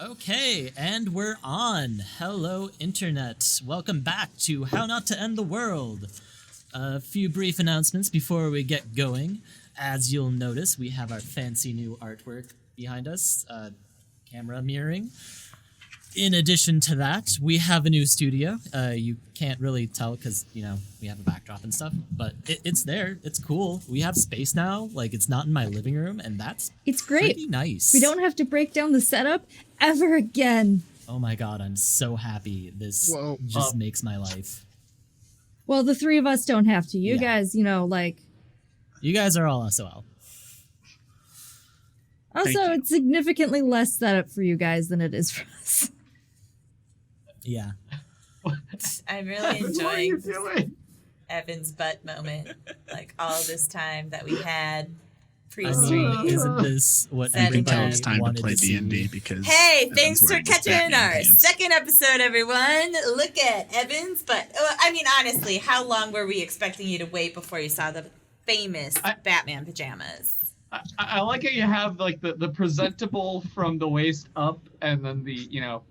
Okay, and we're on. Hello, Internet. Welcome back to How Not to End the World. A few brief announcements before we get going. As you'll notice, we have our fancy new artwork behind us, camera mirroring. In addition to that, we have a new studio. You can't really tell because, you know, we have a backdrop and stuff, but it's there. It's cool. We have space now. Like, it's not in my living room, and it's great. Pretty nice. We don't have to break down the setup ever again. Oh my god, I'm so happy. This just makes my life. Well, the three of us don't have to. You guys, you know, like... You guys are all SOL. Also, it's significantly less setup for you guys than it is for us. Yeah. I'm really enjoying Evan's butt moment. Like, all this time that we had pre-stream. Isn't this what Setting everybody up. It's time wanted to play see? D&D because... Hey, Evan's thanks for wearing his catching in Batman our pants. second episode, everyone. Look at Evan's butt. I mean, honestly, how long were we expecting you to wait before you saw the famous Batman pajamas? I like how you have like the presentable from the waist up and then the, you know,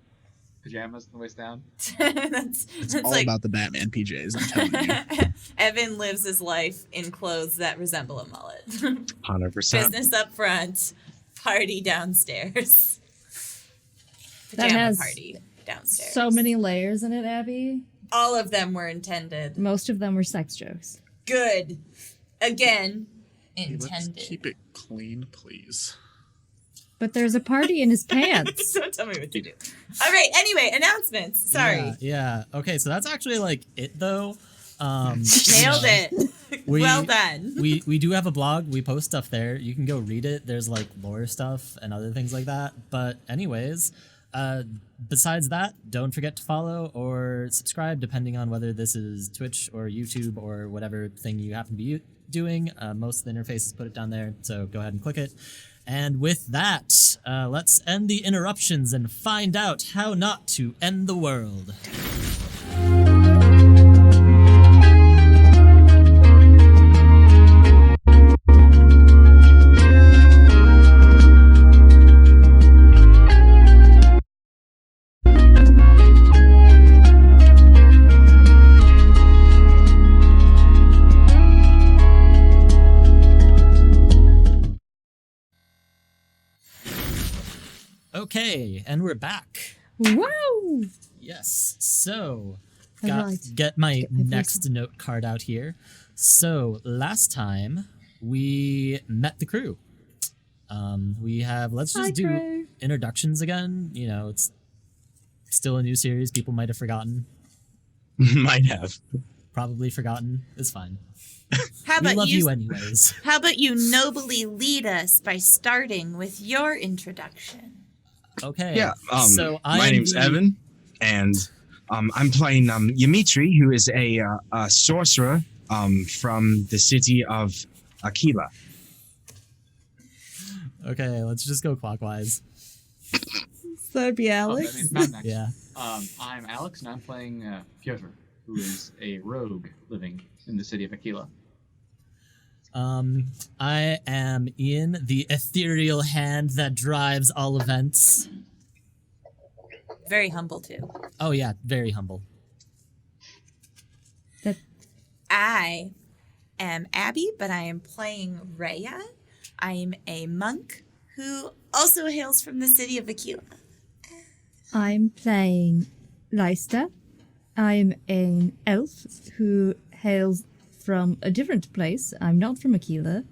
pajamas from the waist down. It's all like, about the Batman PJs, I'm telling you. Evan lives his life in clothes that resemble a mullet. 100%. Business up front, party downstairs. That Pajama has party downstairs. So many layers in it, Abby. All of them were intended. Most of them were sex jokes. Good. Again, Let's intended. keep it clean, please. But there's a party in his pants. Don't tell me what to do. All right. Anyway, announcements. Sorry. Yeah. Okay, so that's actually like it though. Nailed it. Well done. We do have a blog. We post stuff there. You can go read it. There's like lore stuff and other things like that. But anyways, besides that, don't forget to follow or subscribe depending on whether this is Twitch or YouTube or whatever thing you happen to be doing. Most of the interfaces put it down there, so go ahead and click it. And with that, let's end the interruptions and find out how not to end the world. Okay, and we're back. Wow! Yes, so Alright. get my Get my next note card out here. So last time we met the crew. Let's just Hi, do crew. introductions again. You know, it's still a new series. People might have forgotten. Might have. Probably forgotten. It's fine. How We about love you anyways. How about you nobly lead us by starting with your introduction? Okay. Yeah, so my name's Evan, and I'm playing Ymitri, who is a sorcerer from the city of Aquila. Okay, let's just go clockwise. So that'd be My Alex. name's Matt next. Yeah. I'm Alex, and I'm playing Piotr, who is a rogue living in the city of Aquila. I am Ian, the ethereal hand that drives all events. Very humble, too. Oh yeah, very humble. I am Abby, but I am playing Rhea. I'm a monk who also hails from the city of Aquila. I'm playing Leicester. I'm an elf who hails from a different place. I'm not from Aquila.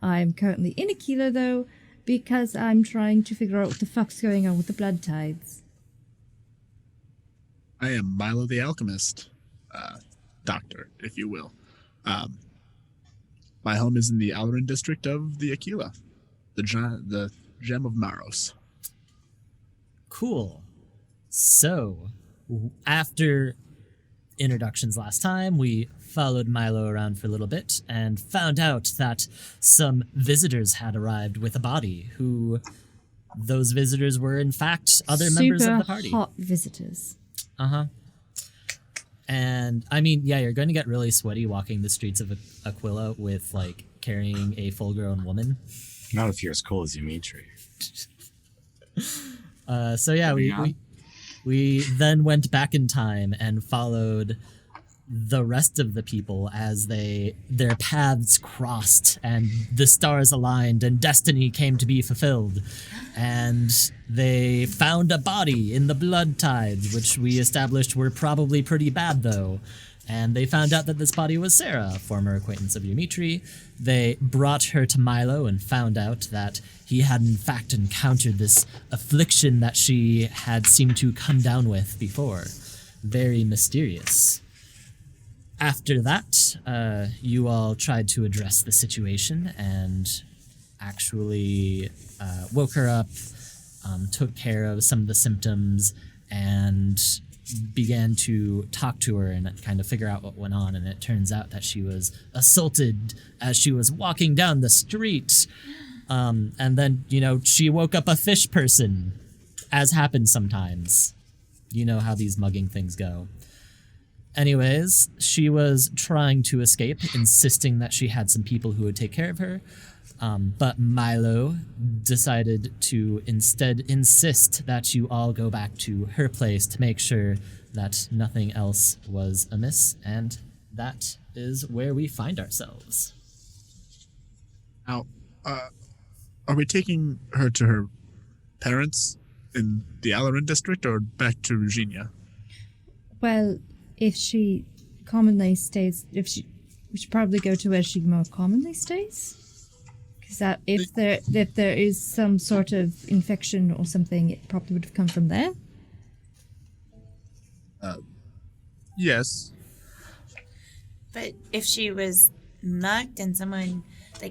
I'm currently in Aquila, though, because I'm trying to figure out what the fuck's going on with the blood tides. I am Milo the Alchemist, doctor, if you will. My home is in the Alarin district of the Aquila, the Gem of Maros. Cool. So, after introductions last time, we followed Milo around for a little bit and found out that some visitors had arrived with a body, who those visitors were in fact other members of the party. Super hot visitors. Uh-huh. And, I mean, yeah, you're going to get really sweaty walking the streets of Aquila with, like, carrying a full-grown woman. Not if you're as cool as Ymitri. So yeah, we then went back in time and followed the rest of the people as their paths crossed and the stars aligned and destiny came to be fulfilled. And they found a body in the blood tides, which we established were probably pretty bad though. And they found out that this body was Sarah, a former acquaintance of Dimitri. They brought her to Milo and found out that he had in fact encountered this affliction that she had seemed to come down with before. Very mysterious. After that, you all tried to address the situation and actually woke her up, took care of some of the symptoms, and began to talk to her and kind of figure out what went on. And it turns out that she was assaulted as she was walking down the street. And then, she woke up a fish person, as happens sometimes. You know how these mugging things go. Anyways, she was trying to escape, insisting that she had some people who would take care of her. But Milo decided to instead insist that you all go back to her place to make sure that nothing else was amiss, and that is where we find ourselves. Now, are we taking her to her parents in the Alarin district or back to Regina? Well, if she commonly stays, we should probably go to where she more commonly stays. Because if there is some sort of infection or something, it probably would have come from there. Yes. But if she was mugged and someone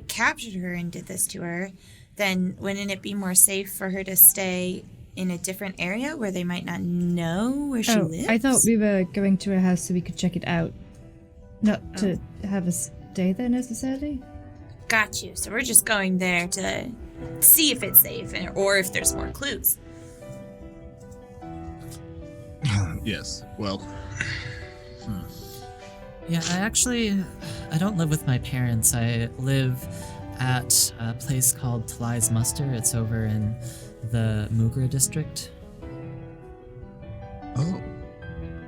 captured her and did this to her, then wouldn't it be more safe for her to stay in a different area where they might not know where she lives? I thought we were going to her house so we could check it out, not to have us stay there necessarily. Got you. So we're just going there to see if it's safe or if there's more clues. Yes. Well. Yeah, I don't live with my parents. I live at a place called Tlai's Muster. It's over in the Mugra district. Oh.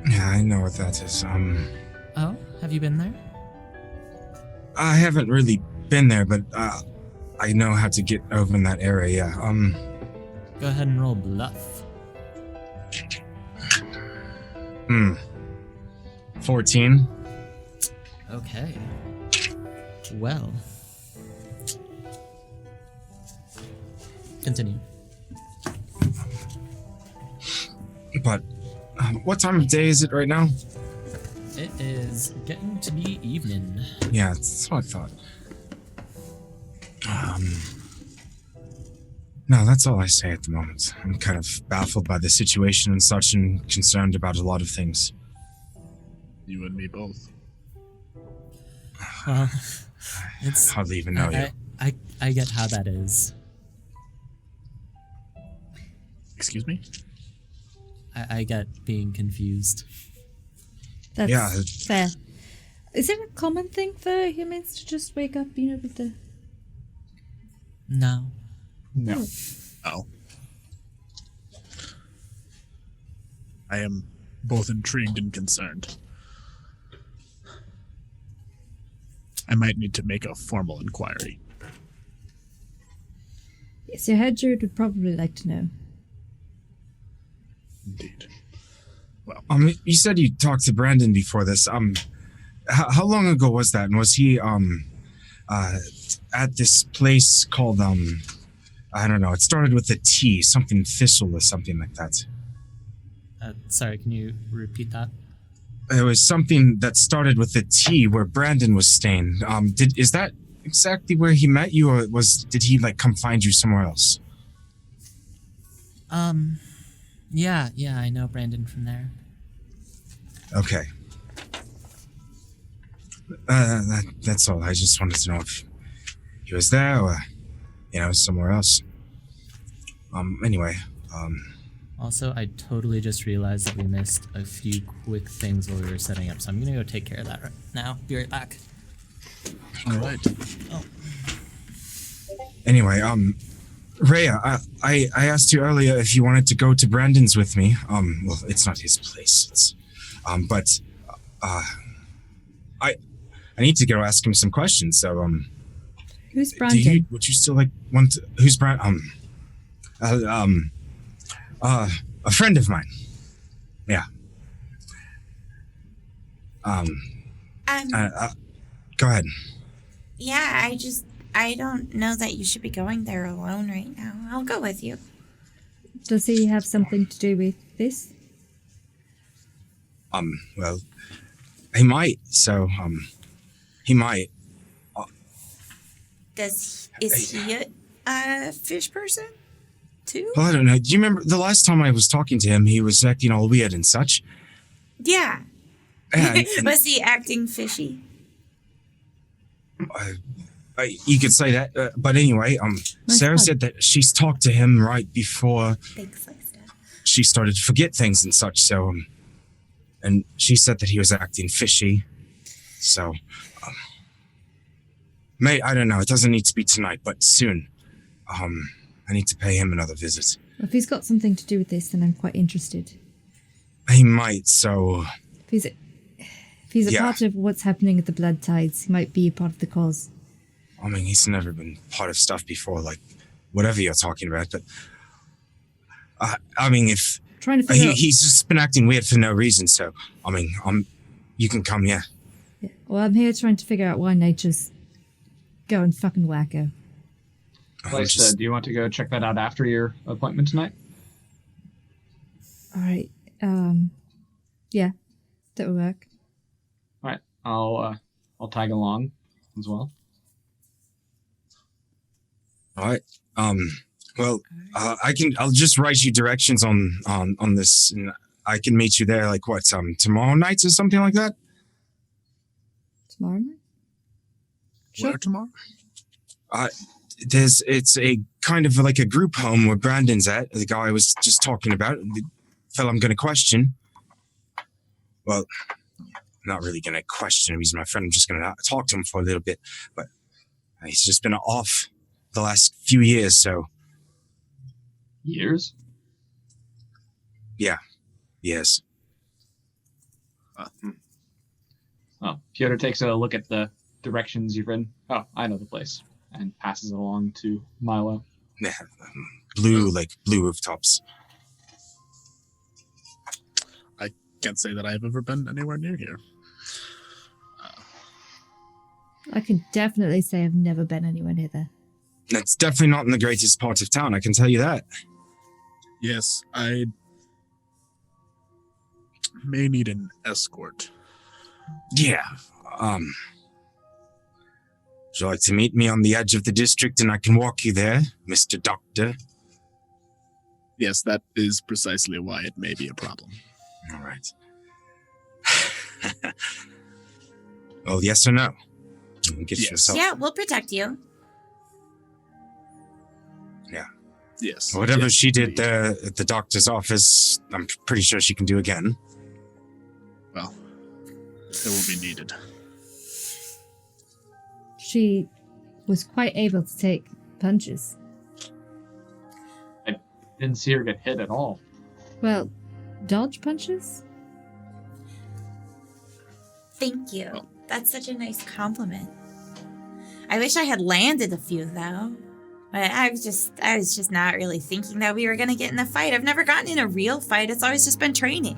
Yeah, I know what that is. Oh, have you been there? I haven't really been there, but I know how to get over in that area. Yeah. Go ahead and roll bluff. 14. Okay. Well. Continue. But what time of day is it right now? It is getting to be evening. Yeah, that's what I thought. No, that's all I say at the moment. I'm kind of baffled by the situation and such, and concerned about a lot of things. You and me both. Well, it's... I hardly even know you. I get how that is. Excuse me? I get being confused. That's Yeah. fair. Is it a common thing for humans to just wake up, with the... No. No. Oh. I am both intrigued and concerned. I might need to make a formal inquiry. Yes, your head druid would probably like to know. Indeed. Well, You said you talked to Brandon before this. How long ago was that? And was he at this place called I don't know. It started with a T, something Thistle or something like that. Sorry, can you repeat that? It was something that started with a T where Brandon was staying. Is that exactly where he met you, or did he come find you somewhere else? Yeah, I know Brandon from there. Okay. That's all. I just wanted to know if he was there or, somewhere else. Anyway, Also, I totally just realized that we missed a few quick things while we were setting up, so I'm gonna go take care of that right now. Be right back. all right. anyway, Rhea, I asked you earlier if you wanted to go to Brandon's with me. Well, it's not his place. It's, but I need to go ask him some questions. So, Who's Brandon? would you still like want to? Who's Brandon? A friend of mine. Yeah. Go ahead. Yeah, I don't know that you should be going there alone right now. I'll go with you. Does he have something to do with this? Well, he might. So, he might. Is he a fish person too? Well, I don't know. Do you remember the last time I was talking to him? He was acting all weird and such. Yeah. And, Was he acting fishy? you could say that, but anyway, Sarah said that she's talked to him right before Thanks, Lisa. she started to forget things and such. So, and she said that he was acting fishy. So, I don't know. It doesn't need to be tonight, but soon. I need to pay him another visit. If he's got something to do with this, then I'm quite interested. He might. So, If he's a Yeah. part of what's happening at the Blood Tides, he might be a part of the cause. I mean, he's never been part of stuff before, like whatever you're talking about. But I mean, if Trying to figure out. he's just been acting weird for no reason. So, I mean, you can come, yeah. Yeah. Well, I'm here trying to figure out why nature's going fucking wacko. Lisa, do you want to go check that out after your appointment tonight? All right. Yeah, that will work. All right, I'll tag along as well. All right. Well, I'll just write you directions on this, and I can meet you there. Like what? Tomorrow night or something like that. Tomorrow night? Sure. Where tomorrow? It's a kind of like a group home where Brandon's at. The guy I was just talking about, the fellow I'm going to question. Well, I'm not really going to question him. He's my friend. I'm just going to talk to him for a little bit. But he's just been off the last few years, so. Years? Yeah. Yes. Oh, Piotr takes a look at the directions you've written. Oh, I know the place. And passes it along to Milo. Yeah. Blue rooftops. I can't say that I've ever been anywhere near here. I can definitely say I've never been anywhere near there. That's definitely not in the greatest part of town, I can tell you that. Yes, I may need an escort. Yeah. Would you like to meet me on the edge of the district and I can walk you there, Mr. Doctor? Yes, that is precisely why it may be a problem. All right. Well, yes or no? Get Yes. yourself. Yeah, we'll protect you. Yeah. Yes. Whatever yes, she did indeed. there at the doctor's office, I'm pretty sure she can do again. Well, it will be needed. She was quite able to take punches. Didn't see her get hit at all. Well, dodge punches? Thank you. That's such a nice compliment. I wish I had landed a few though. But I was just not really thinking that we were gonna get in a fight. I've never gotten in a real fight. It's always just been training.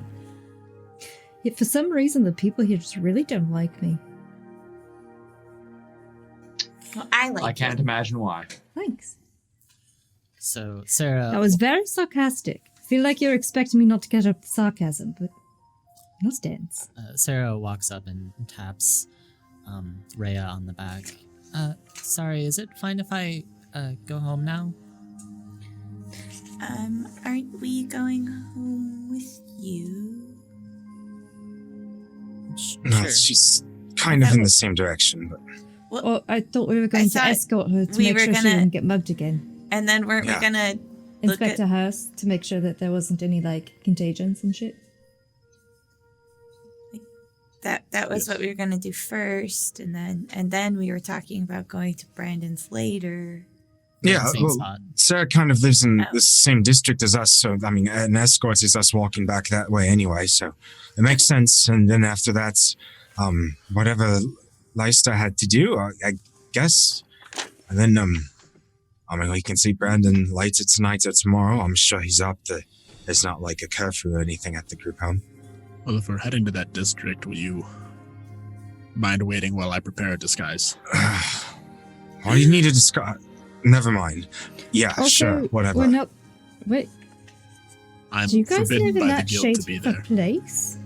Yet for some reason, the people here just really don't like me. Well, I like I can't imagine why. Thanks. So, Sarah. That was very sarcastic. I feel like you're expecting me not to get up the sarcasm, but no stance. Sarah walks up and taps Rhea on the back. Sorry, is it fine if I go home now? Aren't we going home with you? No, Sure. she's kind of in the same direction, but Oh, I thought we were going to thought escort her to we make were sure she gonna- didn't get mugged again. And then weren't Yeah. we gonna look Inspect at her house to make sure that there wasn't any, like, contagions and shit. that was Yes. what we were gonna do first, and then we were talking about going to Brandon's later. They're in Yeah, the same well, spot. Sarah kind of lives in Oh. the same district as us, so I mean, an escort is us walking back that way anyway, so it makes sense. And then after that, whatever Leicester had to do, I guess. And then, I mean, we can see Brandon later tonight or tomorrow. I'm sure he's up. There's not like a curfew or anything at the group home. Well, if we're heading to that district, will you mind waiting while I prepare a disguise? Why do you need a disguise? Never mind. Yeah, Also, sure, whatever. we're not. Wait, I'm do you guys forbidden live in by the that guild shade to be of a there. place?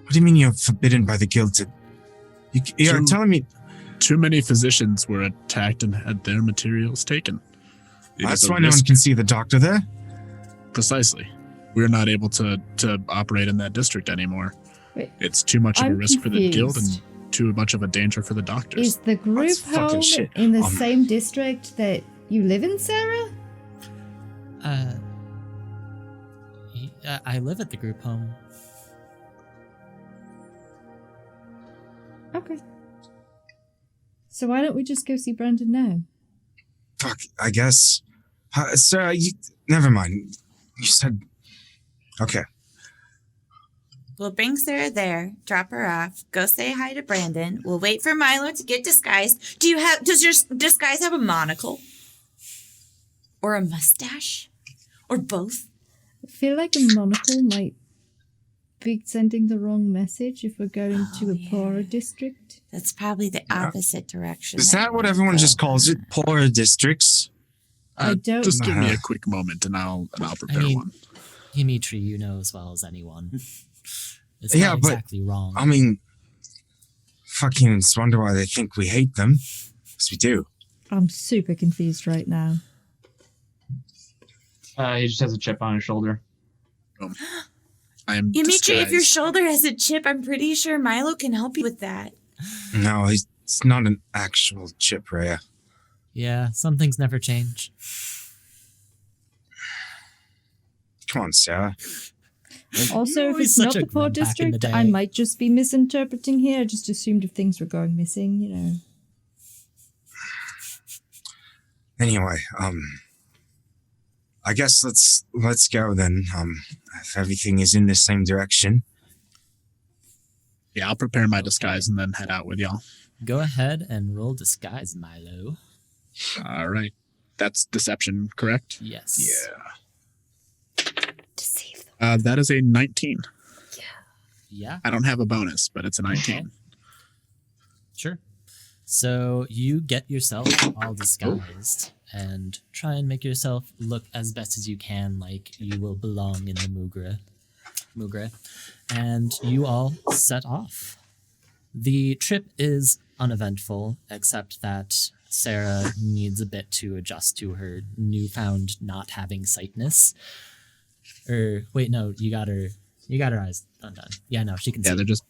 What do you mean you're forbidden by the guild to... You're True. telling me... Too many physicians were attacked and had their materials taken. It That's is a why no one risk. can see the doctor there? Precisely. We're not able to operate in that district anymore. Wait, It's too much of a I'm risk for the guild confused. and too much of a danger for the doctors. Is the group That's fucking home shit. in the same district that you live in, Sarah? I live at the group home. Okay. So why don't we just go see Brandon now? Fuck, I guess. Sarah, never mind. You said... Okay. We'll bring Sarah there, drop her off, go say hi to Brandon. We'll wait for Milo to get disguised. Does your disguise have a monocle? Or a mustache? Or both? I feel like a monocle might be sending the wrong message if we're going to a poorer district. That's probably the opposite direction. Is you that what wanna everyone go. just calls it? Poorer districts? I don't Just give me know. a quick moment and I'll prepare mean, one. Dimitri, you know as well as anyone. It's Yeah, not but- exactly wrong. I mean... Fucking it's wonder why they think we hate them. Because we do. I'm super confused right now. He just has a chip on his shoulder. I am Dimitri, if your disguised. shoulder has a chip, I'm pretty sure Milo can help you with that. No, it's not an actual chip, Rhea. Yeah, some things never change. Come on, Sarah. Also, You're if always it's such not a the poor grump back in the district, I day. might just be misinterpreting here. I just assumed if things were going missing, you know. Anyway, I guess let's go then. If everything is in the same direction. Yeah, I'll prepare my disguise and then head out with y'all. Go ahead and roll disguise, Milo. All right. That's deception, correct? Yes. Deceive them. That is a 19. Yeah, I don't have a bonus, but it's a 19. sure. So you get yourself all disguised and try and make yourself look as best as you can like you will belong in the Mugre. And you all set off. The trip is uneventful, except that Sarah needs a bit to adjust to her newfound not having sightness. Wait, no, you got her eyes undone. Yeah, no, she can Yeah, see. they're just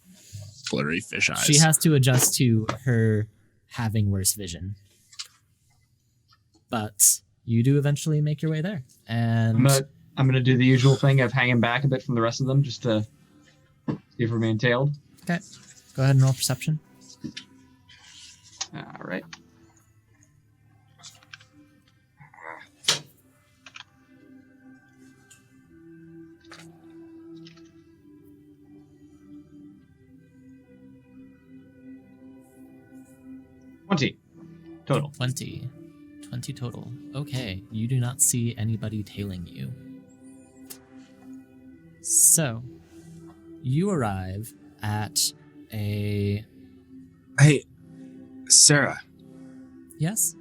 blurry fish eyes. She has to adjust to her having worse vision. But you do eventually make your way there. And I'm gonna do the usual thing of hanging back a bit from the rest of them just to see if we're being tailed. okay, go ahead and roll perception. All right. Total. 20 total. Okay, you do not see anybody tailing you. So, you arrive at a... Hey, Sarah. Yes?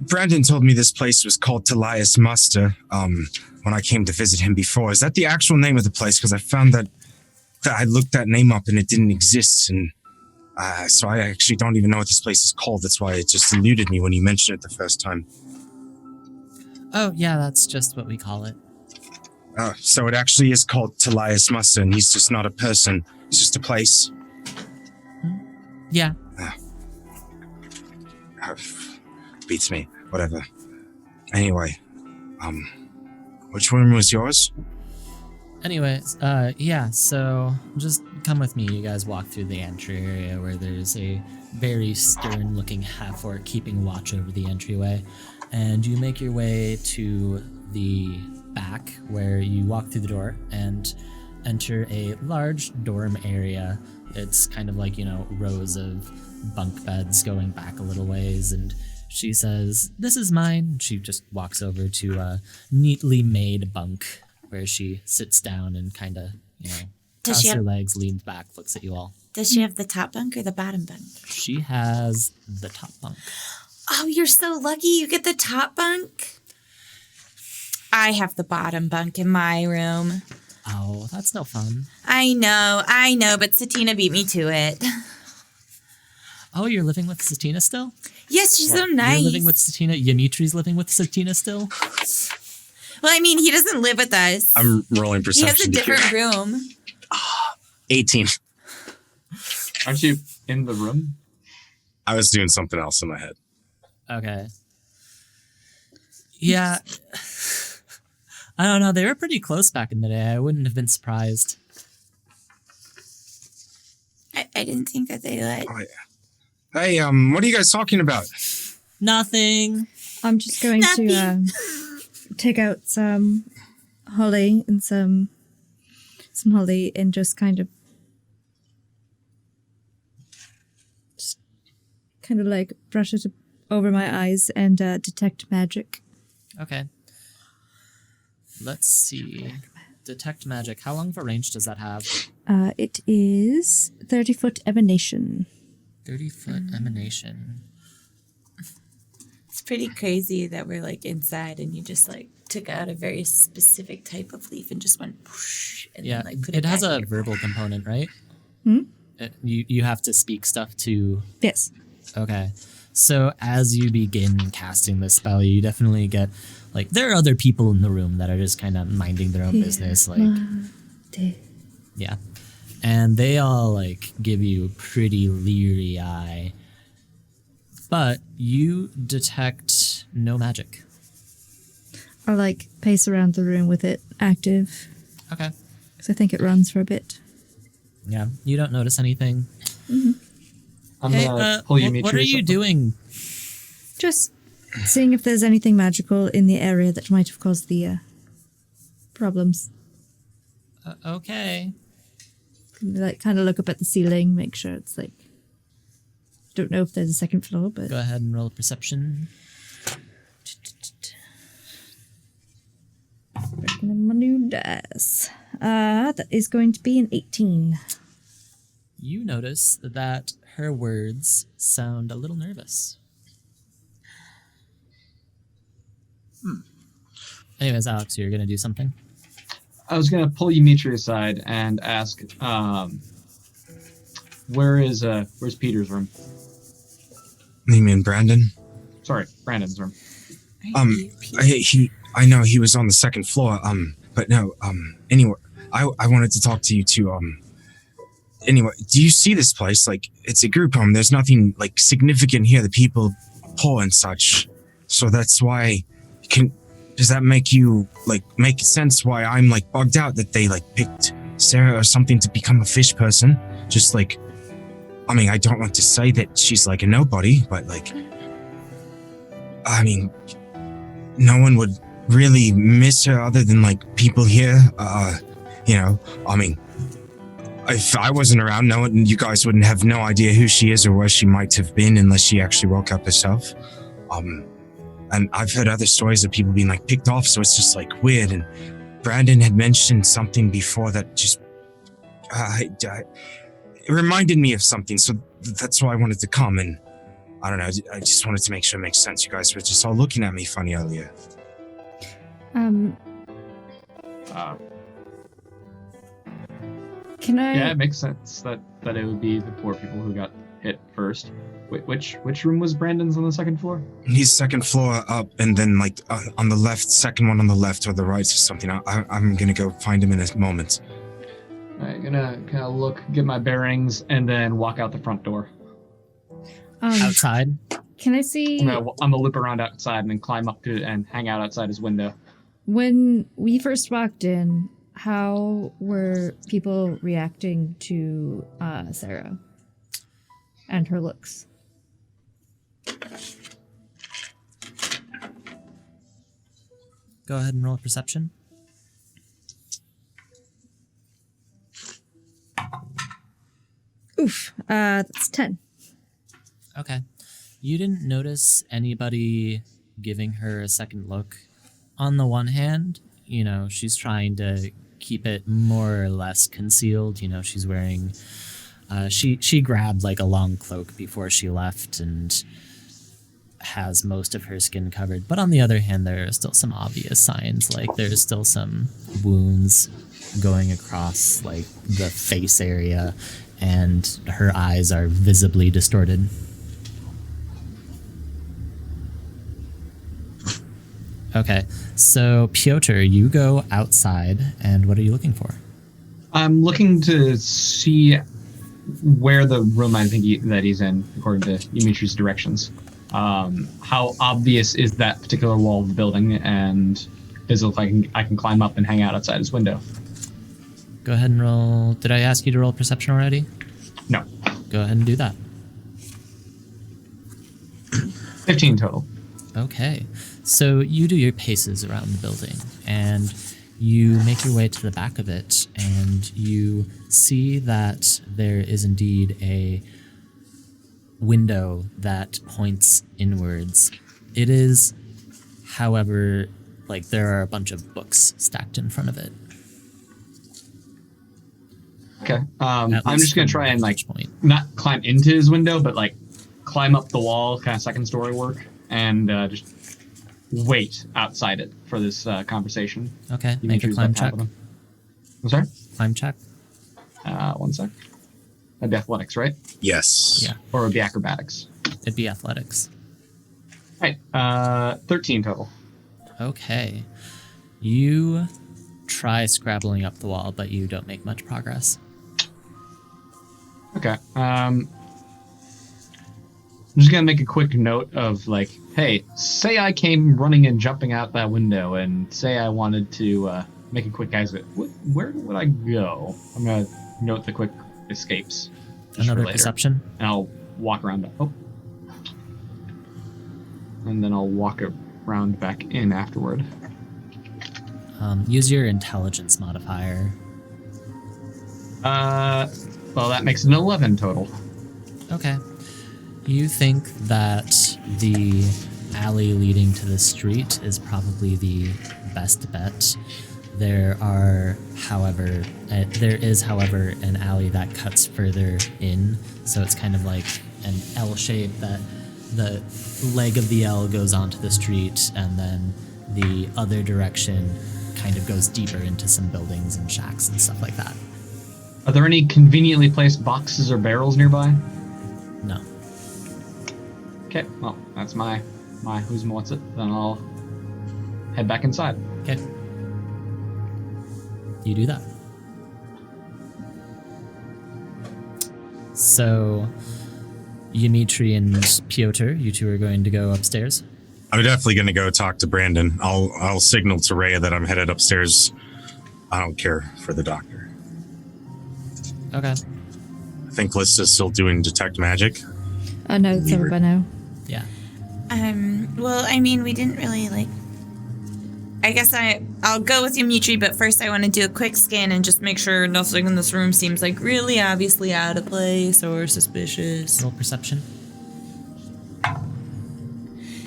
Brandon told me this place was called Talias Muster, when I came to visit him before. Is that the actual name of the place? Because I found that I looked that name up and it didn't exist, and so I actually don't even know what this place is called. That's why it just eluded me when you mentioned it the first time. Oh, yeah, that's just what we call it. So it actually is called Talias Muster, and he's just not a person. It's just a place. Yeah. Beats me. Whatever. Anyway, which room was yours? Anyways, yeah, so just come with me. You guys walk through the entry area where there's a very stern-looking half-orc keeping watch over the entryway, and you make your way to the back where you walk through the door and enter a large dorm area. It's kind of like, rows of bunk beds going back a little ways, and she says, "This is mine." She just walks over to a neatly made bunk where she sits down and kind of, crosses her legs, leans back, looks at you all. Does she have the top bunk or the bottom bunk? She has the top bunk. Oh, you're so lucky you get the top bunk. I have the bottom bunk in my room. Oh, that's no fun. I know, but Satina beat me to it. Oh, you're living with Satina still? Yes, she's so nice. You're living with Satina? Yamitri's living with Satina still? Well, I mean, he doesn't live with us. I'm rolling He perception. has a different room. 18. Aren't you in the room? I was doing something else in my head. Okay. Yeah. I don't know. They were pretty close back in the day. I wouldn't have been surprised. I didn't think that they let. Oh, yeah. Hey, what are you guys talking about? Nothing. I'm just going to take out some holly and some holly and just kind of like brush it over my eyes and detect magic. Okay. Let's see. Detect magic. How long of a range does that have? It is 30-foot emanation. 30-foot emanation. It's pretty crazy that we're like inside and you just like took out a very specific type of leaf and just went whoosh and Yeah, then like put it has back a in your verbal pocket. component, right? Hmm? You have to speak stuff to... Yes. Okay. So as you begin casting this spell, you definitely get... Like, there are other people in the room that are just kind of minding their own business. Like, yeah. And they all, like, give you a pretty leery eye. But you detect no magic. I'll like pace around the room with it active. Okay. Because I think it runs for a bit. Yeah. You don't notice anything. I'm Hey, gonna pull you what are you doing? Just seeing if there's anything magical in the area that might have caused the problems. Okay. Like kind of look up at the ceiling, make sure it's like. Don't know if there's a second floor, but Go ahead and roll a perception. working on my new dice. That is going to be an 18. You notice that her words sound a little nervous. Anyways, Alex, you're gonna do something? I was gonna pull Ymitri aside and ask, where's Peter's room? You mean Brandon? Sorry, Brandon's room. I know he was on the second floor. But no. Anyway, I wanted to talk to you too. Anyway, do you see this place? Like, it's a group home. There's nothing like significant here. The people poor and such. So that's why. Does that make you like make sense? Why I'm like bugged out that they like picked Sarah or something to become a fish person? Just like, I mean, I don't want to say that she's like a nobody, but like, I mean, no one would really miss her other than like people here. I mean, if I wasn't around, you guys wouldn't have no idea who she is or where she might have been unless she actually woke up herself. And I've heard other stories of people being like picked off, so it's just like weird. And Brandon had mentioned something before that just it reminded me of something, so that's why I wanted to come. And I don't know, I just wanted to make sure it makes sense. You guys were just all looking at me funny earlier. Can I? Yeah, it makes sense that it would be the poor people who got hit first. Which room was Brandon's on the second floor? He's second floor up, and then like on the left, second one on the left or the right or something. I'm gonna go find him in a moment. I'm gonna kind of look, get my bearings, and then walk out the front door. Outside? Can I see? I'm gonna loop around outside and then climb up to and hang out outside his window. When we first walked in, how were people reacting to Sarah and her looks? Go ahead and roll perception. Oof, that's 10. Okay. You didn't notice anybody giving her a second look. On the one hand, you know, she's trying to keep it more or less concealed. You know, she's wearing... she grabbed, like, a long cloak before she left and has most of her skin covered. But on the other hand, there are still some obvious signs. Like, there's still some wounds going across, like, the face area, and her eyes are visibly distorted. Okay, so Piotr, you go outside, and what are you looking for? I'm looking to see where the room I think that he's in, according to Dimitri's directions. How obvious is that particular wall of the building, and does it look like I can climb up and hang out outside his window? Go ahead and roll... Did I ask you to roll perception already? No. Go ahead and do that. 15 total. Okay, so you do your paces around the building, and you make your way to the back of it, and you see that there is indeed a window that points inwards. It is, however, like there are a bunch of books stacked in front of it. Okay. I'm At just least going to from try and, like, vantage point. not climb into his window, but, like, climb up the wall, kind of second story work, and just wait outside it for this conversation. Okay, make a Dimitri's climb about to check. have with him. I'm sorry? Climb check. 1 sec. That'd be athletics, right? Yes. Yeah. Or it would be acrobatics. It'd be athletics. Right. 13 total. Okay. You try scrabbling up the wall, but you don't make much progress. Okay. I'm just gonna make a quick note of, like, hey, say I came running and jumping out that window, and say I wanted to make a quick exit. Where would I go? I'm gonna note the quick escapes. just for Another later. perception. And I'll walk around. Oh. And then I'll walk around back in afterward. Use your intelligence modifier. Well, that makes an 11 total. Okay. You think that the alley leading to the street is probably the best bet. There is, however, an alley that cuts further in, so it's kind of like an L shape that the leg of the L goes onto the street, and then the other direction kind of goes deeper into some buildings and shacks and stuff like that. Are there any conveniently placed boxes or barrels nearby? No. Okay, well, that's my who's and what's it. Then I'll head back inside. Okay. You do that. So, Dimitri and Piotr, you two are going to go upstairs? I'm definitely going to go talk to Brandon. I'll signal to Rhea that I'm headed upstairs. I don't care for the doctor. Okay. I think Lista's still doing detect magic. Oh no, it's over by now. Yeah. Well, I mean, we didn't really, like... I guess I'll go with Dimitri, but first I want to do a quick scan and just make sure nothing in this room seems, like, really obviously out of place or suspicious. Roll perception.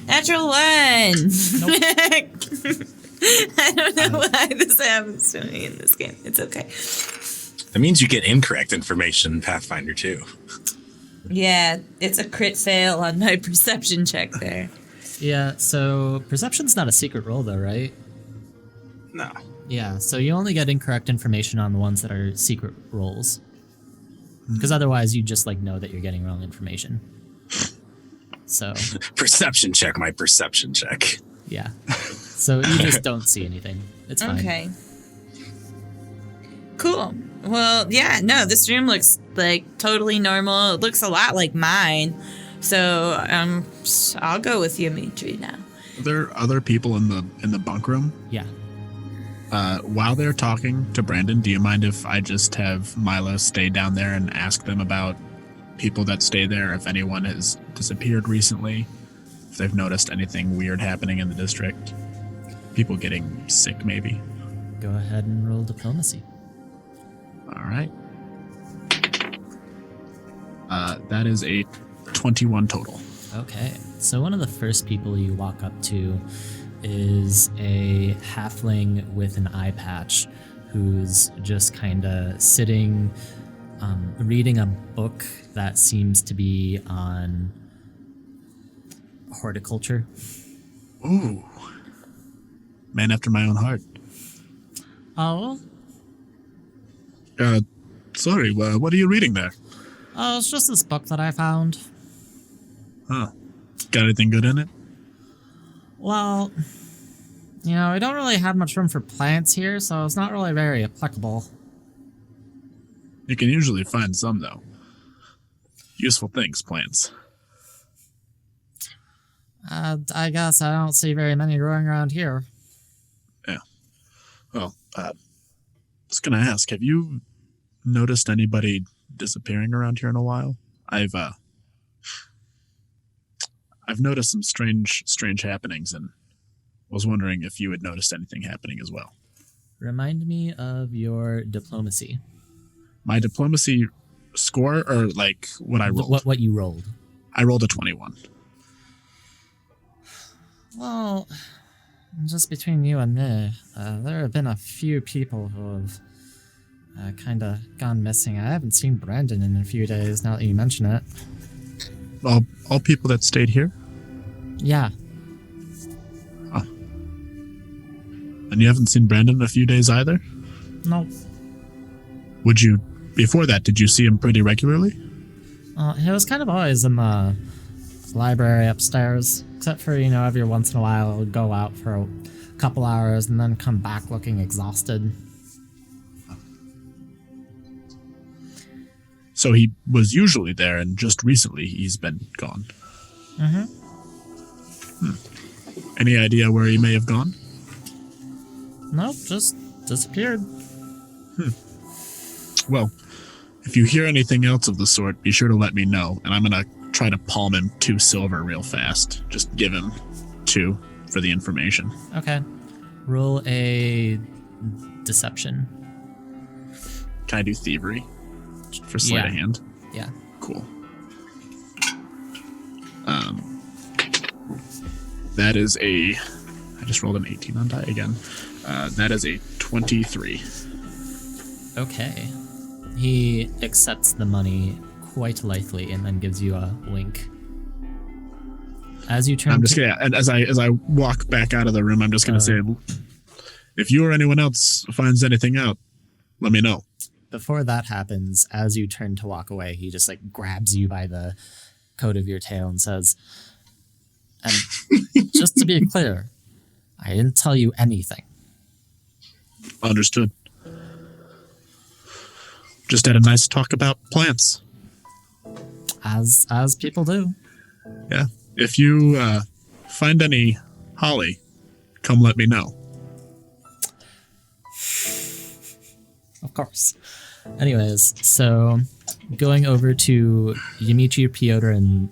Natural 1! Nope. I don't know why this happens to me in this game. It's okay. That means you get incorrect information in Pathfinder 2. Yeah, it's a crit fail on my perception check there. Yeah, so perception's not a secret roll though, right? No. Yeah, so you only get incorrect information on the ones that are secret rolls. Because otherwise you just like know that you're getting wrong information. So Perception check, my perception check. yeah. So you just don't see anything. It's fine. Okay. Cool. Well, yeah, no, this room looks like totally normal. It looks a lot like mine. So I'll go with Dimitri now. Are there other people in the bunk room? Yeah. While they're talking to Brandon, do you mind if I just have Mila stay down there and ask them about people that stay there, if anyone has disappeared recently, if they've noticed anything weird happening in the district, people getting sick maybe? Go ahead and roll diplomacy. All right. That is a 21 total. Okay, so one of the first people you walk up to is a halfling with an eye patch who's just kind of sitting, reading a book that seems to be on horticulture. Ooh. Man after my own heart. Oh? Sorry, what are you reading there? Oh, it's just this book that I found. Huh. Got anything good in it? Well, we don't really have much room for plants here, so it's not really very applicable. You can usually find some, though. Useful things, plants. I guess I don't see very many growing around here. Yeah. Well, I was gonna ask, have you noticed anybody disappearing around here in a while? I've noticed some strange happenings, and was wondering if you had noticed anything happening as well. Remind me of your diplomacy. My diplomacy score, or like what I rolled? What you rolled? I rolled a 21. Well, just between you and me, there have been a few people who have kind of gone missing. I haven't seen Brandon in a few days, now that you mention it. All people that stayed here? Yeah. Huh. And you haven't seen Brandon in a few days either? Nope. Before that, did you see him pretty regularly? He was kind of always in the library upstairs, except for, every once in a while he'll go out for a couple hours and then come back looking exhausted. So he was usually there, and just recently he's been gone. Mm-hmm. Any idea where he may have gone? Nope, just disappeared. Well, if you hear anything else of the sort, be sure to let me know, and I'm gonna try to palm him 2 silver real fast. Just give him 2 for the information. Okay. Roll a deception. Can I do thievery? For sleight of hand? Yeah. Cool. That is I just rolled an 18 on die again. That is a 23. Okay. He accepts the money quite lightly and then gives you a wink. As you turn, I'm just gonna, and as I walk back out of the room, I'm just gonna say, if you or anyone else finds anything out, let me know. Before that happens, as you turn to walk away, he just grabs you by the coat of your tail and says, and just to be clear, I didn't tell you anything. Understood. Just had a nice talk about plants. As people do. Yeah. If you find any holly, come let me know. Of course. Anyways, so going over to Dimitri, Piotr, and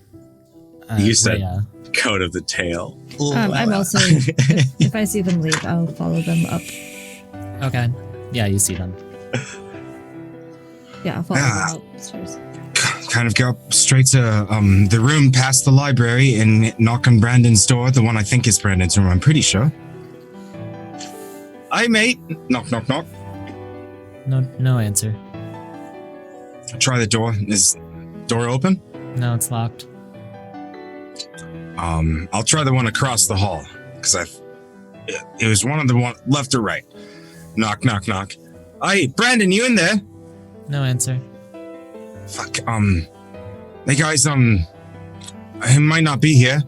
You said Rhea. coat of the tail. I'm also, if I see them leave, I'll follow them up. Okay. Yeah, you see them. Yeah, I'll follow them upstairs. Kind of go straight to the room past the library and knock on Brandon's door, the one I think is Brandon's room, I'm pretty sure. Hi, mate. Knock, knock, knock. No answer. Try the door. Is door open? No, it's locked. I'll try the one across the hall, because it was one of the one left or right. Knock, knock, knock. Hey, Brandon, you in there? No answer. Fuck, hey guys, he might not be here.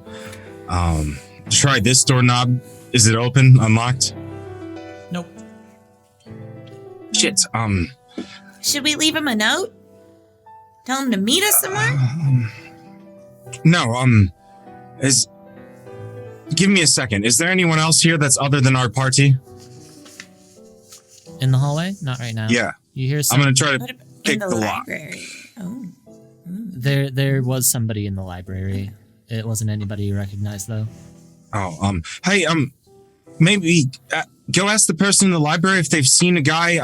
Try this doorknob. Is it open? Unlocked? Nope. Shit, Should we leave him a note? Tell him to meet us somewhere? no, give me a second. Is there anyone else here that's other than our party? In the hallway? Not right now. Yeah. You hear I'm some... gonna try What to about pick in the the lock. library? Oh. There was somebody in the library. It wasn't anybody you recognized, though. Oh, hey, maybe go ask the person in the library if they've seen a guy,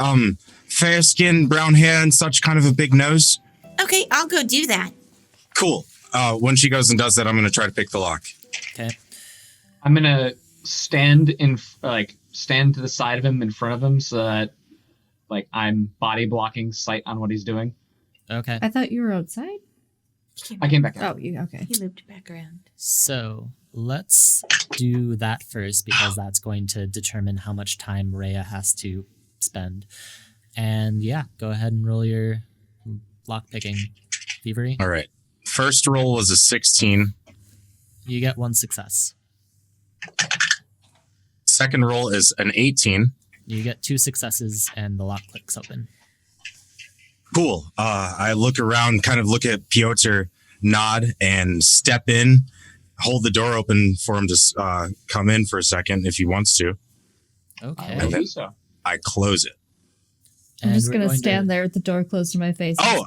fair skin, brown hair, and such, kind of a big nose. Okay, I'll go do that. Cool. When she goes and does that, I'm gonna try to pick the lock. Okay. I'm gonna stand to the side of him, in front of him, so that I'm body blocking sight on what he's doing. Okay. I thought you were outside. I came back out. Oh, you okay? He looped back around. So let's do that first because that's going to determine how much time Rhea has to spend. And yeah, go ahead and roll your lockpicking thievery. All right. First roll was a 16. You get 1 success. Second roll is an 18. You get 2 successes and the lock clicks open. Cool. I look around, kind of look at Piotr, nod, and step in, hold the door open for him to come in for a second if he wants to. Okay. I do so. I close it. I'm And just we're gonna going stand there with the door closed to my face. and Oh,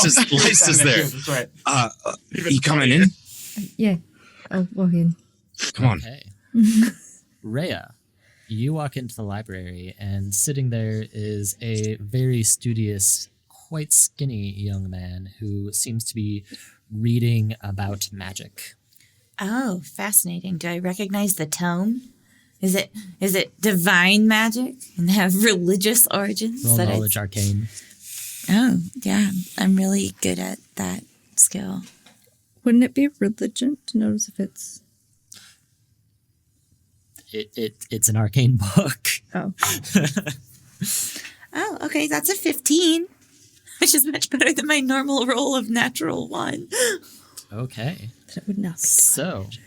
just go, List is there. That's right. You coming in? yeah. I'll walk in. Come on. Okay. Rhea, you walk into the library, and sitting there is a very studious, quite skinny young man who seems to be reading about magic. Oh, fascinating. Do I recognize the tome? Is it divine magic and have religious origins? Roll knowledge arcane. Oh, yeah. I'm really good at that skill. Wouldn't it be religion to notice if it's? It's an arcane book. Oh, Oh, okay. That's a 15, which is much better than my normal roll of natural 1. Okay. that would not be divine So, magic.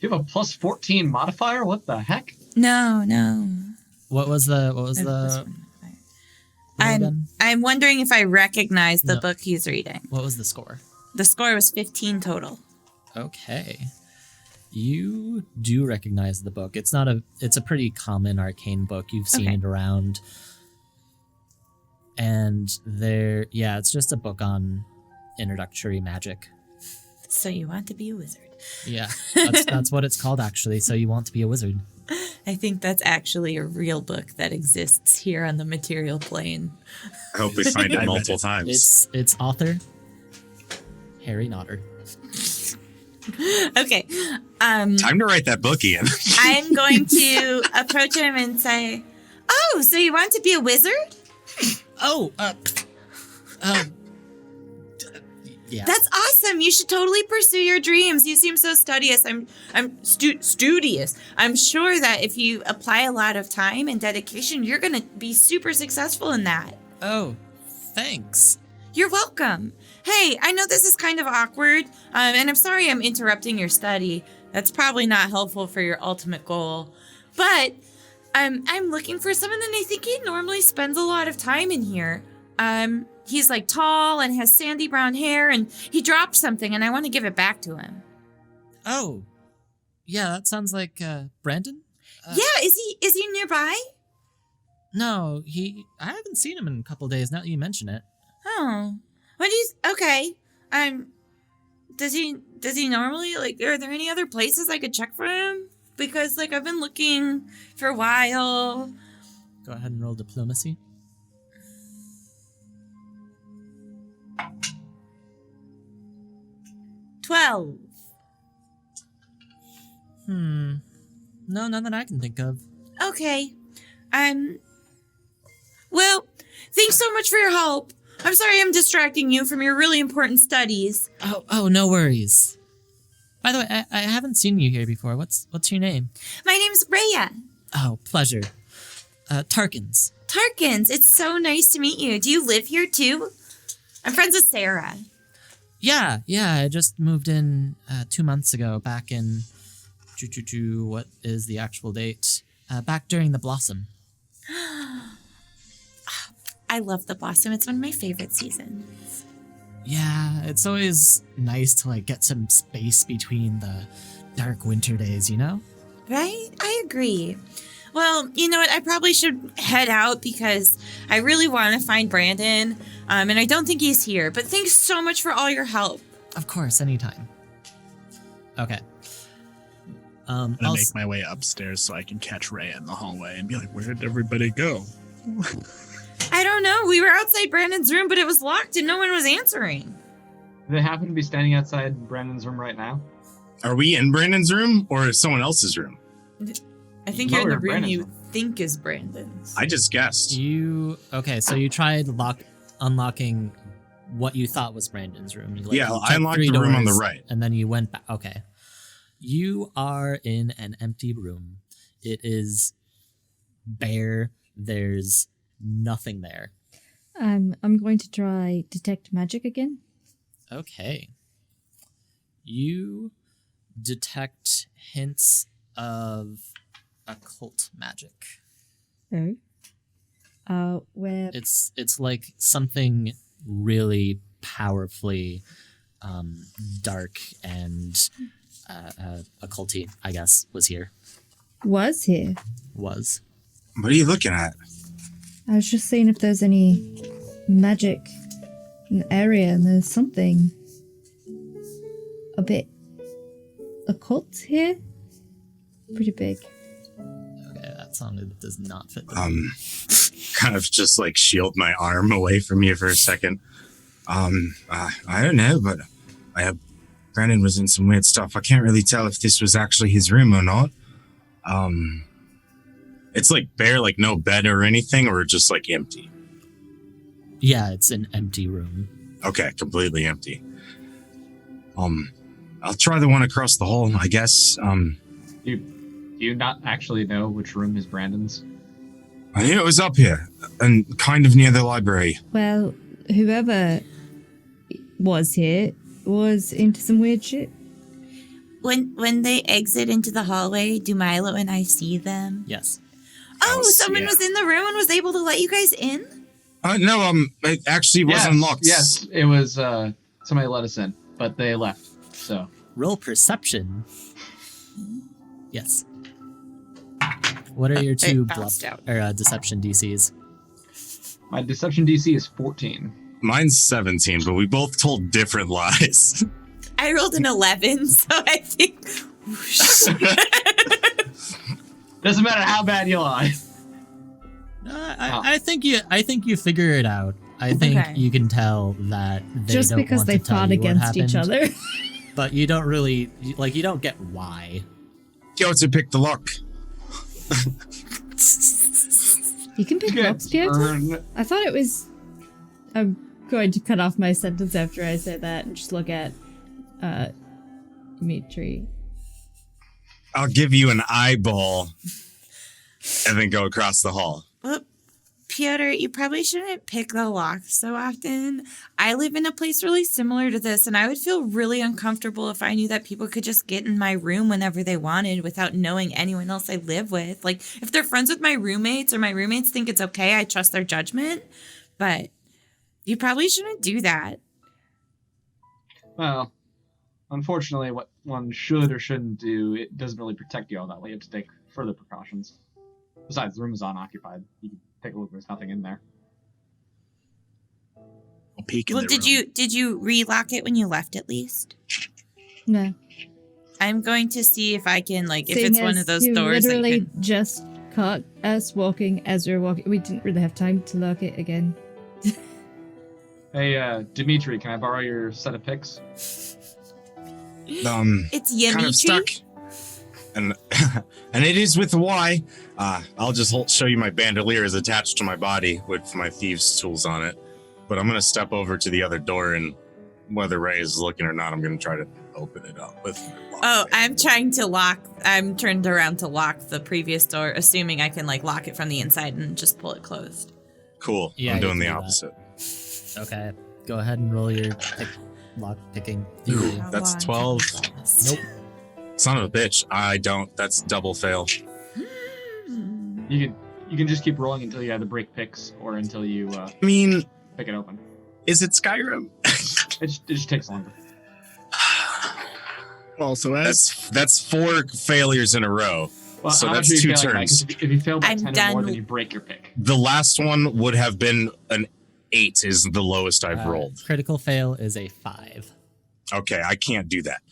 You have a plus 14 modifier? What the heck? No. what was the roll again? I'm wondering if I recognize the No. book he's reading. What was the score? The score was 15 total. Okay. You do recognize the book. It's a pretty common arcane book. You've seen Okay. it around. And it's just a book on introductory magic. So you want to be a wizard. Yeah, that's what it's called actually. So you want to be a wizard. I think that's actually a real book that exists here on the material plane. I hope we find it multiple times. It's author Harry Nodder. Okay. Time to write that book, Ian. I'm going to approach him and say, "Oh, so you want to be a wizard? Yeah. That's awesome. You should totally pursue your dreams. You seem so studious. I'm studious. I'm sure that if you apply a lot of time and dedication, you're going to be super successful in that." Oh, thanks. You're welcome. Hey, I know this is kind of awkward, and I'm sorry I'm interrupting your study. That's probably not helpful for your ultimate goal. But I'm looking for someone, and I think he normally spends a lot of time in here. He's like tall and has sandy brown hair, and he dropped something, and I want to give it back to him. Oh, yeah, that sounds like Brandon. Yeah, is he nearby? No, I haven't seen him in a couple days. Now that you mention it. Oh, okay. Does he normally, are there any other places I could check for him? Because I've been looking for a while. Go ahead and roll diplomacy. $12. No, none that I can think of. Okay. Well, thanks so much for your help. I'm sorry I'm distracting you from your really important studies. Oh, no worries. By the way, I haven't seen you here before. What's your name? My name's Rhea. Oh, pleasure. Tarkins. Tarkins, it's so nice to meet you. Do you live here too? I'm friends with Sarah. Yeah, I just moved in 2 months ago, back in... What is the actual date? Back during the Blossom. I love the Blossom. It's one of my favorite seasons. Yeah, it's always nice to get some space between the dark winter days, you know? Right? I agree. Well, you know what? I probably should head out because I really want to find Brandon, and I don't think he's here. But thanks so much for all your help. Of course, anytime. Okay. I'm gonna make my way upstairs so I can catch Ray in the hallway and be like, "Where did everybody go?" I don't know. We were outside Brandon's room, but it was locked and no one was answering. Do they happen to be standing outside Brandon's room right now? Are we in Brandon's room or someone else's room? I think No, you're in the we're room Brandon's you room. think is Brandon's. I just guessed. Okay, so you tried unlocking what you thought was Brandon's room. Like, Yeah, you I checked unlocked 3 the room on the doors, right. And then you went back. Okay. You are in an empty room. It is bare. There's nothing there. I'm going to try detect magic again. Okay. You detect hints of occult magic. Oh. Where? It's like something really powerfully dark and occulty, I guess, was here. Was here. Was. What are you looking at? I was just seeing if there's any magic in the area, and there's something a bit occult here. Pretty big. Okay, that sounded does not fit. Kind of just like shield my arm away from you for a second. I don't know, but Brandon was in some weird stuff. I can't really tell if this was actually his room or not. It's like bare, like no bed or anything, or just like empty. Yeah, it's an empty room. Okay, completely empty. I'll try the one across the hall, I guess. Do you not actually know which room is Brandon's? I knew it was up here and kind of near the library. Well, whoever was here was into some weird shit. When they exit into the hallway, do Milo and I see them? Yes. Oh, Oh, someone yeah. was in the room and was able to let you guys in? No, it actually was unlocked. Yes, it was somebody let us in, but they left. So Roll perception. Yes. What are your two it bounced out. deception DCs? my deception DC is 14. Mine's 17, but we both told different lies. I rolled an 11, so I think... Whoosh. Doesn't matter how bad you lie. I think you figure it out. I think Okay. you can tell that they Just don't because want they to tell fought you what against each happened, other. but you don't really you don't get why. Go to pick the lock. You can pick Good locks, Piotr? turn. I thought it was... I'm going to cut off my sentence after I say that and just look at Dimitri. I'll give you an eyeball and then go across the hall. Well, Piotr, you probably shouldn't pick the lock so often. I live in a place really similar to this, and I would feel really uncomfortable if I knew that people could just get in my room whenever they wanted without knowing anyone else I live with. Like, if they're friends with my roommates or my roommates think it's okay, I trust their judgment. But you probably shouldn't do that. Well, unfortunately, what one should or shouldn't do, it doesn't really protect you all that way. You have to take further precautions. Besides, the room is unoccupied. You can take a look. There's nothing in there. I'll peek in Well, the did room. you relock it when you left at least? No. I'm going to see if I can, like, if Seeing it's one as of those you doors that you literally can... just caught us walking as we were walking. We didn't really have time to lock it again. Hey, Dimitri, can I borrow your set of picks? It's Kind Dimitri. of stuck. And and it is with a Y. I'll just show you my bandolier is attached to my body with my thieves' tools on it. But I'm going to step over to the other door, and whether Ray is looking or not, I'm going to try to open it up with my lock Oh, pick. I'm trying to lock. I'm turned around to lock the previous door, assuming I can, like, lock it from the inside and just pull it closed. Cool. Yeah, I'm you doing can the do that. opposite. Okay, go ahead and roll your lock picking. Ooh, How that's long 12. can we last? Nope. Son of a bitch. I don't. That's double fail. You can just keep rolling until you either break picks or until you I mean, pick it open. is it Skyrim? It just takes longer. Also, That's 4 failures in a row. Well, So how much that's are you 2 failing by? 'Cause turns. if you fail by I'm 10 or done. more, then you break your pick. The last one would have been an 8 is the lowest I've rolled. Critical fail is a 5. Okay, I can't do that.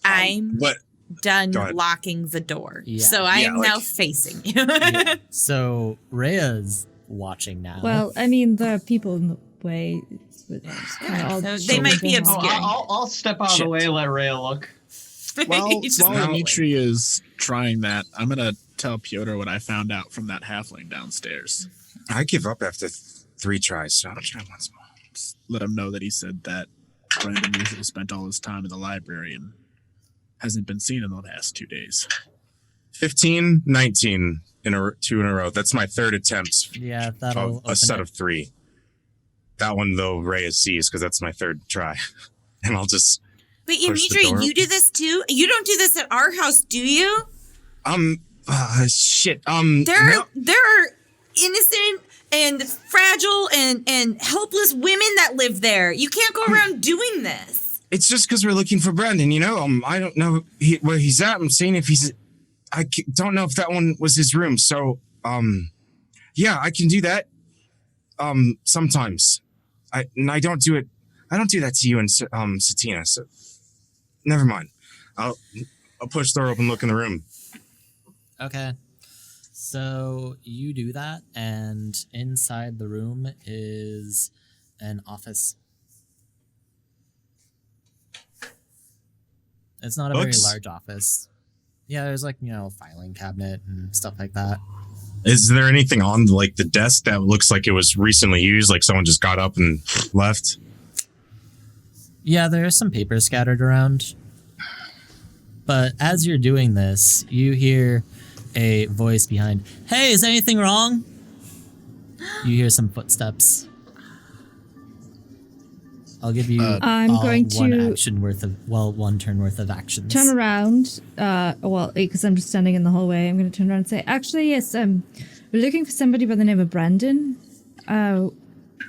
I'm But done go ahead. locking the door. Yeah. So I am Yeah, now like- facing you. Yeah. So Rhea's watching now. Well, I mean, there are people in the way. But it's kinda all so they might be shoulder down. obscure. I'll step out of the Shit. way and let Rhea look. While He's just while rolling. Dimitri is trying that, I'm gonna tell Piotr what I found out from that halfling downstairs. I give up after 3 tries, so I'll try once more. Just let him know that he said that Brandon usually spent all his time in the library and hasn't been seen in the last 2 days. 15, 19 2 in a row. That's my 3rd attempt yeah, that'll of a set of 3. That one though, Rhea sees because that's my 3rd try, and I'll just But push the Dimitri, door. you do this too? You don't do this at our house, do you? shit. There no. are innocent and fragile and helpless women that live there. You can't go around doing this. It's just because we're looking for Brandon, you know? I don't know where he's at. I'm seeing if he's... don't know if that one was his room, so, yeah, I can do that, sometimes. I don't do it... I don't do that to you and, Satina, so... Never mind. I'll push the door open, look in the room. Okay. So you do that, and inside the room is an office. It's not a very Books? large office. Yeah, there's like, filing cabinet and stuff like that. Is there anything on, like, the desk that looks like it was recently used, like someone just got up and left? Yeah, there's some paper scattered around. But as you're doing this, you hear a voice behind. Hey, is anything wrong? You hear some footsteps. I'll give you I'm all going one to action worth of, one turn worth of actions. turn around. Because I'm just standing in the hallway, I'm going to turn around and say, actually, yes, we're looking for somebody by the name of Brandon.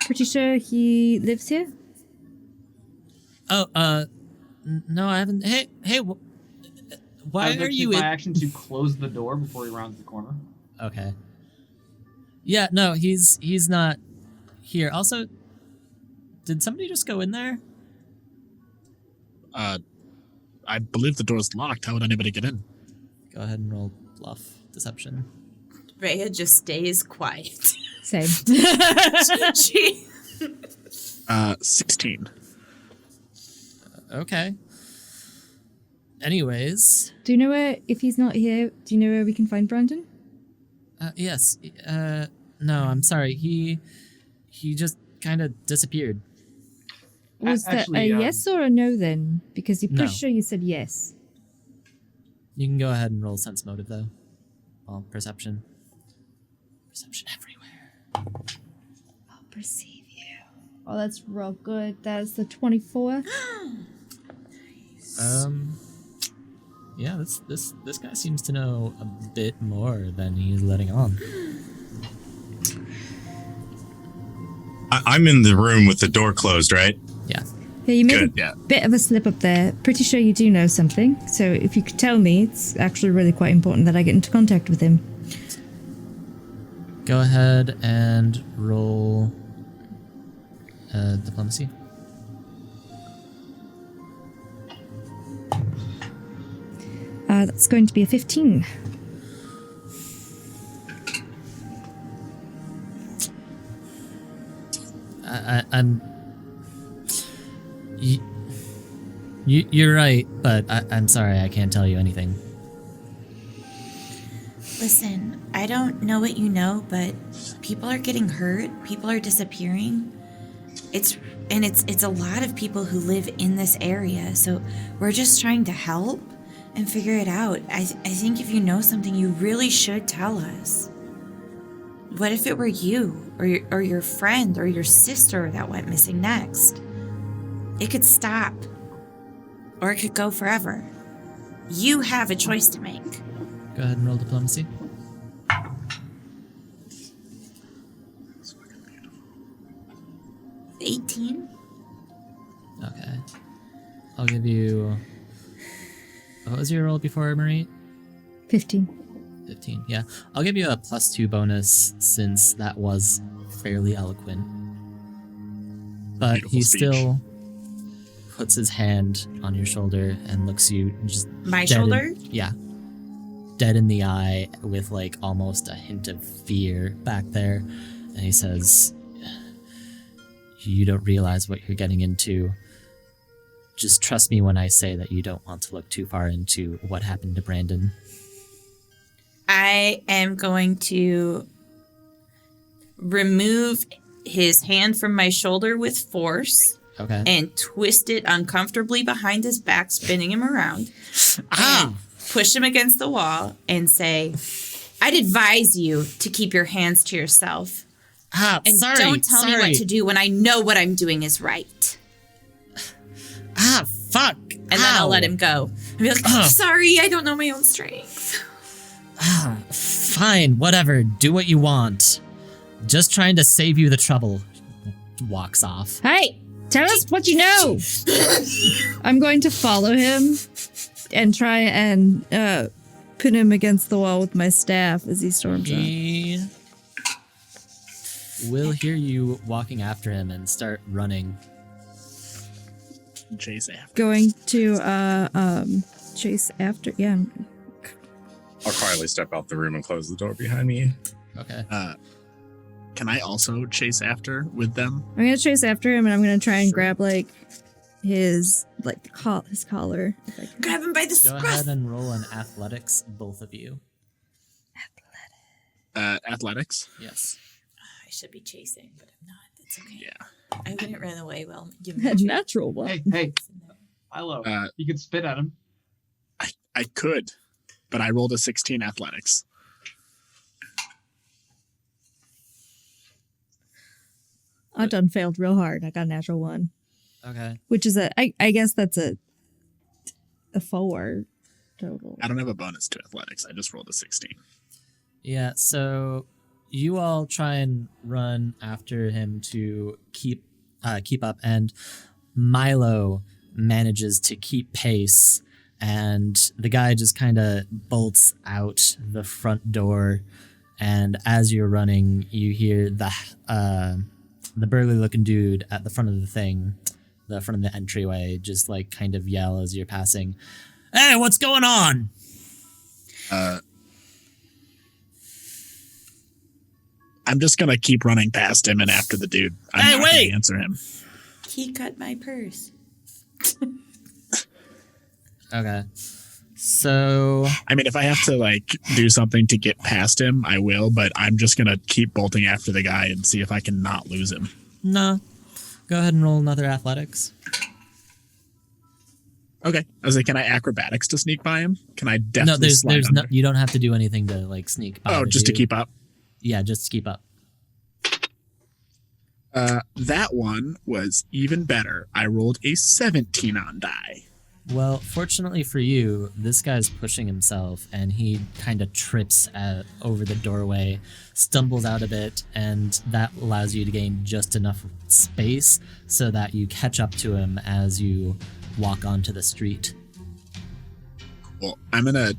Pretty sure he lives here. Oh, no, I haven't. Hey, why I'm gonna are you take in? my action to close the door before he rounds the corner. Okay. Yeah, no, he's not here. Also, did somebody just go in there? I believe the door's locked. How would anybody get in? Go ahead and roll bluff deception. Rhea just stays quiet. Same. She 16. Okay. Anyways, Do you know where, if he's not here, do you know where we can find Brandon? yes. No, I'm sorry. He just kind of disappeared. Was that actually, a yes or a no then? Because you're pretty No. sure you said yes. You can go ahead and roll sense motive though. Well, perception. Perception everywhere. I'll perceive you. Oh, that's real good. That's the 24. Yeah, this guy seems to know a bit more than he's letting on. I'm in the room with the door closed, right? Yeah. Yeah, you made Good, a yeah. bit of a slip up there. Pretty sure you do know something. So if you could tell me, it's actually really quite important that I get into contact with him. Go ahead and roll diplomacy. That's going to be a 15. I'm. You're right, but I'm sorry, I can't tell you anything. Listen, I don't know what you know, but people are getting hurt. People are disappearing. It's a lot of people who live in this area. So we're just trying to help and figure it out. I think if you know something, you really should tell us. What if it were you or your friend or your sister that went missing next? It could stop, or it could go forever. You have a choice to make. Go ahead and roll diplomacy. It's fucking beautiful. 18. Okay. I'll give you. What was your roll before, Marie? 15. 15, yeah. I'll give you a +2 bonus since that was fairly eloquent. But Beautiful he speech. still puts his hand on your shoulder and looks you just My dead shoulder? dead in the eye with like almost a hint of fear back there. And he says, "You don't realize what you're getting into. Just trust me when I say that you don't want to look too far into what happened to Brandon." I am going to remove his hand from my shoulder with force Okay. and twist it uncomfortably behind his back, spinning him around. Ah! Push him against the wall and say, I'd advise you to keep your hands to yourself. And don't tell me what to do when I know what I'm doing is right. Ah, fuck! And then I'll let him go. I'll be like, sorry, I don't know my own strength. Ah, fine, whatever. Do what you want. Just trying to save you the trouble. Walks off. Hey, tell us what you know. I'm going to follow him and try and pin him against the wall with my staff as he storms out. He will hear you walking after him and start running. Chase after. Going to chase after. Yeah. I'll quietly step out the room and close the door behind me. Okay. Can I also chase after with them? I'm gonna chase after him and I'm gonna try and grab like his his collar. If I can. Grab him by the Go scruff. ahead and roll an athletics, both of you. Athletics? Yes. I should be chasing, but I'm not. It's okay. Yeah. I wouldn't run away while A giving natural one. Hey, Milo, you could spit at him. I could, but I rolled a 16 athletics. I done failed real hard. I got a natural one, Okay. which is I guess that's a 4 total. I don't have a bonus to athletics. I just rolled a 16. Yeah, so you all try and run after him to keep up, and Milo manages to keep pace, and the guy just kind of bolts out the front door, and as you're running, you hear the burly-looking dude at the front of the front of the entryway, just like kind of yell as you're passing, "Hey, what's going on?" I'm just gonna keep running past him and after the dude. I'm not wait! gonna answer him. He cut my purse. Okay. So I mean, if I have to like do something to get past him, I will. But I'm just gonna keep bolting after the guy and see if I can not lose him. no. Go ahead and roll another athletics. Okay. I was like, can I acrobatics to sneak by him? Can I No, definitely slide there's no. under? You don't have to do anything to like sneak by. Oh, the just to dude. keep up. Yeah, just to keep up. That one was even better. I rolled a 17 on die. Well, fortunately for you, this guy's pushing himself, and he kind of trips over the doorway, stumbles out a bit, and that allows you to gain just enough space so that you catch up to him as you walk onto the street. Well, I'm gonna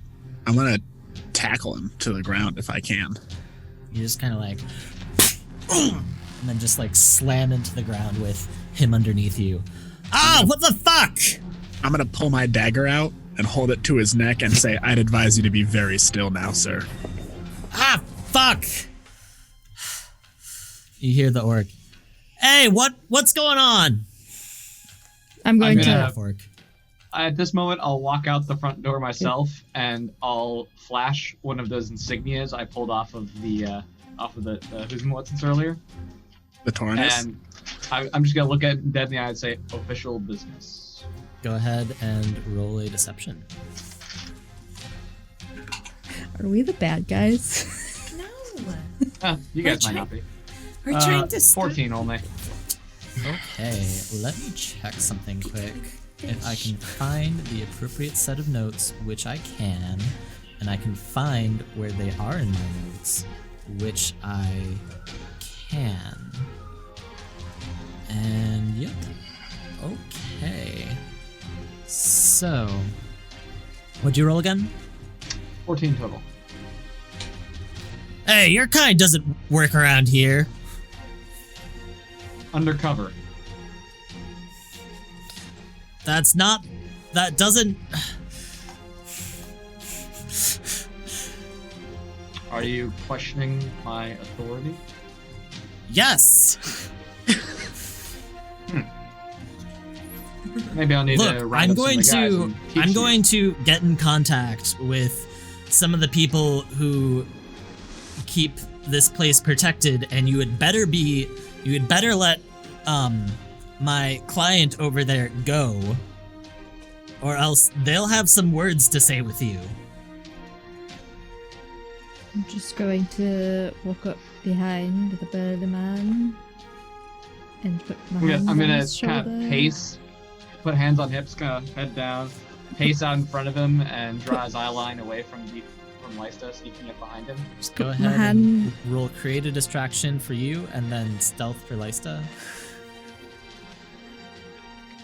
tackle him to the ground if I can. You just kind of like, and then just like slam into the ground with him underneath you. Ah, what the fuck? I'm gonna pull my dagger out and hold it to his neck and say, "I'd advise you to be very still now, sir." Ah, fuck! You hear the orc. Hey, what's going on? I'm going I'm gonna- to. Orc. At this moment, I'll walk out the front door myself, and I'll flash one of those insignias I pulled off of the Who's and What's earlier, The Taurus. and I'm just gonna look at it dead in the eye and say, "Official business." Go ahead and roll a deception. Are we the bad guys? No. You guys might not be. We're trying to start. 14 only. Okay, let me check something quick. If I can find the appropriate set of notes, which I can, and I can find where they are in my notes, which I can. And yep. Okay. So, what'd you roll again? 14 total. Hey, your kind doesn't work around here. Undercover. That doesn't... Are you questioning my authority? Yes. Maybe I'll need Look, to round up some of the guys and teach I'm you. going to get in contact with some of the people who keep this place protected, and you had better let my client over there go, or else they'll have some words to say with you. I'm just going to walk up behind the burly man and put my hand I'm on gonna his shoulder. kind of pace, put hands on hips, kind of head down, pace out in front of him, and draw his eye line away from Lysta, sneaking up behind him. Just go My ahead and hand- roll create a distraction for you, and then stealth for Lysta.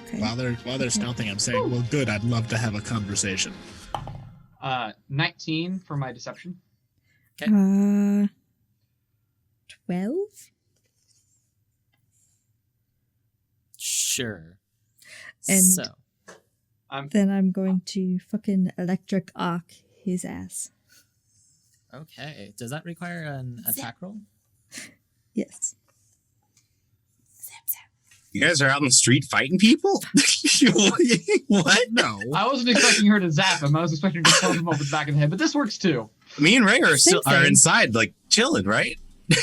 Okay. While they're stealthing, I'm saying, well, good. I'd love to have a conversation. 19 for my deception. 12? Sure. And- So, Then I'm going to fucking electric arc his ass. okay. Does that require an attack roll? Yes. You guys are out in the street fighting people? What? No. I wasn't expecting her to zap him. I was expecting her to club him over the back of the head, but this works too. Me and Ray are still Same are thing. inside, like chilling, right? I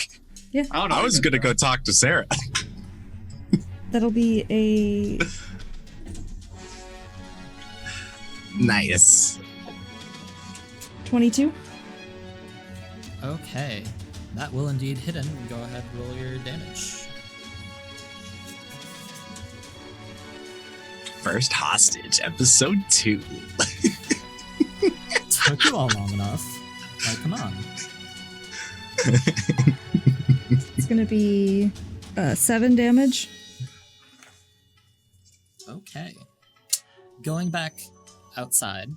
don't know. I was gonna go talk to Sarah. That'll be a Nice. 22. Okay. That will indeed hit him. Go ahead, roll your damage. First hostage, episode 2. Took you all long enough. Like, come on. It's gonna be 7 damage. Okay. Going back outside.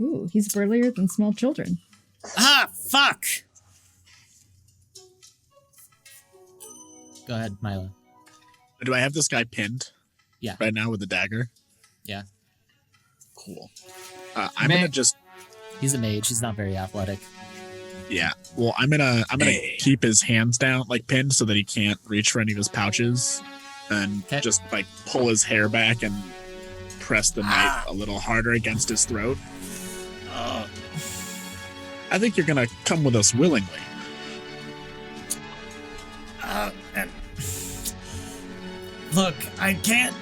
Ooh, he's burlier than small children. Ah, fuck! Go ahead, Mila. Do I have this guy pinned? Yeah. Right now with the dagger? Yeah. Cool. I'm Man. gonna just He's a mage. He's not very athletic. yeah. Well, I'm gonna Hey. keep his hands down, like pinned, so that he can't reach for any of his pouches, and Okay. just like pull his hair back and press the knife a little harder against his throat. I think you're gonna come with us willingly. Look, I can't...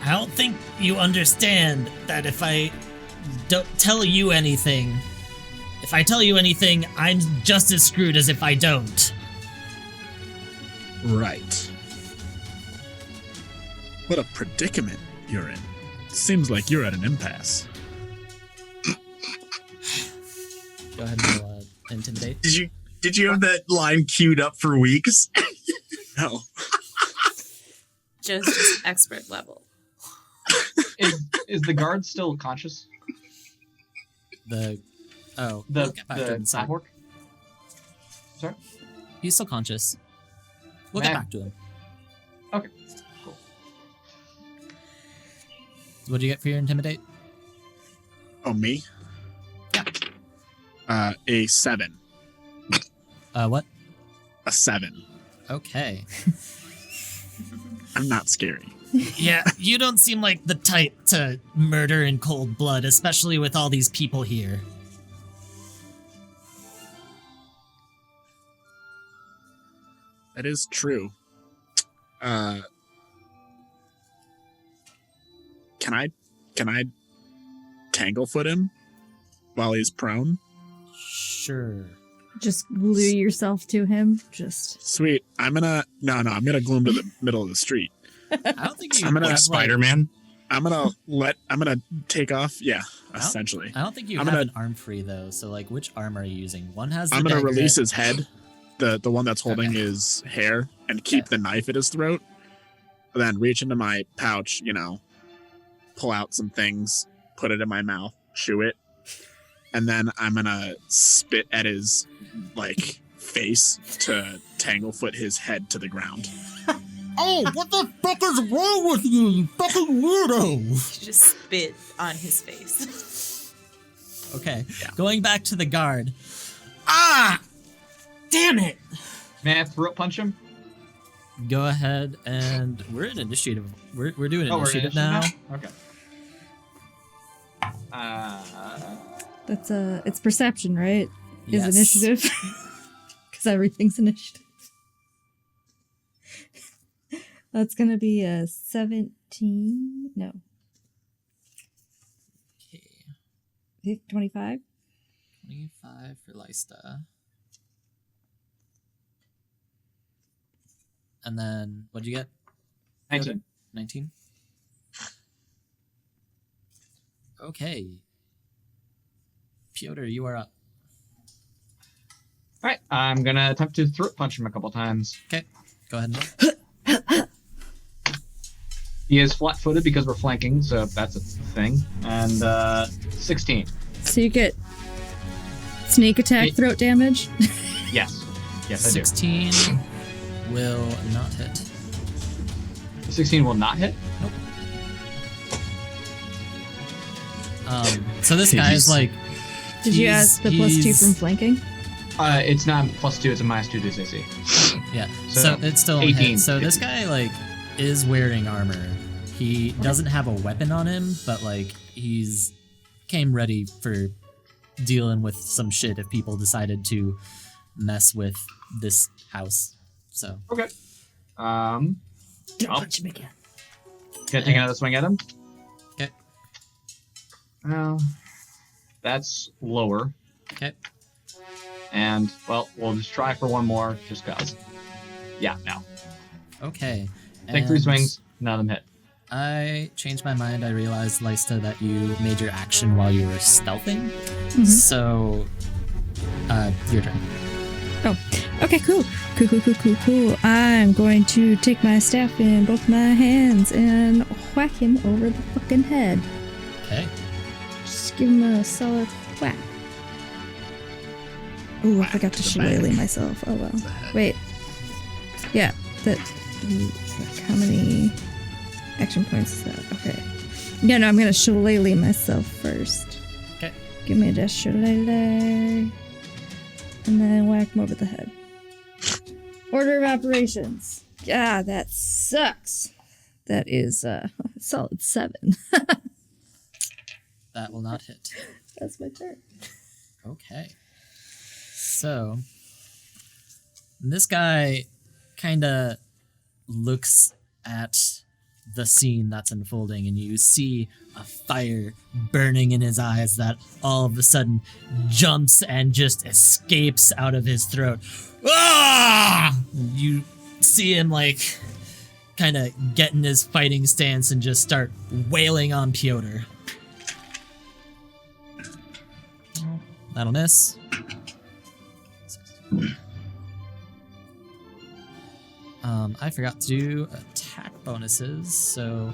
I don't think you understand that if I don't tell you anything... If I tell you anything, I'm just as screwed as if I don't. Right. What a predicament you're in. Seems like you're at an impasse. Go ahead and roll intimidate. Did you have that line queued up for weeks? No. Just expert level. Is the guard still conscious? We'll The get back to him inside. half-orc? Sorry? He's still conscious. We'll Man. get back to him. Okay, cool. What do you get for your intimidate? Oh, me? Yeah. A 7. What? A 7. Okay. I'm not scary. Yeah, you don't seem like the type to murder in cold blood, especially with all these people here. That is true. Can I tanglefoot him while he's prone? Sure. Just glue yourself to him. Just Sweet. I'm gonna glue him to the middle of the street. I don't think you I'm gonna have, Like Spider-Man? I'm gonna take off. Yeah, essentially. I don't think you I'm have gonna- an arm free though. So like, which arm are you using? One has. The I'm gonna dagger release that- his head, the one that's holding Okay. his hair, and keep Yeah. the knife at his throat. And then reach into my pouch, pull out some things, put it in my mouth, chew it, and then I'm gonna spit at his face to tanglefoot his head to the ground. Oh, what the fuck is wrong with you, you fucking weirdo? You just spit on his face. Okay, going back to the guard. Ah! Damn it! May I throat punch him? Go ahead, and we're in initiative. We're doing Oh, we're in initiative now. Okay. That's it's perception, right? Yes. Is initiative. Because everything's initiative. That's gonna be a 17. No. Okay. 25? 25 for Lysta. And then, what'd you get? 19. 19? Okay. Piotr, you are up. All right, I'm gonna attempt to throat punch him a couple times. Okay, go ahead. He is flat-footed because we're flanking, so that's a thing. And 16. So you get sneak attack Eight. throat damage? Yes. Yes, I do. 16 will not hit. 16 will not hit. So this guy is like... Did you add the +2 he's- from flanking? It's not +2, it's a -2 to his AC. Yeah, So, so it's still a 18. hit. So this guy is wearing armor. He doesn't have a weapon on him, but he's came ready for dealing with some shit if people decided to mess with this house. So Okay. Don't punch him again. Can I take another swing at him? Okay. Well, that's lower. Okay. And, well, we'll just try for one more, just cause. Yeah, no. Okay. Take 3 and swings, none of them hit. I changed my mind. I realized, Lysta, that you made your action while you were stealthing. Mm-hmm. So, your turn. Oh, okay, cool. Cool. I'm going to take my staff in both my hands and whack him over the fucking head. Okay. Just give him a solid whack. Ooh, I forgot to shillelagh myself. Oh well. Wait. Yeah, how many action points is that? Okay. Yeah, no, I'm gonna shillelagh myself first. Okay. Give me a shillelagh. And then whack him over the head. Order of operations. Yeah, that sucks. That is a solid 7. That will not hit. That's my turn. Okay. So, this guy kind of looks at the scene that's unfolding, and you see a fire burning in his eyes that all of a sudden jumps and just escapes out of his throat. Ah! You see him kind of get in his fighting stance and just start wailing on Piotr. That'll miss. I forgot to do attack bonuses, so...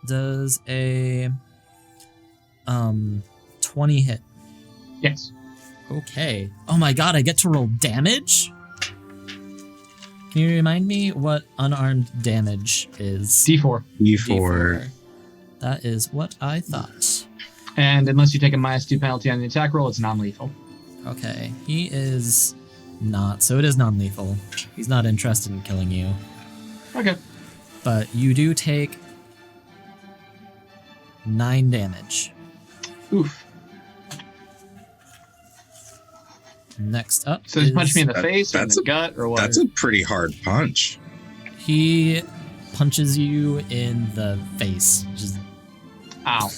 Does a 20 hit? Yes. Okay. Oh my god, I get to roll damage? Can you remind me what unarmed damage is? D4. D4. That is what I thought. And unless you take a -2 penalty on the attack roll, it's non-lethal. Okay, he is not, so it is non-lethal. He's not interested in killing you. Okay. But you do take 9 damage. Oof. Next up So just is- punch me in the face or in that's the a- gut or what? That's a pretty hard punch. He punches you in the face. Just Ow.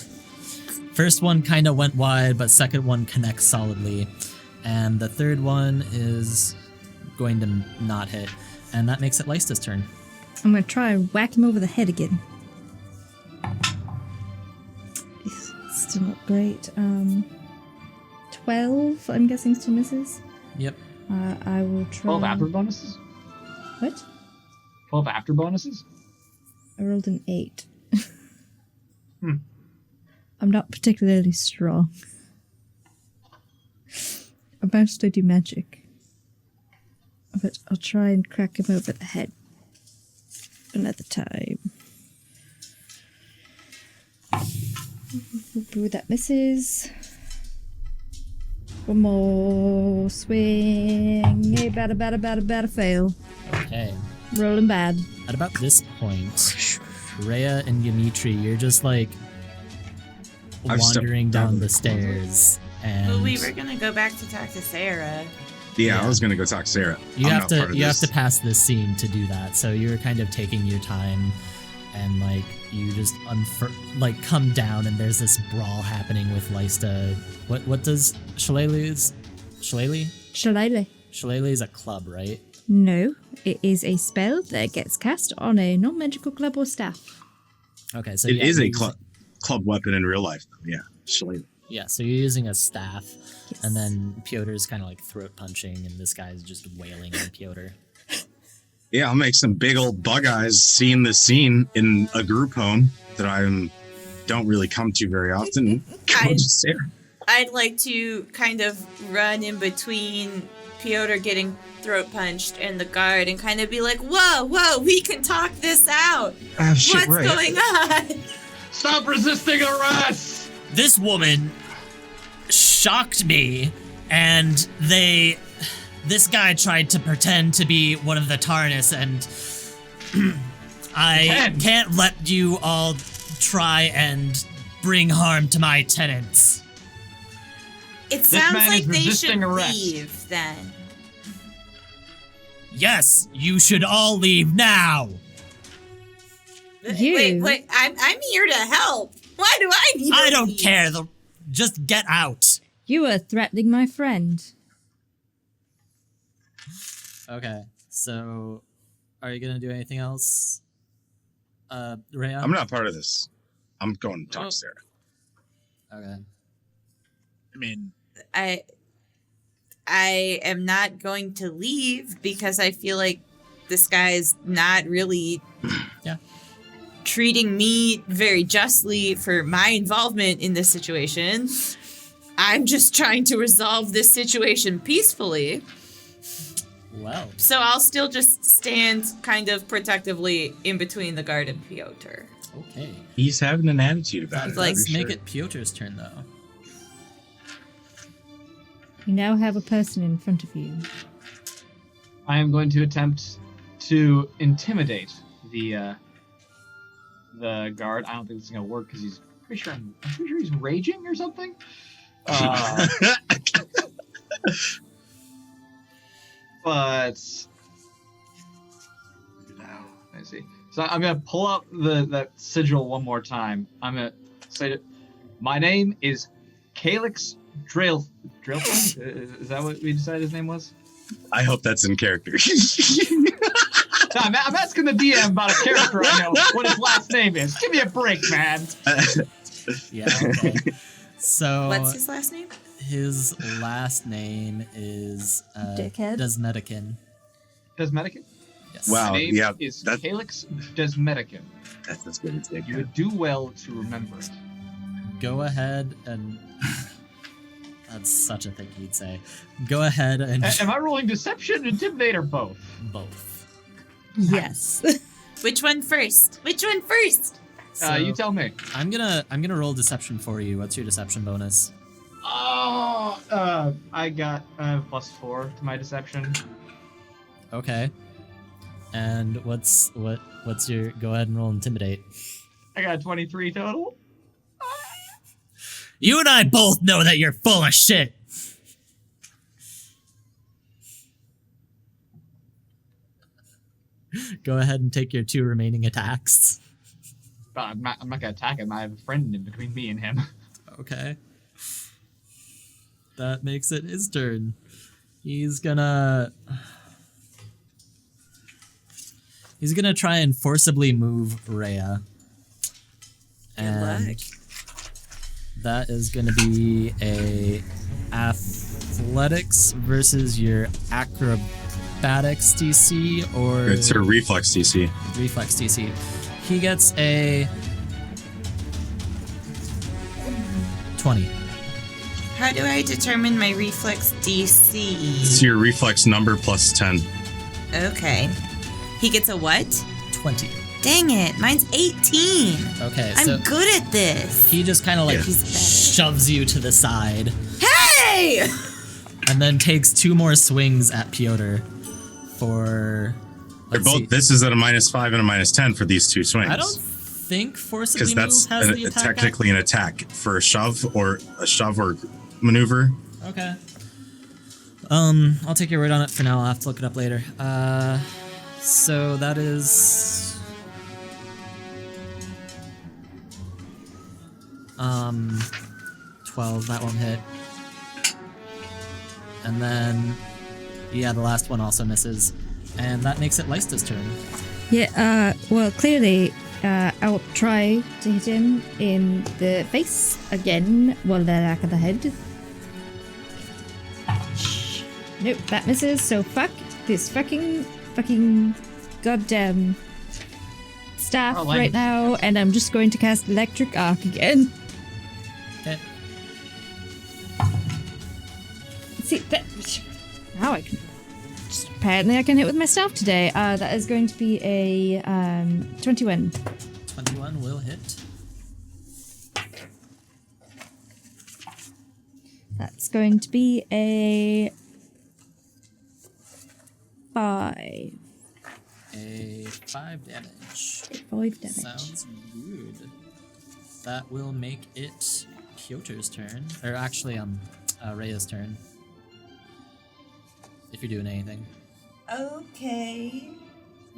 first one kind of went wide, but second one connects solidly. And the third one is going to not hit. And that makes it Lysta's turn. I'm gonna try and whack him over the head again. Still not great. 12, I'm guessing, still misses. Yep. I will try. 12 after bonuses? What? 12 after bonuses? I rolled an 8. Hmm. I'm not particularly strong. I mostly do magic. But I'll try and crack him over the head another time. Ooh, that misses. One more swing. Hey, bada fail. Okay. Rolling bad. At about this point, Rhea and Ymitri, you're just like wandering down the stairs, and Well, we were gonna go back to talk to Sarah. Yeah, I was gonna go talk to Sarah. you I'm have not to part of you have this. to pass this scene to do that. So you're kind of taking your time, and like you just come down, and there's this brawl happening with Lysta. What does Shillelagh? Shillelagh is a club, right? No, it is a spell that gets cast on a non-magical club or staff. Okay, so It yeah, is you're a using- club weapon in real life, though. Yeah, Shillelagh. Yeah, so you're using a staff, Yes. and then Piotr's kind of like throat punching, and this guy's just wailing on Piotr. Yeah, I'll make some big old bug eyes seeing this scene in a group home that I don't really come to very often. Go to Sarah. I'd like to kind of run in between Piotr getting throat punched and the guard and kind of be like, whoa, we can talk this out. Shit, What's right. going on? Stop resisting arrest! This woman shocked me, and this guy tried to pretend to be one of the Tarnus, and I Pretend? can't let you all try and bring harm to my tenants. It sounds man like is they resisting should arrest. leave then. Yes, you should all leave now. You? Wait, I'm here to help. Why do I need to I don't leave? care. Just get out. You are threatening my friend. Okay, so are you gonna do anything else, Rhea? I'm not part of this. I'm going to talk Oh. to Sarah. Okay. I mean, I am not going to leave because I feel like this guy is not really Yeah. treating me very justly for my involvement in this situation. I'm just trying to resolve this situation peacefully. Well, So I'll still just stand kind of protectively in between the guard and Piotr. okay. He's having an attitude about it. Like, I'm Let's make sure. it Piotr's turn, though. You now have a person in front of you. I am going to attempt to intimidate the guard. I don't think this is gonna work because I'm pretty sure he's raging or something. But I see. So I'm gonna pull out that sigil one more time. I'm gonna say it. My name is Calyx Drailfang. Is that what we decided his name was? I hope that's in character. No, I'm asking the DM about a character I know what his last name is. Give me a break, man. Yeah, okay. So What's his last name? his last name is Dickhead? Desmedican. Desmedican? Yes. Wow. My name yeah, is that- Calyx Desmedican. That's good. It's You would do well to remember it. Go ahead and that's such a thing he'd say. Go ahead and Am I rolling deception, intimidate, or both? both. Yes. Which one first? So You tell me. I'm gonna roll deception for you. What's your deception bonus? Oh, I got +4 to my deception. Okay. And what's your go ahead and roll intimidate. I got 23 total. You and I both know that you're full of shit. Go ahead and take your 2 remaining attacks. But I'm not gonna attack him. I have a friend in between me and him. Okay. That makes it his turn. He's gonna try and forcibly move Rhea. And that is gonna be a athletics versus your acrobatics DC or It's her reflex DC. reflex DC. He gets a 20. How do I determine my reflex DC? It's your reflex number plus 10. Okay. He gets a what? 20. Dang it, mine's 18. Okay, I'm so good at this. he just kind of like Yeah. He's better. shoves you to the side Hey! and then takes 2 more swings at Piotr for. They're Let's both. see. This is at a -5 and a -10 for these 2 swings. I don't think forcibly because that's move has the attack. technically an attack for a shove or maneuver. Okay. I'll take your word on it for now. I'll have to look it up later. So that is 12. That won't hit. And then yeah, the last one also misses. And that makes it Leista's turn. Yeah, well, clearly, I'll try to hit him in the face again, well, the back of the head. Nope, that misses, so fuck this fucking goddamn staff Oh, like- right now, and I'm just going to cast Electric Arc again. Okay. See, that... Now I can... Apparently I can hit with my staff today. That is going to be a 21. 21 will hit. That's going to be a 5. A 5 damage. 5 damage. Sounds good. That will make it Piotr's turn. Or actually, Rhea's turn. If you're doing anything. Okay.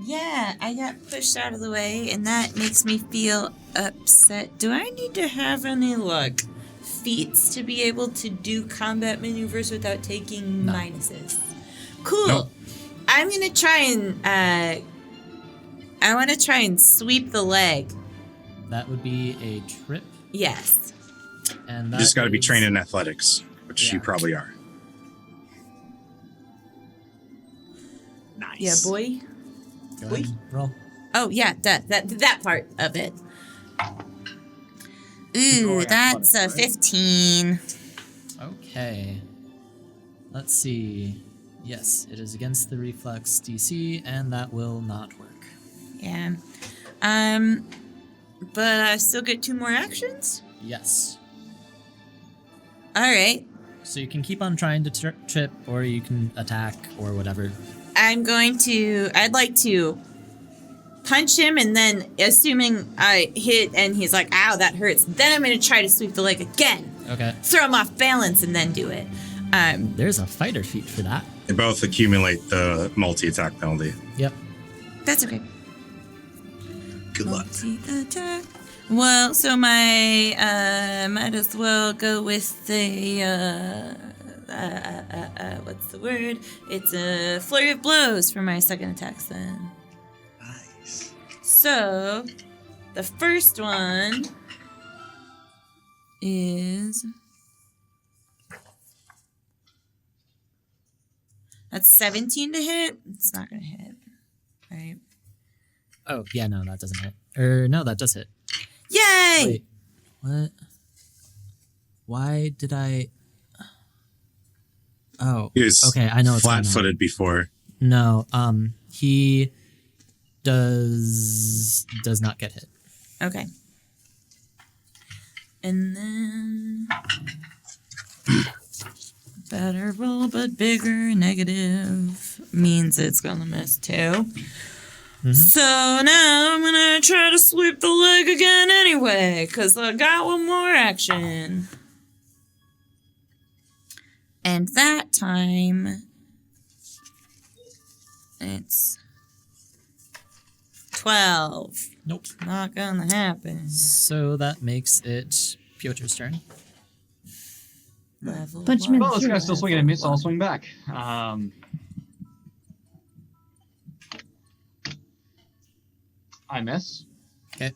Yeah, I got pushed out of the way, and that makes me feel upset. Do I need to have any, like, feats to be able to do combat maneuvers without taking No. minuses? Cool. Nope. I'm gonna try and, I want to try and sweep the leg. That would be a trip. Yes. And You that just got to be is- trained in athletics, which Yeah. you probably are. Nice. Yeah, boy. Go ahead, roll. Oh, yeah, that part of it. Ooh, yeah, that's a athletics, right? 15. Okay. Let's see. Yes, it is against the reflex DC, and that will not work. Yeah. But I still get 2 more actions? Yes. Alright. So you can keep on trying to trip, or you can attack, or whatever. I'd like to punch him, and then, assuming I hit and he's like, ow, that hurts, then I'm going to try to sweep the leg again. Okay. Throw him off balance and then do it. There's a fighter feat for that. They both accumulate the multi-attack penalty. Yep. That's okay. Good luck. Multi-attack. Well, so my, might as well go with the, what's the word? It's a flurry of blows for my second attacks then. Nice. So, the first one is... That's 17 to hit. It's not going to hit. Right. Oh, yeah, no, that doesn't hit. Or, no, that does hit. Yay! Wait. What? Why did I... Oh, He was okay, I know what's going on. flat-footed before. No, he does not get hit. Okay. And then... Better roll, but bigger. Negative means it's gonna miss too. So now I'm gonna try to sweep the leg again anyway, because I got 1 more action. And that time, it's 12. Nope. Not gonna happen. So that makes it Piotr's turn. Level Punch him in one. Well, this guy's still swinging at me, so I'll swing back. I miss. Okay.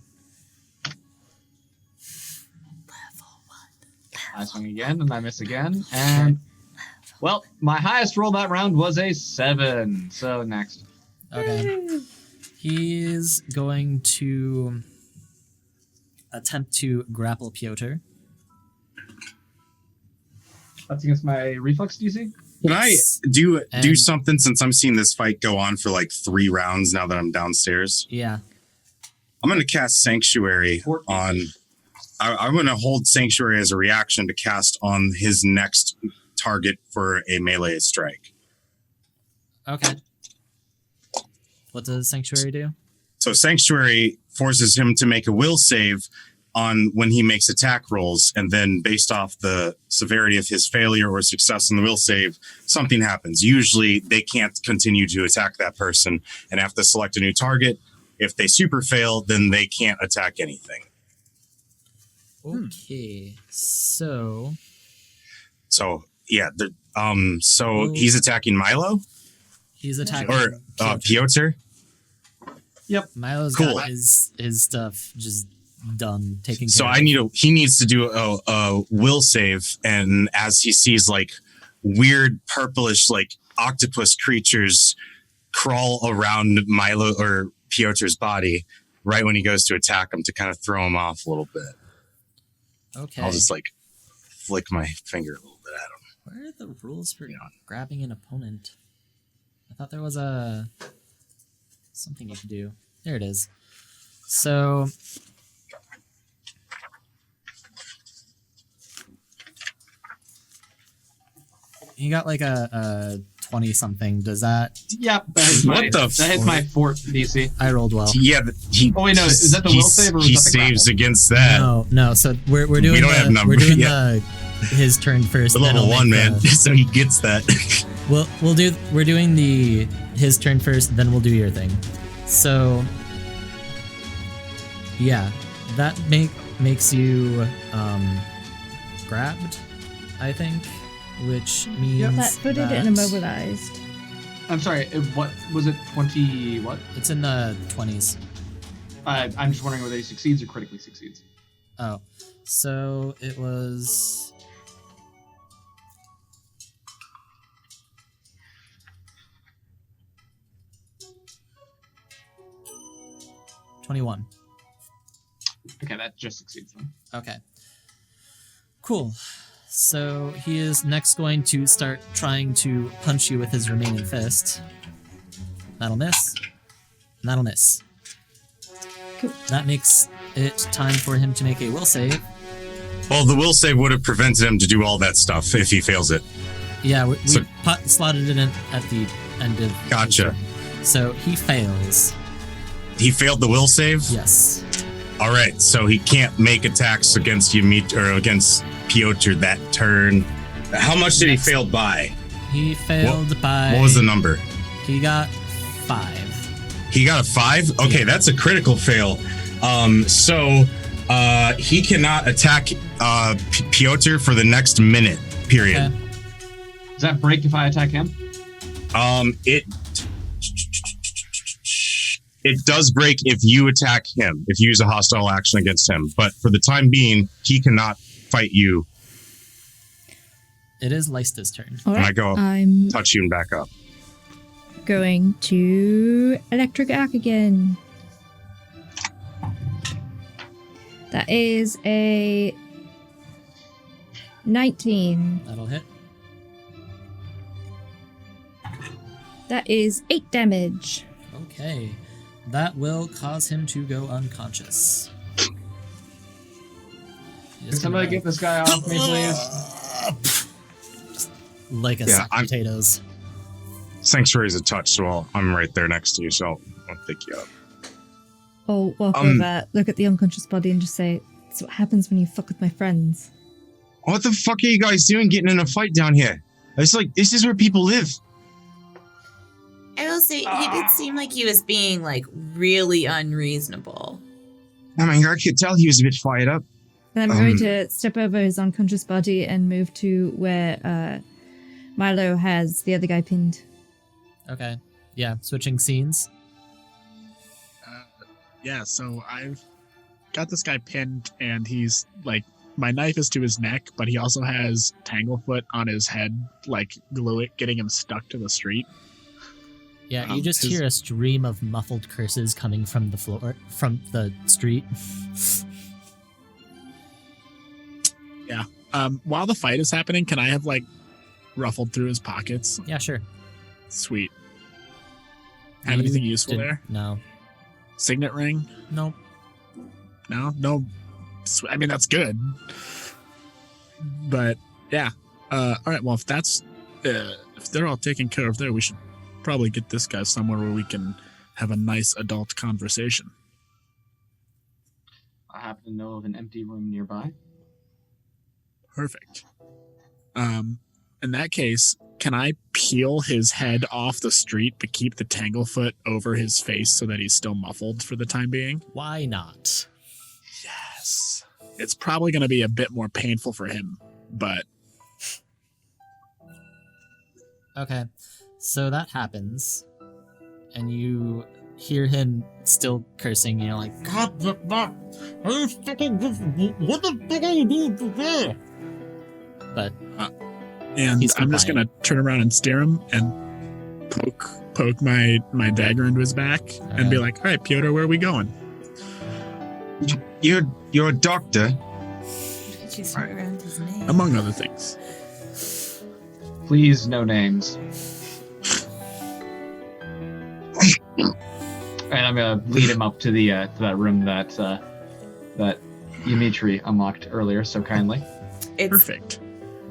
I swing again, and I miss again, and Well, my highest roll that round was a 7. So next. Okay. He's going to attempt to grapple Piotr. That's against my reflex DC. Can I do And- something since I'm seeing this fight go on for like 3 rounds now that I'm downstairs? Yeah. I'm going to cast Sanctuary 14. on. I'm going to hold Sanctuary as a reaction to cast on his next target for a melee strike. Okay. What does Sanctuary do? So Sanctuary forces him to make a will save on when he makes attack rolls, and then based off the severity of his failure or success in the will save, something happens. Usually they can't continue to attack that person and have to select a new target. If they super fail, then they can't attack anything. Okay. So Yeah, so he's attacking Milo he's attacking or Piotr. Piotr. Milo's Cool. got his stuff just done, taking So care of. he needs to do a will save, and as he sees like weird purplish like octopus creatures crawl around Milo or Piotr's body right when he goes to attack him to kind of throw him off a little bit. Okay. I'll just like flick my finger a little bit at him. Where are the rules for grabbing an opponent? I thought there was something you could do. There it is. So you got like a 20 something. Does that? Yep. That hits my fort DC. I rolled well. Yeah, Oh wait, no, is that the will save or is he that the saves grapple? against that? No. So we're doing We don't have numbers, we're doing yeah. his turn first. The then level I'll 1 make man, so he gets that. we're doing his turn first, then we'll do your thing. So yeah, that makes you grabbed, I think, which means That put it in immobilized. I'm sorry. What was it? 20? What? It's in the 20s. I'm just wondering whether he succeeds or critically succeeds. Oh, so it was. $21. Okay, that just succeeds then. Okay. Cool. So he is next going to start trying to punch you with his remaining fist. That'll miss. And that'll miss. Cool. That makes it time for him to make a will save. Well, the will save would have prevented him to do all that stuff if he fails it. Yeah, we So- slotted it in at the end of. Gotcha. So he fails. He failed the will save? Yes. All right, so he can't make attacks against or against Piotr that turn. How much did he fail by? He failed by. What was the number? He got 5. He got a 5? Okay, Yeah. that's a critical fail. So he cannot attack Piotr for the next minute, period. Okay. Does that break if I attack him? It does break if you attack him, if you use a hostile action against him. But for the time being, he cannot fight you. It is Leista's turn. All When I right, go up, I'm touch you and back up. going to electric arc again. That is a 19. That'll hit. That is 8 damage. Okay. That will cause him to go unconscious. Can somebody get this guy off me, please? Like a Yeah, sack of potatoes. Sanctuary's a touch, so I'm right there next to you, so I'll pick you up. I'll walk over, look at the unconscious body, and just say, "That's what happens when you fuck with my friends." What the fuck are you guys doing getting in a fight down here? It's like, this is where people live. I will say he did seem like he was being like really unreasonable. I mean, I could tell he was a bit fired up. And I'm going to step over his unconscious body and move to where Milo has the other guy pinned. Okay. Yeah, switching scenes. Yeah, so I've got this guy pinned, and he's like my knife is to his neck, but he also has Tanglefoot on his head, like getting him stuck to the street. Yeah, you just hear a stream of muffled curses coming from the floor, from the street. Yeah. While the fight is happening, can I have like ruffled through his pockets? Yeah, sure. Sweet. Have anything useful there? No. Signet ring? Nope. No. I mean, that's good. But yeah. All right. Well, if they're all taken care of there, we should probably get this guy somewhere where we can have a nice adult conversation. I happen to know of an empty room nearby. Perfect. In that case, can I peel his head off the street but keep the Tanglefoot over his face so that he's still muffled for the time being? Why not? Yes. It's probably going to be a bit more painful for him, but... Okay, so that happens, and you hear him still cursing, you know, like, God, what the fuck are you doing? But and he's I'm just going to turn around and stare him and poke my dagger into his back and be like, all right, Piotr, where are we going? You're a doctor. Just wrote around his name. Among other things. Please, no names. And I'm gonna lead him up to the to that room that that Dimitri unlocked earlier so kindly. It's, Perfect.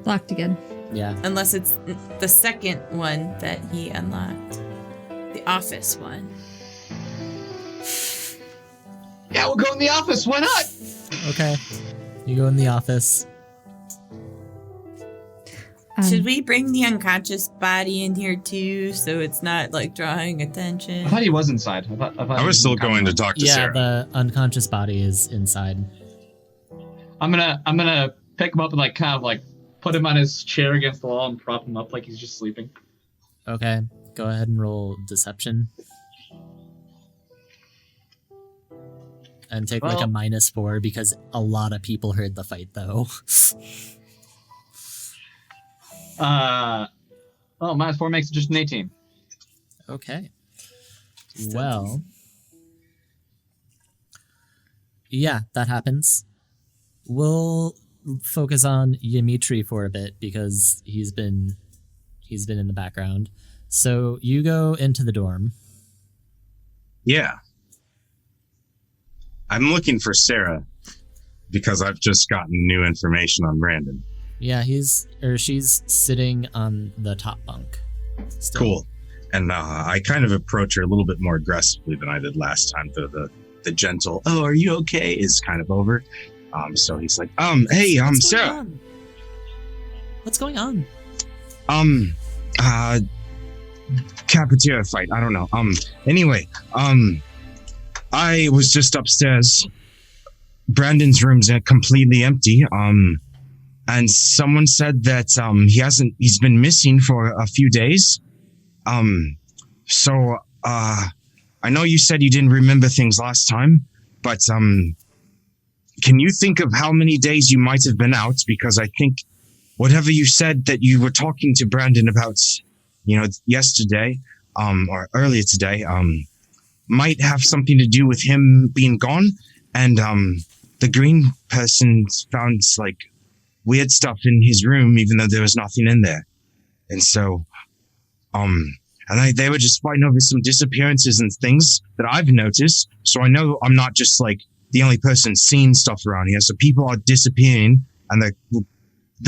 Locked again. yeah. unless it's the second one that he unlocked. The office one. Yeah, we'll go in the office. Why not? Okay. You go in the office. Should we bring the unconscious body in here too, so it's not like drawing attention? I thought he was inside. I was still going to talk to Yeah, Sarah. the unconscious body is inside. I'm gonna pick him up and like kind of like put him on his chair against the wall and prop him up like he's just sleeping. Okay, go ahead and roll deception. And take like a Well- -4 because a lot of people heard the fight though. -4 makes it just an 18. Okay. Well. Yeah, that happens. We'll focus on Dimitri for a bit because he's been in the background. So you go into the dorm. Yeah. I'm looking for Sarah because I've just gotten new information on Brandon. Yeah, she's sitting on the top bunk. Still. Cool. And I kind of approach her a little bit more aggressively than I did last time. The gentle, oh, are you okay? Is kind of over. So he's like, hey, What's going Sarah. on? What's going on? Cafeteria fight. I don't know. Anyway, I was just upstairs. Brandon's room's completely empty. And someone said that he's been missing for a few days. So I know you said you didn't remember things last time, but can you think of how many days you might have been out? Because I think whatever you said that you were talking to Brandon about, yesterday, or earlier today, might have something to do with him being gone. And the green person found like weird stuff in his room, even though there was nothing in there. And so, they were just fighting over some disappearances and things that I've noticed. So I know I'm not just like the only person seeing stuff around here. So people are disappearing and they're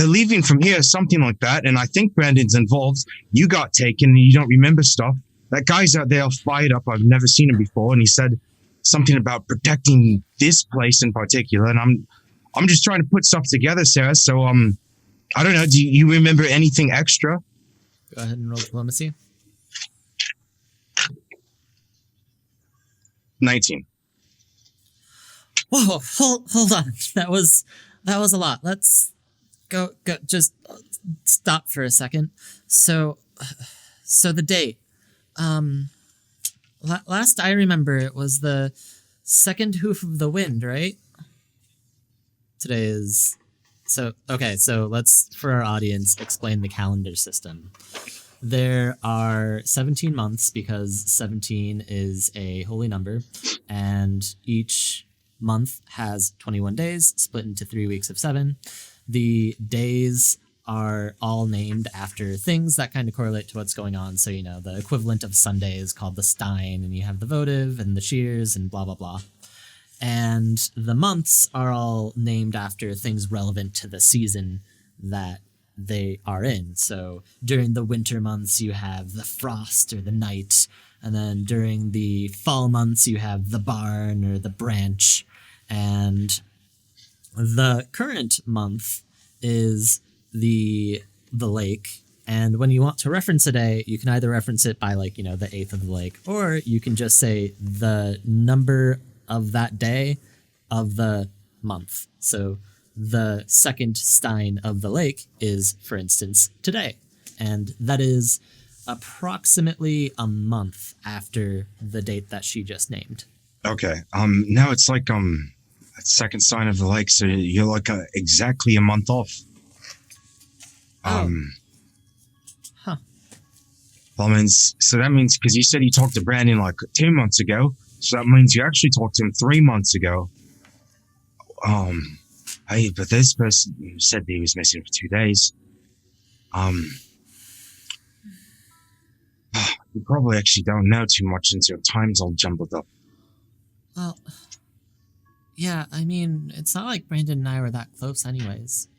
leaving from here, something like that. And I think Brandon's involved. You got taken and you don't remember stuff. That guy's out there fired up. I've never seen him before. And he said something about protecting this place in particular. And I'm just trying to put stuff together, Sarah. So, I don't know. Do you remember anything extra? Go ahead and roll diplomacy. 19. Whoa, hold on. That was a lot. Let's go. Just stop for a second. So the date. Last I remember, it was the second hoof of the wind, right? Today is So let's, for our audience, explain the calendar system. There are 17 months because 17 is a holy number, and each month has 21 days split into 3 weeks of 7. The days are all named after things that kind of correlate to what's going on. So, the equivalent of Sunday is called the Stein, and you have the votive and the shears and blah, blah, blah. And the months are all named after things relevant to the season that they are in. So during the winter months, you have the frost or the night. And then during the fall months, you have the barn or the branch. And the current month is the lake. And when you want to reference a day, you can either reference it by the 8th of the lake, or you can just say the number of that day of the month. So the second stein of the lake is, for instance, today. And that is approximately a month after the date that she just named. Okay. Now it's like second sign of the lake, so you're like exactly a month off. Huh. Well, so that means, because you said you talked to Brandon 2 months ago, so that means you actually talked to him 3 months ago. Hey, but this person said that he was missing for 2 days. You probably actually don't know too much since your time's all jumbled up. Well, yeah, I mean, it's not like Brandon and I were that close anyways.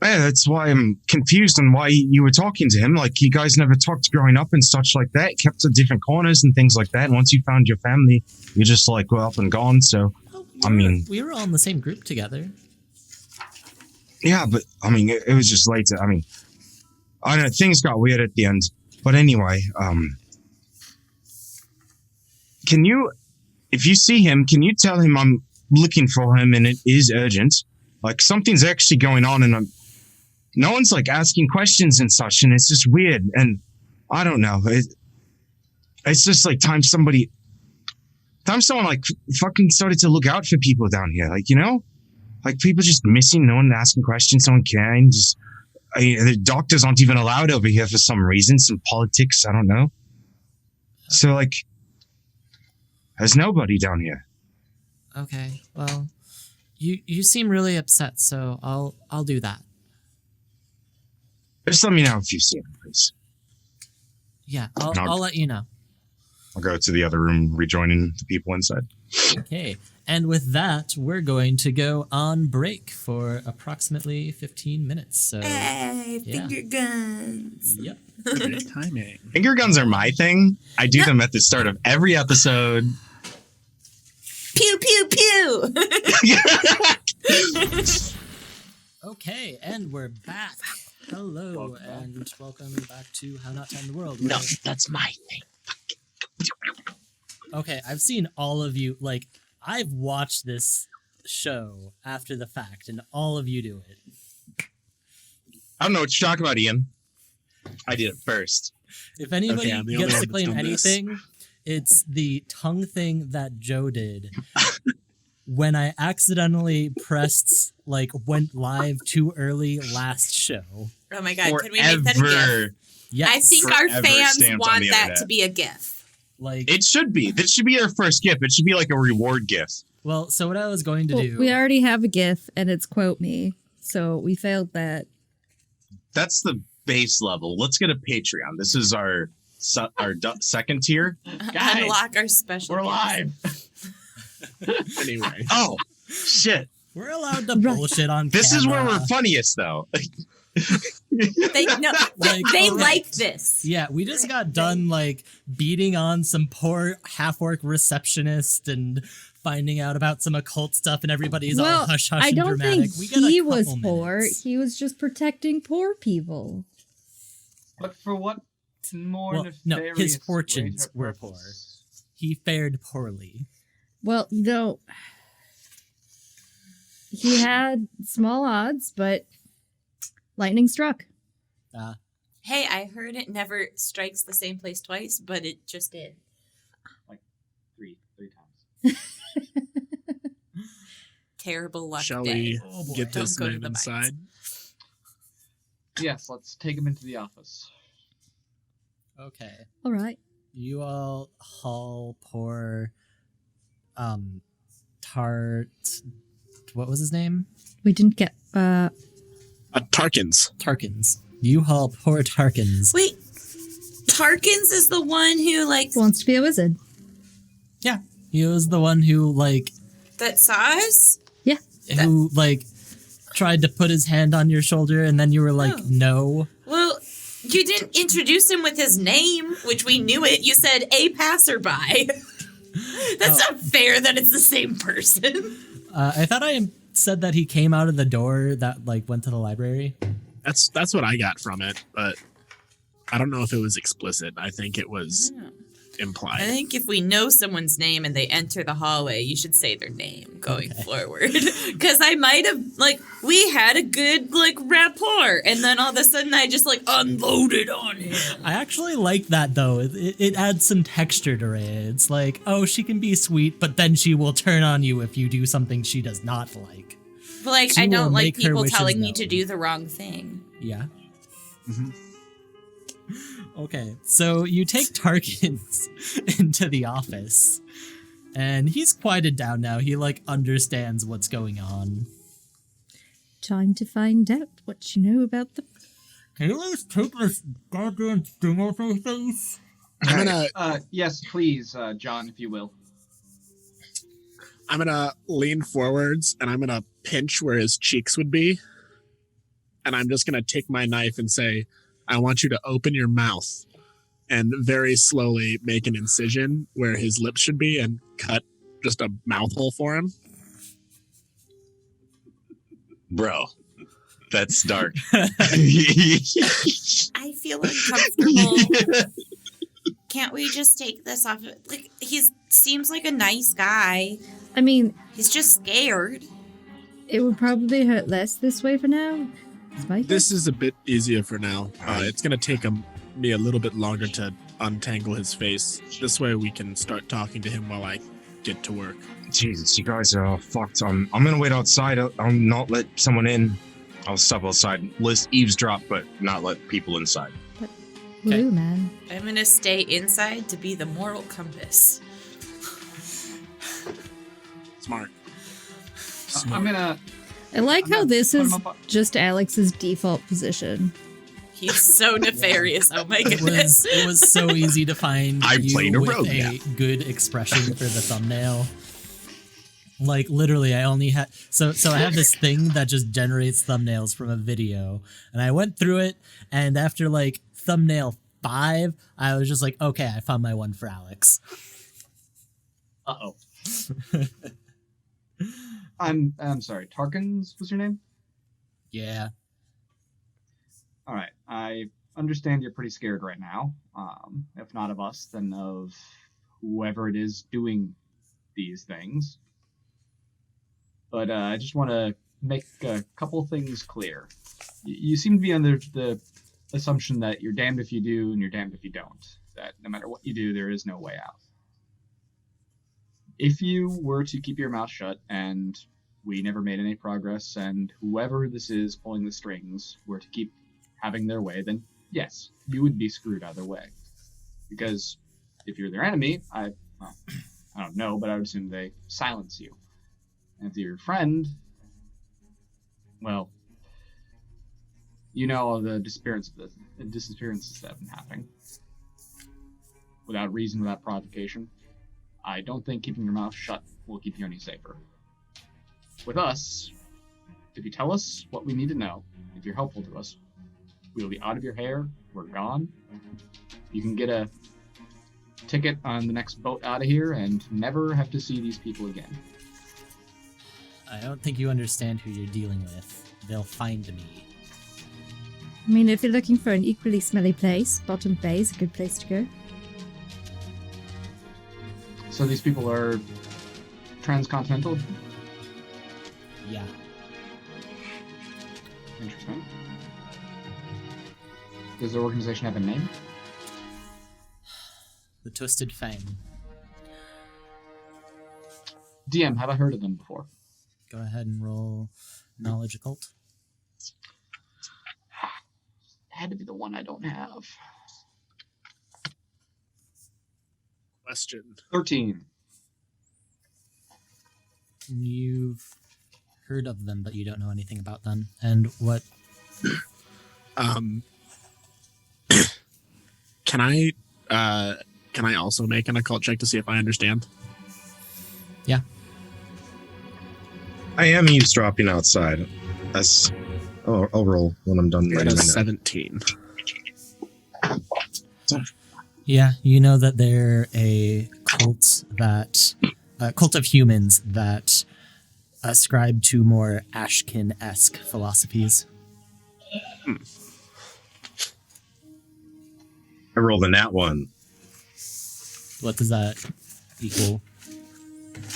Yeah, that's why I'm confused on why you were talking to him. You guys never talked growing up and such like that, kept at different corners and things like that. And once you found your family, you just were up and gone. So, we were all in the same group together. Yeah, but it was just later. I don't know, things got weird at the end. But anyway, can you, if you see him, can you tell him I'm looking for him and it is urgent? Something's actually going on and no one's asking questions and such, and it's just weird. And I don't know. It's just time someone fucking started to look out for people down here. People just missing, no one asking questions, no one caring. The doctors aren't even allowed over here for some reason, some politics, I don't know. So there's nobody down here. Okay, well, you seem really upset, so I'll do that. Just let me know if you see him, please. Yeah, I'll let you know. I'll go to the other room, rejoining the people inside. Okay, and with that, we're going to go on break for approximately 15 minutes. So, hey, finger guns. Yep. Great timing. Finger guns are my thing. I do them at the start of every episode. Pew, pew, pew. Okay, and we're back. Hello, and welcome back to How Not to End the World. No, that's my thing. Okay, I've seen all of you, I've watched this show after the fact, and all of you do it. I don't know what you're talking about, Ian. I did it first. If anybody I'm the only gets one to that's claim done this. anything, it's the tongue thing that Joe did. When I accidentally pressed, went live too early last show. Oh my god, can we make that a GIF? Yes. I think our Forever fans stamped on want the that internet. to be a GIF. It should be. That should be our first gift. It should be a reward gift. Well, so what I was going to do... We already have a GIF, and it's quote me, so we failed that. That's the base level. Let's get a Patreon. This is our second tier. Guys, Unlock our special. we're gifts. live. Anyway. Oh, shit. We're allowed to bullshit on This is where camera. we're funniest, though. They Alright. like this. Yeah, we just got done beating on some poor half-orc receptionist and finding out about some occult stuff, and everybody's all hush hush I and don't dramatic. think We get a he was couple poor. minutes. He was just protecting poor people. But for what more Well, no, nefarious his fortunes greater were poor. purpose? He fared poorly. Well, no. He had small odds, but lightning struck. Hey, I heard it never strikes the same place twice, but it just did. Three times. terrible luck Shall day. we get Don't this go to man the mines. inside? Yes, let's take him into the office. Okay. All right. You all haul poor Tart. What was his name? We didn't get. Tarkins. Tarkins. You haul poor Tarkins. Wait, Tarkins is the one who Wants to be a wizard. Yeah. He was the one who, that saw us? Yeah. who, tried to put his hand on your shoulder and then you were like, Oh. no. Well, you didn't introduce him with his name, which we knew it. You said a passerby. That's not fair that it's the same person. I thought I said that he came out of the door that, went to the library. That's what I got from it, but I don't know if it was explicit. I think it was implied. I think if we know someone's name and they enter the hallway, you should say their name going forward. Because I might have, we had a good, rapport, and then all of a sudden I just, unloaded on him. I actually like that, though. It adds some texture to it. It's like, oh, she can be sweet, but then she will turn on you if you do something she does not like. She I will don't like make her people wishes telling me known. to do the wrong thing. Yeah. Okay, so you take Tarkins into the office, and he's quieted down now. He, understands what's going on. Time to find out what you know about the. Can you just take this goddamn sting off her face? I'm gonna Yes, please, John, if you will. I'm gonna lean forwards and I'm gonna pinch where his cheeks would be. And I'm just gonna take my knife and say, I want you to open your mouth and very slowly make an incision where his lips should be and cut just a mouth hole for him. Bro, that's dark. I feel uncomfortable. Can't we just take this off? He seems like a nice guy. I mean, He's just scared. it would probably hurt less this way for now. This is a bit easier for now. It's gonna take me a little bit longer to untangle his face. This way we can start talking to him while I get to work. Jesus, you guys are all fucked. I'm gonna wait outside. I'll not let someone in. I'll step outside, list eavesdrop, but not let people inside. Blue man. I'm gonna stay inside to be the moral compass. Smart. I'm gonna. I like how this put him is up- just Alex's default position. He's so nefarious. Oh my goodness. It was so easy to find I'm you playing a with rogue a now. good expression for the thumbnail. Literally, I only had so I have this thing that just generates thumbnails from a video, and I went through it, and after thumbnail 5, I was just like, okay, I found my one for Alex. Uh-oh. I'm sorry. Tarkins was your name? Yeah. All right. I understand you're pretty scared right now. If not of us, then of whoever it is doing these things. But I just want to make a couple things clear. You seem to be under the assumption that you're damned if you do and you're damned if you don't. That no matter what you do, there is no way out. If you were to keep your mouth shut and we never made any progress and whoever this is pulling the strings were to keep having their way, then yes, you would be screwed either way. Because if you're their enemy, I don't know, but I would assume they silence you. And if you're your friend, well, you know all the disappearances that have been happening. Without reason, without provocation. I don't think keeping your mouth shut will keep you any safer. With us, if you tell us what we need to know, if you're helpful to us, we'll be out of your hair, we're gone. You can get a ticket on the next boat out of here and never have to see these people again. I don't think you understand who you're dealing with. They'll find me. I mean, if you're looking for an equally smelly place, Bottom Bay is a good place to go. So these people are transcontinental? Yeah. Interesting. Does their organization have a name? The Twisted Fang. DM, have I heard of them before? go ahead and roll knowledge occult. Had to be the one I don't have. Question. 13. You've heard of them, but you don't know anything about them. And what? Can I also make an occult check to see if I understand? Yeah. I am eavesdropping outside. I'll roll when I'm done. Got writing a my note. 17. Yeah, you know that they're a cult of humans that ascribe to more Ashkin-esque philosophies. I rolled a nat 1. What does that equal?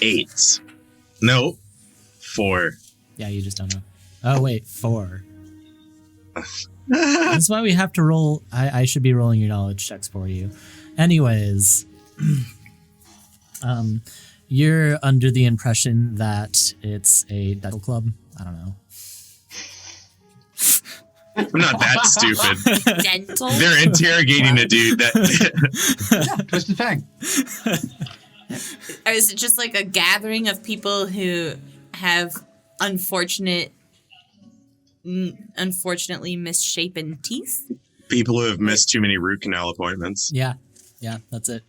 8. No. 4. Yeah, you just don't know. Oh, wait, 4. That's why we have to roll. I should be rolling your knowledge checks for you. Anyways, you're under the impression that it's a dental club. I don't know. I'm not that stupid. Dental? They're interrogating a dude that. Twisted Fang. Or is it just like a gathering of people who have unfortunately misshapen teeth? People who have missed too many root canal appointments. Yeah, that's it.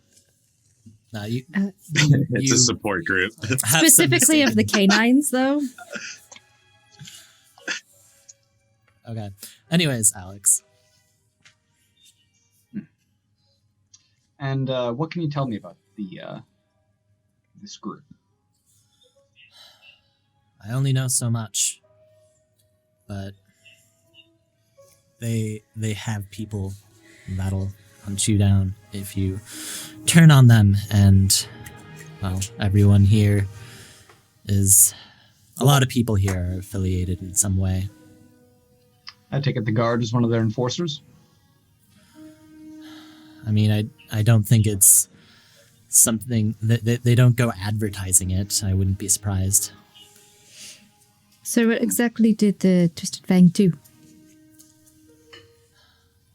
No, It's a support group. Specifically of the canines, though. Okay. Anyways, Alex. And what can you tell me about this group? I only know so much, but they have people that'll hunt you down if you turn on them, and well, everyone here is a lot of people here are affiliated in some way. I take it the guard is one of their enforcers. I mean, I don't think it's something that they don't go advertising it. I wouldn't be surprised. So what exactly did the Twisted Fang do?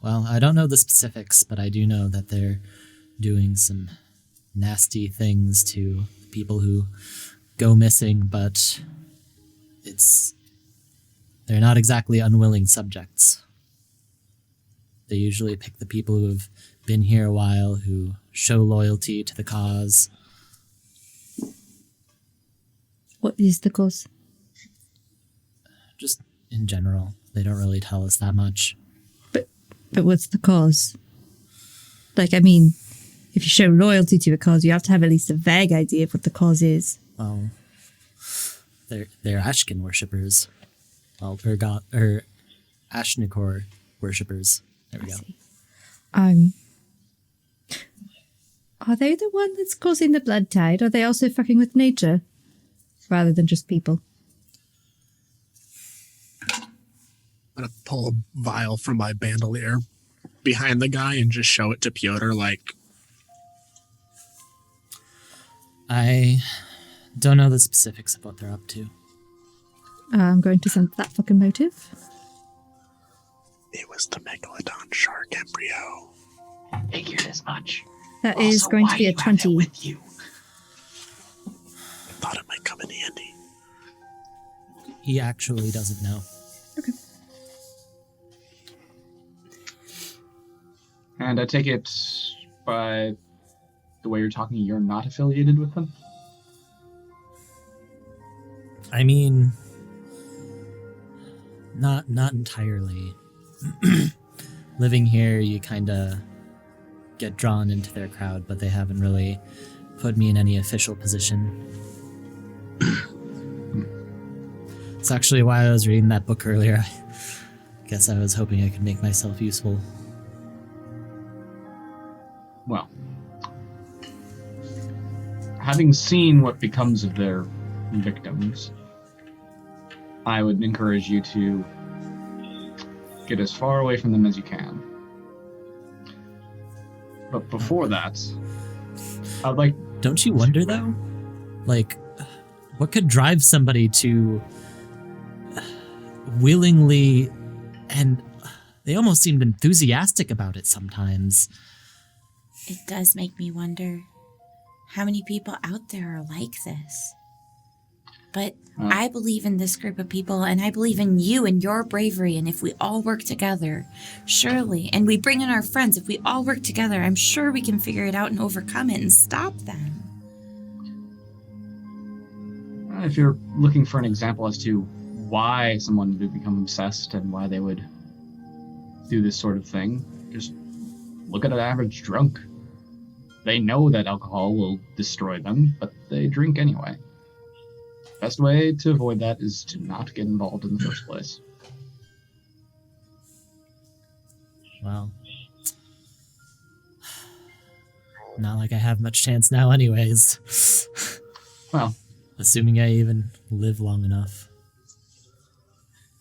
Well, I don't know the specifics, but I do know that they're doing some nasty things to people who go missing, but they're not exactly unwilling subjects. They usually pick the people who have been here a while, who show loyalty to the cause. What is the cause? Just in general, they don't really tell us that much. But what's the cause? Like, I mean, if you show loyalty to a cause, you have to have at least a vague idea of what the cause is. Well, they're Ashkin worshippers. Well, or Ashnikor worshippers. There we go. Are they the one that's causing the blood tide? Are they also fucking with nature? Rather than just people? I'm gonna pull a vial from my bandolier behind the guy and just show it to Piotr, like, I don't know the specifics of what they're up to. I'm going to send that fucking motive. it was the Megalodon shark embryo. Figured as much. That is going to be a 20. With you? Thought it might come in handy. He actually doesn't know. Okay. And I take it by the way you're talking, you're not affiliated with them? I mean, not entirely. Living here, you kind of get drawn into their crowd, but they haven't really put me in any official position. It's actually why I was reading that book earlier. I guess I was hoping I could make myself useful. Well, having seen what becomes of their victims, I would encourage you to get as far away from them as you can. But before that, I'd like... Don't you wonder, though? Like, what could drive somebody to willingly, and they almost seemed enthusiastic about it sometimes. It does make me wonder how many people out there are like this. But I believe in this group of people, and I believe in you and your bravery, and if we all work together, surely, and we bring in our friends, if we all work together, I'm sure we can figure it out and overcome it and stop them. If you're looking for an example as to why someone would become obsessed and why they would do this sort of thing, just look at an average drunk. They know that alcohol will destroy them, but they drink anyway. Best way to avoid that is to not get involved in the first place. Well, not like I have much chance now anyways. Well, Assuming I even live long enough.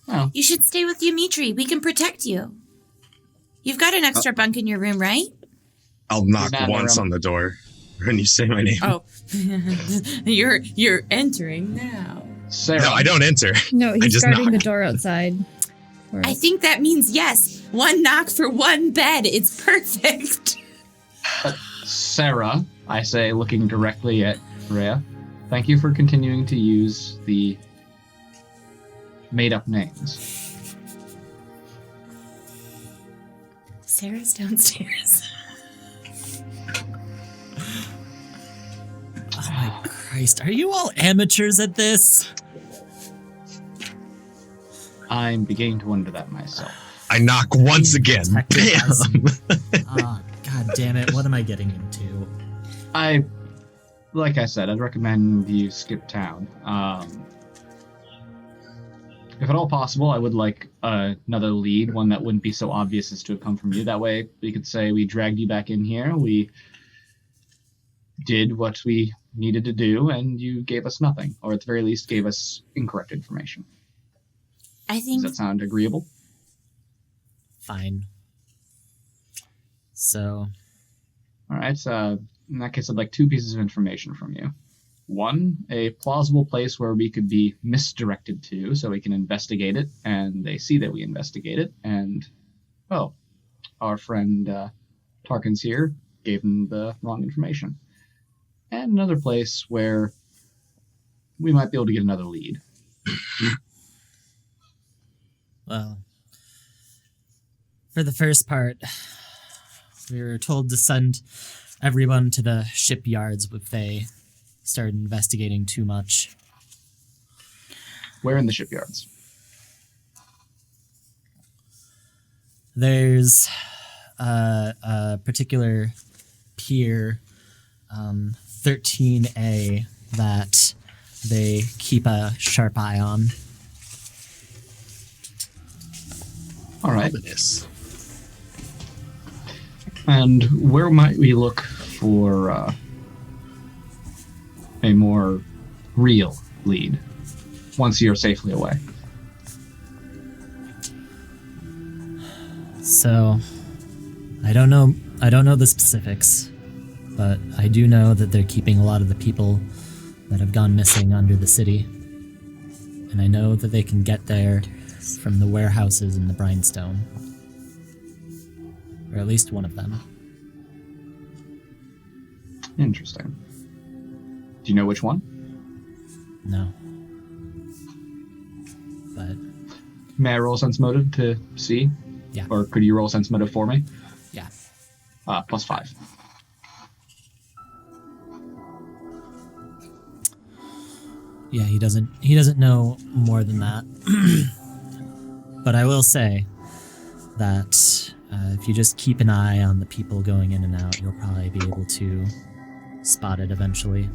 well, You should stay with Dimitri. We can protect you. You've got an extra bunk in your room, right? I'll knock not once around. on the door when you say my name. Oh, you're entering now. Sarah. No, I don't enter. No, he's just guarding knock. the door outside. I think that means yes. One knock for one bed. It's perfect. Sarah, I say, looking directly at Rhea, thank you for continuing to use the made-up names. Sarah's downstairs. Oh my Christ, are you all amateurs at this? I'm beginning to wonder that myself. I knock once again. Technically, Bam! Oh, god damn it, what am I getting into? Like I said, I'd recommend you skip town. If at all possible, I would like another lead, one that wouldn't be so obvious as to have come from you. That way, we could say we dragged you back in here, we did what we needed to do, and you gave us nothing, or at the very least, gave us incorrect information. I Does think that sound agreeable? Fine. So, All right. In that case, I'd like 2 pieces of information from you. One, a plausible place where we could be misdirected to, so we can investigate it, and they see that we investigate it, and, oh, our friend Tarkin's here gave them the wrong information. And another place where we might be able to get another lead. well, for the first part, we were told to send everyone to the shipyards if they started investigating too much. Where in the shipyards? There's a particular pier, 13A, that they keep a sharp eye on. All right. Ominous. And where might we look for a more real lead once you're safely away? So, I don't know the specifics, but I do know that they're keeping a lot of the people that have gone missing under the city. And I know that they can get there from the warehouses in the Brimstone. Or at least one of them. Interesting. Do you know which one? No. But, May I roll sense motive to see? Yeah. Or could you roll sense motive for me? yeah. +5. Yeah, he doesn't know more than that. But I will say that if you just keep an eye on the people going in and out, you'll probably be able to spot it eventually.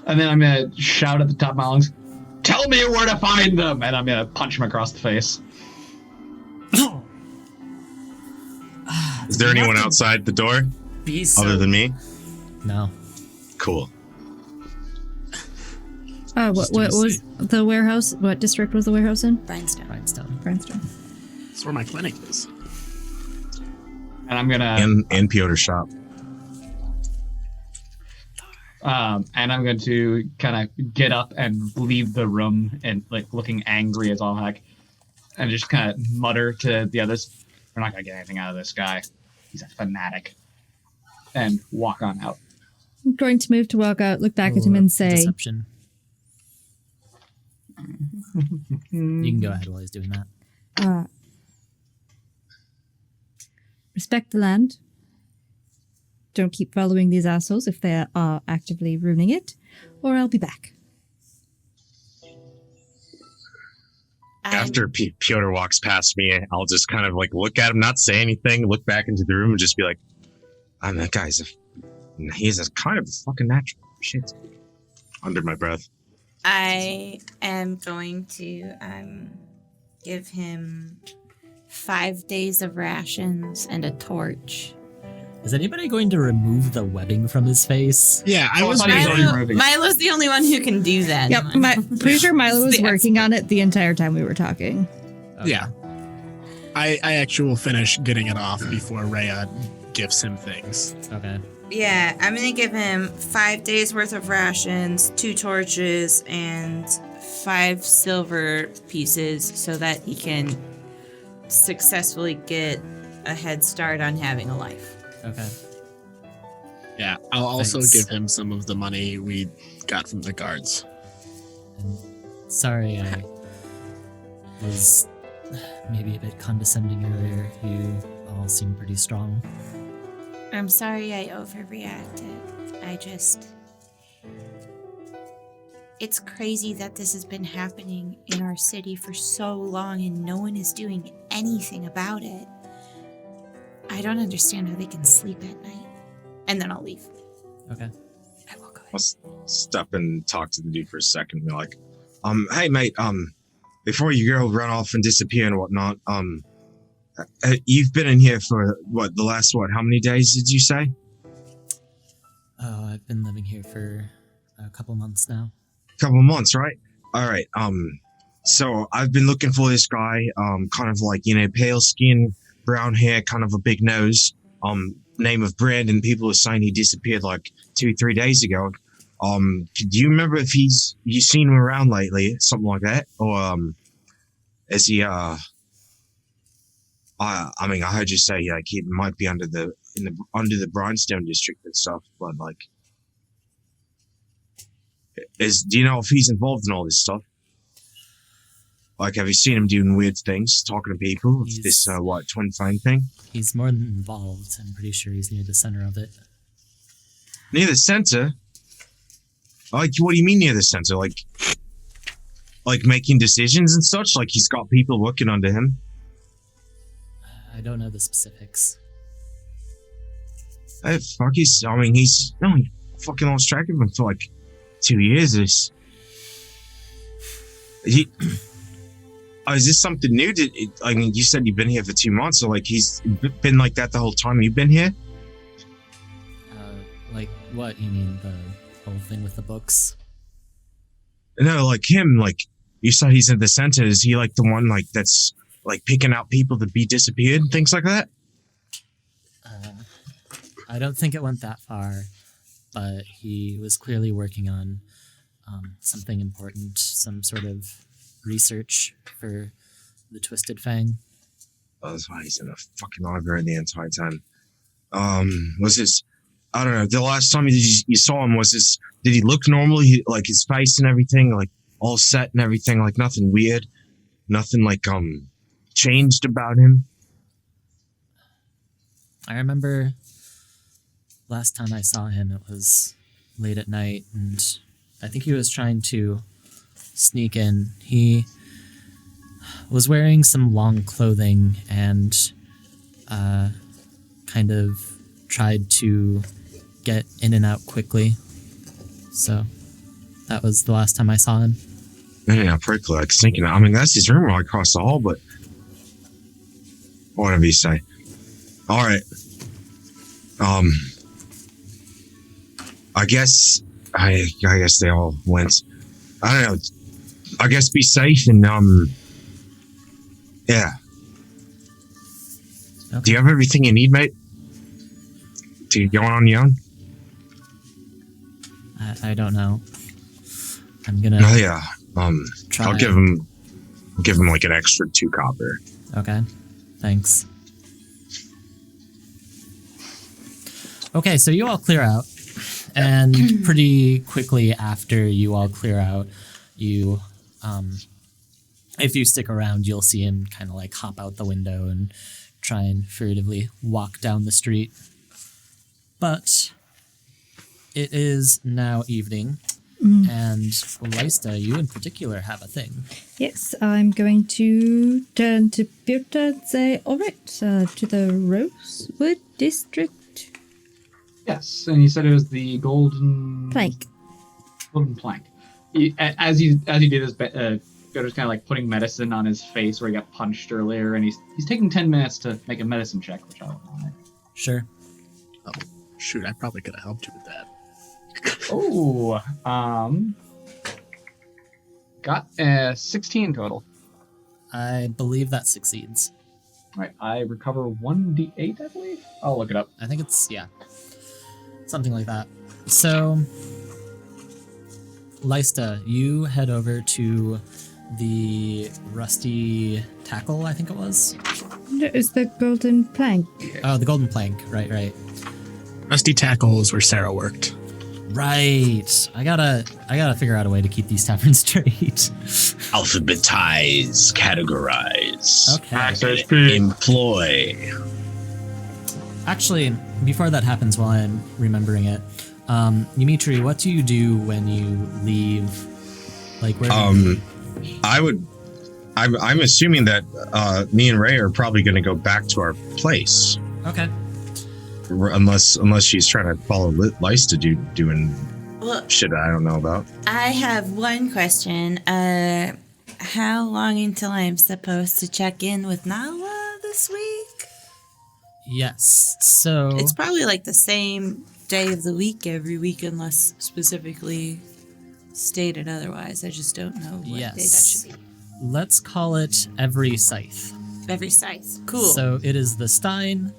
And then I'm going to shout at the top of my lungs, "Tell me where to find them!" And I'm going to punch him across the face. Is there anyone outside the door Be so- other than me? No. Cool. What was the warehouse? What district was the warehouse in? Brimstone. Rhinestone. Brandstone. That's where my clinic is. And I'm going to... And Piotr's shop. And I'm going to kind of get up and leave the room and like looking angry as all heck, and just kind of mutter to the others, "We're not going to get anything out of this guy. He's a fanatic," and walk on out. I'm going to move to walk out, look back at him, and say, Deception. You can go ahead while he's doing that. respect the land. Don't keep following these assholes if they are actively ruining it, or I'll be back. After Piotr walks past me, I'll just kind of like look at him, not say anything, look back into the room, and just be like, that guy's he's a kind of a fucking natural. Shit. Under my breath. I am going to give him 5 days of rations and a torch. Is anybody going to remove the webbing from his face? Yeah, I was. thought he was already removing it. Milo's the only one who can do that. Yep, pretty sure Milo was The working on it the entire time we were talking. Okay. Yeah. I actually will finish getting it off before Rhea gifts him things. Okay. Yeah, I'm going to give him 5 days worth of rations, 2 torches, and 5 silver pieces so that he can successfully get a head start on having a life. Okay. Yeah, I'll also Thanks. give him some of the money we got from the guards. And sorry, I was maybe a bit condescending earlier. You all seem pretty strong. I'm sorry I overreacted. It's crazy that this has been happening in our city for so long and no one is doing anything about it. I don't understand how they can sleep at night. And then I'll leave. Okay. I will go ahead. I'll step and talk to the dude for a second and be like, hey mate, before you go run off and disappear and whatnot, you've been in here for the last how many days did you say? Oh, I've been living here for a couple months now. Couple months, right? All right. So I've been looking for this guy, kind of like, pale skin, brown hair, kind of a big nose, name of Brandon. People are saying he disappeared like 2-3 days ago. Do you remember if you seen him around lately, something like that? Or, is he, I heard you say like he might be under the Brimstone district and stuff, but like, do you know if he's involved in all this stuff? Like, have you seen him doing weird things, talking to people? This twin flame thing? He's more than involved. I'm pretty sure he's near the center of it. Near the center? Like, what do you mean near the center? Like making decisions and such? Like he's got people working under him? I don't know the specifics. He fucking lost track of him for like 2 years. Is this something new? You said you've been here for 2 months, so like he's been like that the whole time you've been here? Like what? You mean the whole thing with the books? No, like him, like you said he's in the center. Is he like the one like that's like picking out people to be disappeared and things like that? I don't think it went that far, but he was clearly working on something important, some sort of research for the Twisted Fang. Oh, that's why he's in a fucking library the entire time. Was this? I don't know. The last time you saw him, did he look normal? Like his face and everything, like all set and everything, like nothing weird, nothing like changed about him. I remember last time I saw him, it was late at night, and I think he was trying to sneak in. He was wearing some long clothing and kind of tried to get in and out quickly. So that was the last time I saw him. Yeah, pretty like sneaking out. I mean, that's his room right across the hall, but whatever you say. All right. I guess they all went. I don't know. I guess be safe and yeah. Okay. Do you have everything you need, mate? To go on your own? I don't know. I'm gonna Oh yeah. try. I'll give him like an extra 2 copper. Okay, thanks. Okay, so you all clear out, and pretty quickly after you all clear out, you, if you stick around, you'll see him kind of like hop out the window and try and furtively walk down the street. But it is now evening, and Lysta, you in particular have a thing. Yes, I'm going to turn to Pyrta and say, all right, to the Rosewood District Yes, and you said it was the golden plank. Golden plank. As you do this, Yoda's kind of like putting medicine on his face where he got punched earlier, and he's taking 10 minutes to make a medicine check, which I don't know. Sure. Oh, shoot, I probably could have helped you with that. Oh, got 16 total. I believe that succeeds. All right, I recover 1d8, I believe. I'll look it up. I think it's, yeah, something like that. So, Lysta, you head over to the rusty tackle, I think it was. No, it's the golden plank. Oh, the golden plank. Right. Rusty tackle is where Sarah worked. Right. I gotta figure out a way to keep these taverns straight. Alphabetize, categorize, Okay. employ. Actually, before that happens, while I'm remembering it, Dimitri, what do you do when you leave? Like, where? I'm assuming that me and Ray are probably going to go back to our place. Okay. Unless she's trying to follow Lysta doing Well, shit I don't know about. I have one question. How long until I'm supposed to check in with Nala this week? Yes. So It's probably like the same day of the week every week, unless specifically stated otherwise. I just don't know what day that Yes. should be. let's call it every scythe. Every scythe. Cool. So it is the Stein.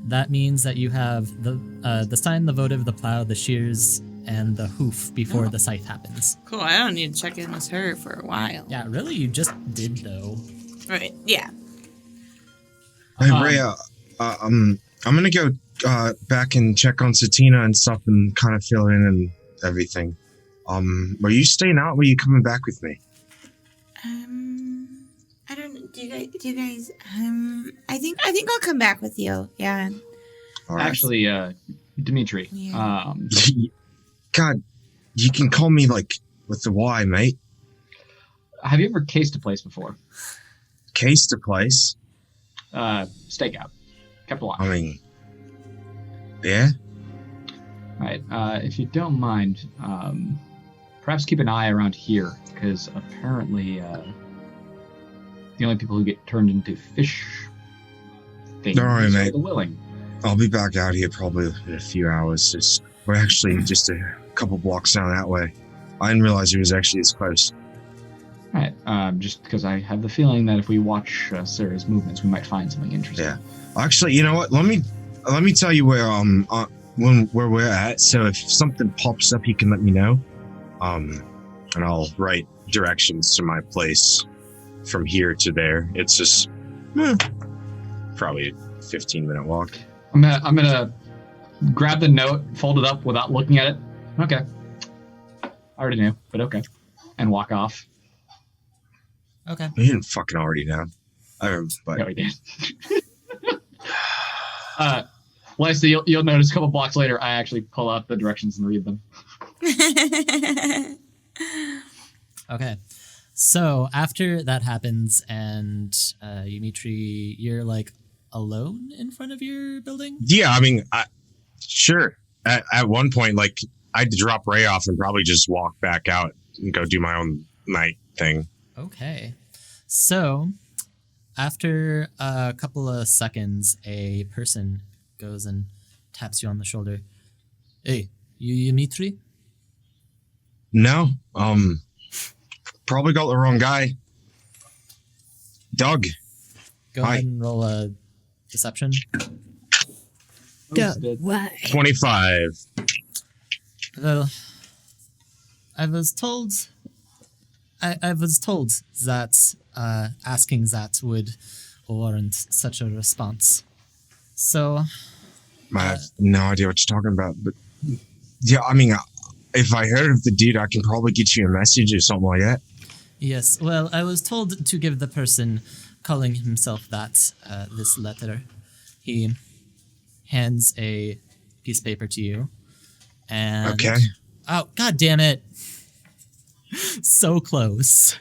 That means that you have the Stein, the votive, the plow, the shears, and the hoof before the scythe happens. cool. I don't need to check in with her for a while. Yeah, really, you just did though. Right. Yeah. Hey, Ray, I'm going to go back and check on Satina and stuff and kind of fill in and everything. Were you staying out? Or were you coming back with me? I don't know. Do you guys? I think I'll come back with you. Yeah. All right. Actually, Dimitri, Yeah. God, you can call me like with the Y, mate. have you ever cased a place before? Case to place. Stakeout. Kept alive. I mean, yeah. All right. If you don't mind, perhaps keep an eye around here, because apparently the only people who get turned into fish things All right, are mate. the willing. I'll be back out here probably in a few hours. We're actually just a couple blocks down that way. I didn't realize it was actually this close. All right. Just because I have the feeling that if we watch Sarah's movements, we might find something interesting. Yeah. Actually, you know what? Let me tell you where where we're at. So if something pops up, you can let me know. And I'll write directions to my place from here to there. It's just probably a 15-minute walk. I'm gonna grab the note, fold it up without looking at it. Okay. I already knew, but okay. And walk off. Okay. You didn't fucking already know. But No, we did. Leslie, you'll notice a couple blocks later, I actually pull out the directions and read them. Okay. So after that happens, and Dimitri, you're like alone in front of your building. yeah, I mean, sure. At one point, like I'd drop Ray off and probably just walk back out and go do my own night thing. Okay. So after a couple of seconds, a person goes and taps you on the shoulder. Hey, you Dimitri? No, probably got the wrong guy. Doug. Go Hi. ahead and roll a deception. Go. Why? 25. Well, I was told that asking that would warrant such a response. So I have no idea what you're talking about, but yeah, I mean, if I heard of the dude, I can probably get you a message or something like that. yes, well, I was told to give the person calling himself that this letter. He hands a piece of paper to you, and Okay. oh, god damn it! So close.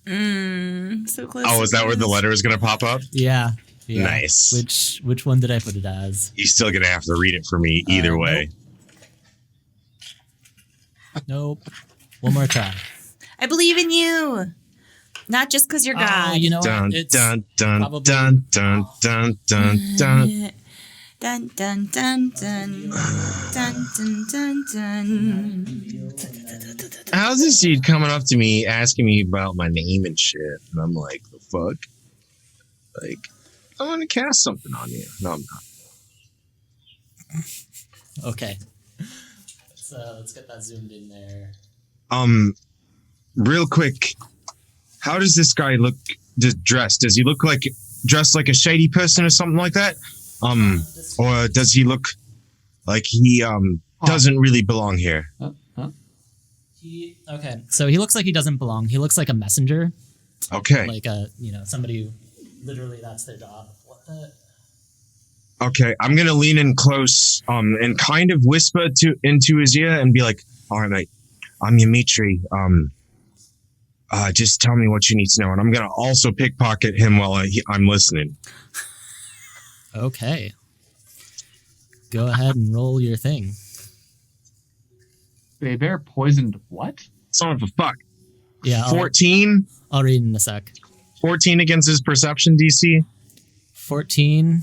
So close. Oh, is that where the letter is going to pop up? Yeah. Nice. Which one did I put it as? You're still going to have to read it for me either way. Nope. One more try. I believe in you. Not just because you're God. Oh, you know Dun what? It's dun dun probably- dun dun dun dun dun. Dun dun dun dun dun dun dun dun. How's this dude coming up to me asking me about my name and shit? And I'm like, the fuck? Like, I'm gonna cast something on you. No, I'm not. Okay. Let's get that zoomed in there. Real quick, how does this guy look dressed? Does he look like dressed like a shady person or something like that? Or does he look like he doesn't really belong here? Okay, so he looks like he doesn't belong. He looks like a messenger, Okay. like somebody who literally that's their job. What the? Okay, I'm gonna lean in close, and kind of whisper into his ear and be like, "All right, mate, I'm Dimitri. Just tell me what you need to know." And I'm gonna also pickpocket him while I'm listening. Okay. Go ahead and roll your thing. They bear poisoned what? Son of a fuck. Yeah, 14. I'll read in a sec. 14 against his perception DC. 14.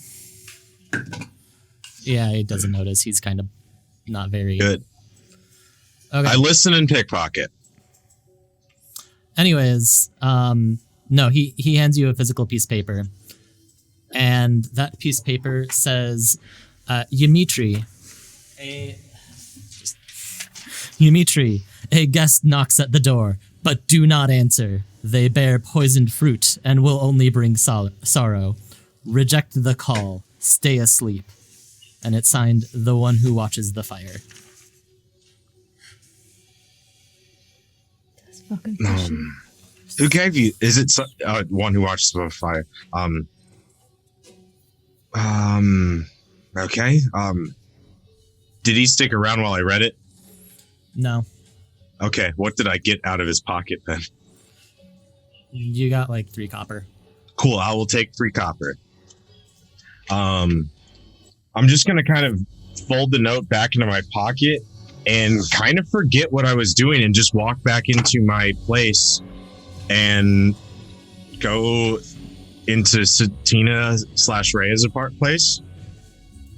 Yeah, he doesn't notice. He's kind of not very Good. Okay. I listen and pickpocket. Anyways, no, he hands you a physical piece of paper, and that piece of paper says, Dimitri, a guest knocks at the door, but do not answer. They bear poisoned fruit and will only bring sorrow. Reject the call. Stay asleep. And it's signed, the one who watches the fire. That's fucking fishy. Who gave you? Is it one who watches the fire? Okay. Did he stick around while I read it? No, Okay. What did I get out of his pocket then? you got like 3 copper. Cool. I will take 3 copper. I'm just gonna kind of fold the note back into my pocket and kind of forget what I was doing and just walk back into my place and go into Satina/Rhea's place.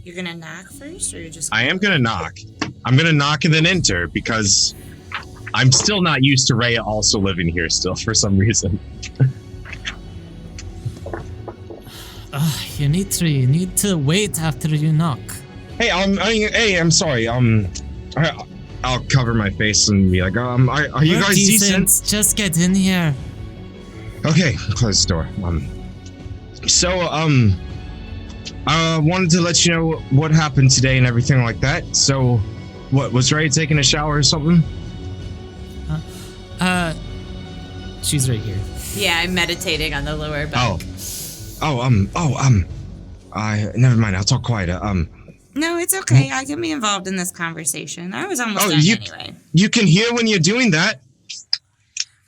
You're gonna knock first, or you're just? I am gonna knock. I'm gonna knock and then enter because I'm still not used to Rhea also living here still for some reason. You need to wait after you knock. Hey, I'm sorry. I'll cover my face and be like, are you We're guys decent? Just get in here. Okay, close the door. I wanted to let you know what happened today and everything like that. So, what, was Ray taking a shower or something? She's right here. Yeah, I'm meditating on the lower back. Never mind. I'll talk quieter. No, it's okay. I can be involved in this conversation. I was almost done anyway. You can hear when you're doing that.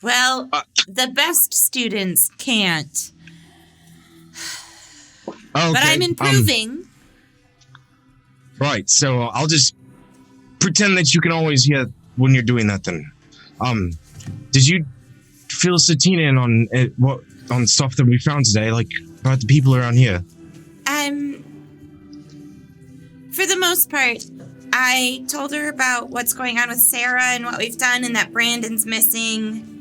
Well, the best students can't. Okay, But I'm improving. Right. So I'll just pretend that you can always hear when you're doing that. Then, did you fill Satina in on stuff that we found today, like about the people around here? For the most part, I told her about what's going on with Sarah and what we've done and that Brandon's missing.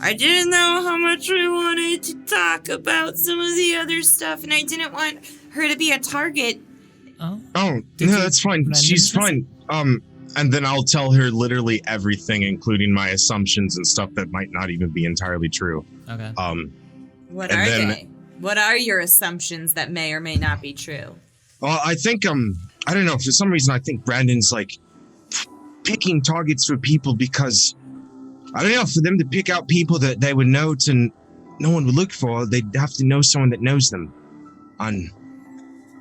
I didn't know how much we wanted to talk about some of the other stuff, and I didn't want her to be a target. Oh, no, that's fine. She's fine. And then I'll tell her literally everything, including my assumptions and stuff that might not even be entirely true. Okay. What And are then- they? What are your assumptions that may or may not be true? Well, I think I don't know. For some reason, I think Brandon's like picking targets for people because I don't know. For them to pick out people that they would know to no one would look for, they'd have to know someone that knows them. And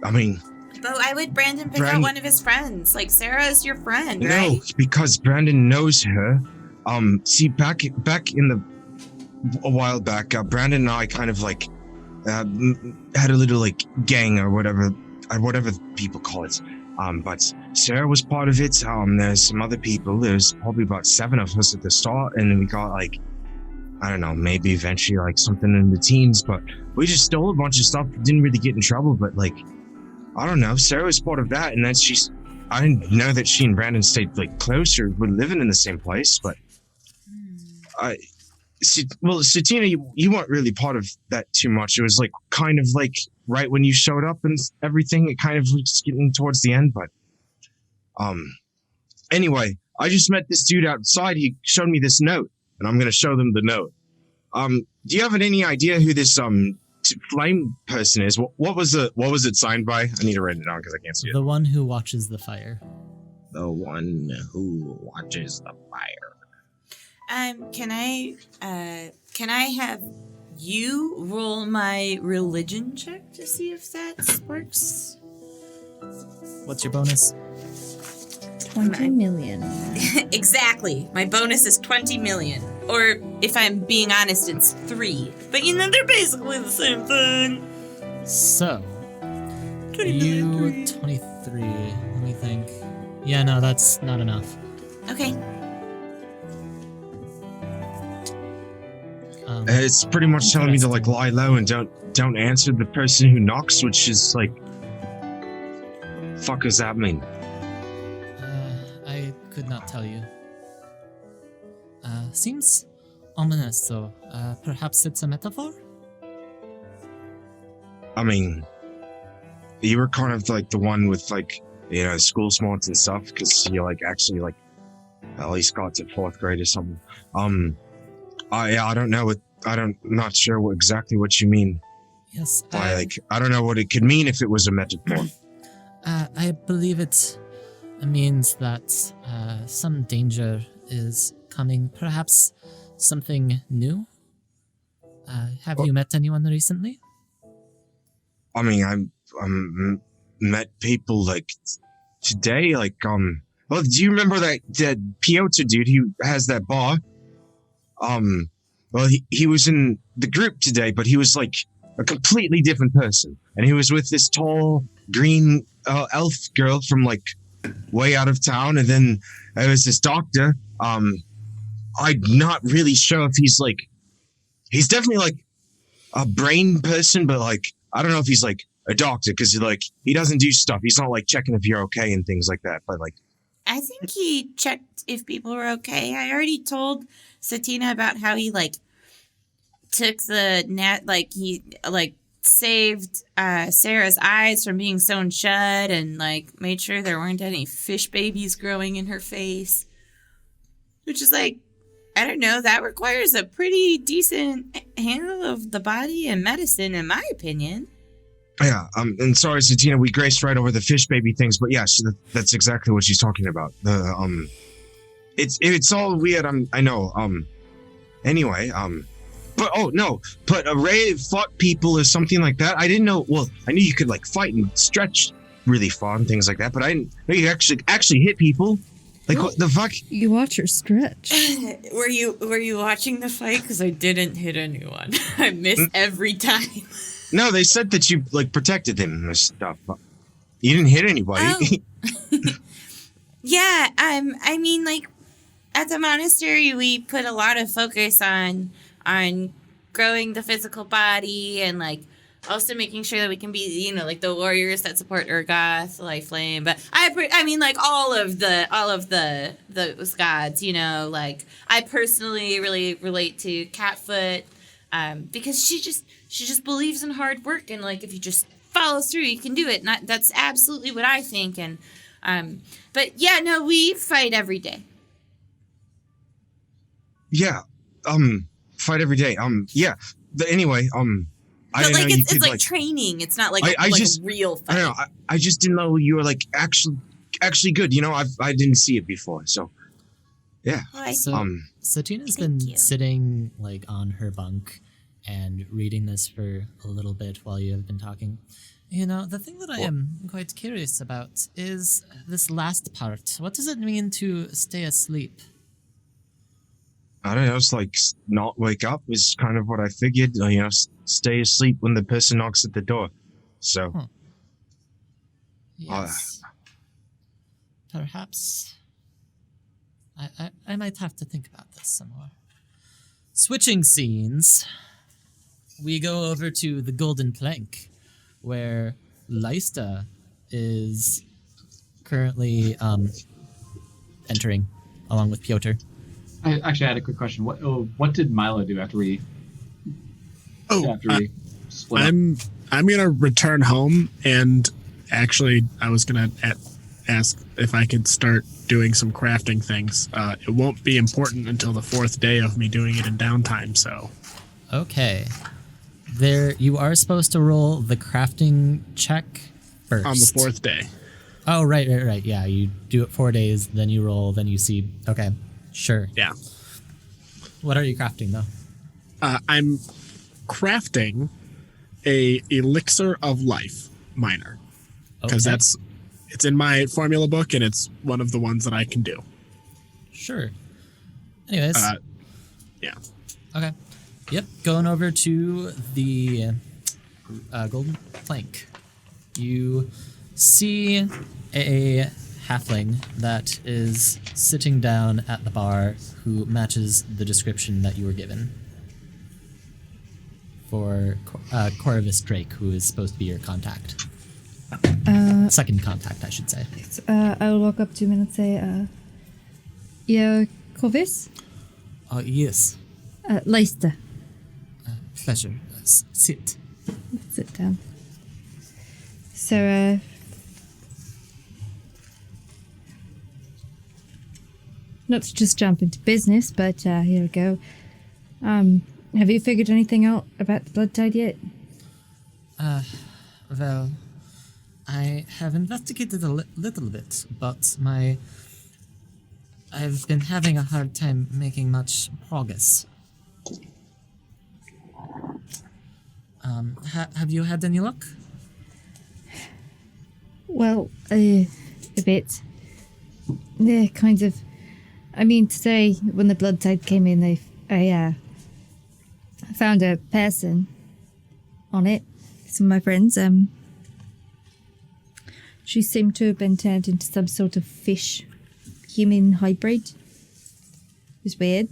I mean, But why would Brandon pick out Brandon- one of his friends? Like, Sarah's your friend, no, right? because Brandon knows her. See, back in a while back, Brandon and I kind of like had a little like gang or whatever people call it. But Sarah was part of it. There's some other people. There's probably about 7 of us at the start, and then we got like, I don't know, maybe eventually like something in the teens. But we just stole a bunch of stuff. Didn't really get in trouble, but like, I don't know. Sarah was part of that, and then I didn't know that she and Brandon stayed like close or were living in the same place. But Satina, you weren't really part of that too much. It was like kind of like right when you showed up and everything. It kind of was getting towards the end, but anyway, I just met this dude outside. He showed me this note, and I'm gonna show them the note. Do you have any idea who this flame person is? What was it signed by? I need to write it down because I can't see it. The one who watches the fire. The one who watches the fire. Can I have you roll my religion check to see if that works? What's your bonus? 20 million. Exactly. My bonus is 20 million. Or, if I'm being honest, it's 3. But they're basically the same thing. So, 20 you million. 23. Let me think. Yeah, no, that's not enough. Okay. It's pretty much telling me to like lie low and don't answer the person who knocks, which is like, fuck does that mean? I could not tell you. Seems ominous, though. Perhaps it's a metaphor? I mean, you were kind of like the one with like, school smarts and stuff, because you like actually like at least got to 4th grade or something. I don't know what not sure exactly what you mean. Yes. By I don't know what it could mean if it was a metaphor. I believe it means that some danger is coming. Perhaps something new. Have you met anyone recently? I mean, I'm met people like today. Like well, do you remember that Piotr dude? He has that bar. Well, he was in the group today, but he was like a completely different person, and he was with this tall green elf girl from like way out of town, and then there was this doctor. I'm not really sure if he's definitely like a brain person, but like I don't know if he's like a doctor because he doesn't do stuff. He's not like checking if you're okay and things like that. But like, I think he checked if people were okay. I already told Satina about how he took he saved Sarah's eyes from being sewn shut and made sure there weren't any fish babies growing in her face. Which is I don't know, that requires a pretty decent handle of the body and medicine, in my opinion. yeah. And sorry, Satina, we graced right over the fish baby things, but yes, that's exactly what she's talking about. It's all weird. I know. Anyway, but Ray fought people or something like that. I didn't know. Well, I knew you could fight and stretch really far and things like that, but I didn't know you actually hit people. What the fuck? You watch her stretch. Were you watching the fight? Because I didn't hit anyone. I missed every time. No, they said that you protected him and stuff. You didn't hit anybody. Oh. Yeah, I mean, at the monastery, we put a lot of focus on growing the physical body and also making sure that we can be, the warriors that support Urgoth, Life Flame. But I mean, all of those gods, I personally really relate to Catfoot, because she just believes in hard work and if you just follow through, you can do it. That's absolutely what I think. And But yeah, no, we fight every day. Yeah. Fight every day. Yeah. But anyway, I But didn't like know you it's could like training. It's not like I a just- real I fight. don't know. I just didn't know you were like actually good. You know, I didn't see it before. So yeah. Oh, I So, see. Tina's Thank been you. sitting like on her bunk and reading this for a little bit while you have been talking. You know, the thing that I am quite curious about is this last part. What does it mean to stay asleep? I don't know. It's like not wake up is kind of what I figured. You know, stay asleep when the person knocks at the door. So Huh. Yes. Perhaps I might have to think about this some more. Switching scenes, we go over to the Golden Plank, where Leista is currently entering, along with Piotr. I actually had a quick question. What did Milo do after we split up? I'm gonna return home, and actually, I was gonna ask if I could start doing some crafting things. It won't be important until the 4th day of me doing it in downtime. So Okay. There, you are supposed to roll the crafting check first. on the 4th day, Oh, right. Yeah, you do it 4 days, then you roll, then you see. Okay, sure. yeah, What are you crafting, though? I'm crafting a elixir of life miner because Okay. it's in my formula book, and it's one of the ones that I can do. Sure. Anyways. Yeah. Okay. Yep, going over to the Golden Plank. You see a halfling that is sitting down at the bar who matches the description that you were given for Corvus Drake, who is supposed to be your contact. Second contact, I should say. I will walk up to him and say, "You're Corvus? Oh, yes. Leicester." Pleasure. Sit. Sit down. So, not to just jump into business, but here we go. Have you figured anything out about the blood tide yet? Well, I have investigated a little bit, but I've been having a hard time making much progress. Have you had any luck? Well, a bit. Yeah, kind of. I mean, today when the blood tide came in, I found a person on it. Some of my friends. She seemed to have been turned into some sort of fish human hybrid. It was weird.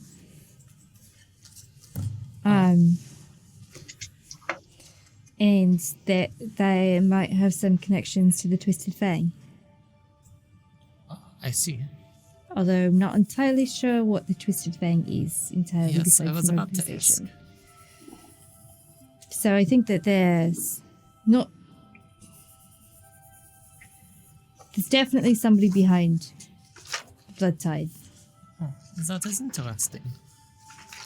And that they might have some connections to the Twisted Fang. I see. Although I'm not entirely sure what the Twisted Fang is entirely Yes, besides I was an about to organization. So I think that there's definitely somebody behind Blood Tide. That is interesting.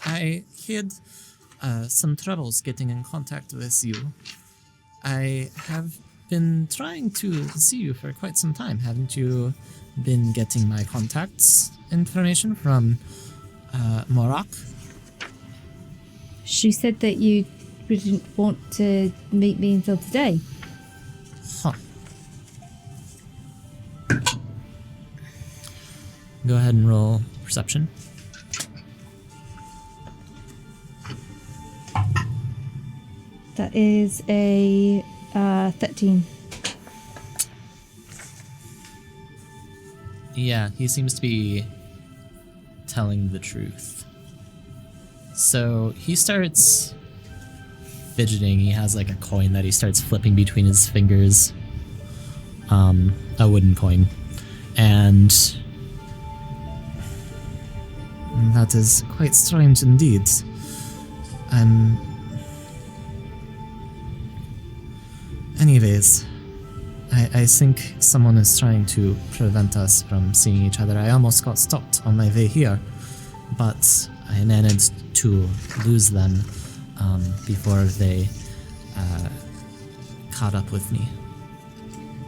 I had some troubles getting in contact with you. I have been trying to see you for quite some time. Haven't you been getting my contacts information from Morak? She said that you didn't want to meet me until today. Huh. Go ahead and roll perception. That is a 13. Yeah, he seems to be telling the truth. So he starts fidgeting. He has like a coin that he starts flipping between his fingers. A wooden coin. And that is quite strange indeed. Anyways, I think someone is trying to prevent us from seeing each other. I almost got stopped on my way here, but I managed to lose them before they caught up with me.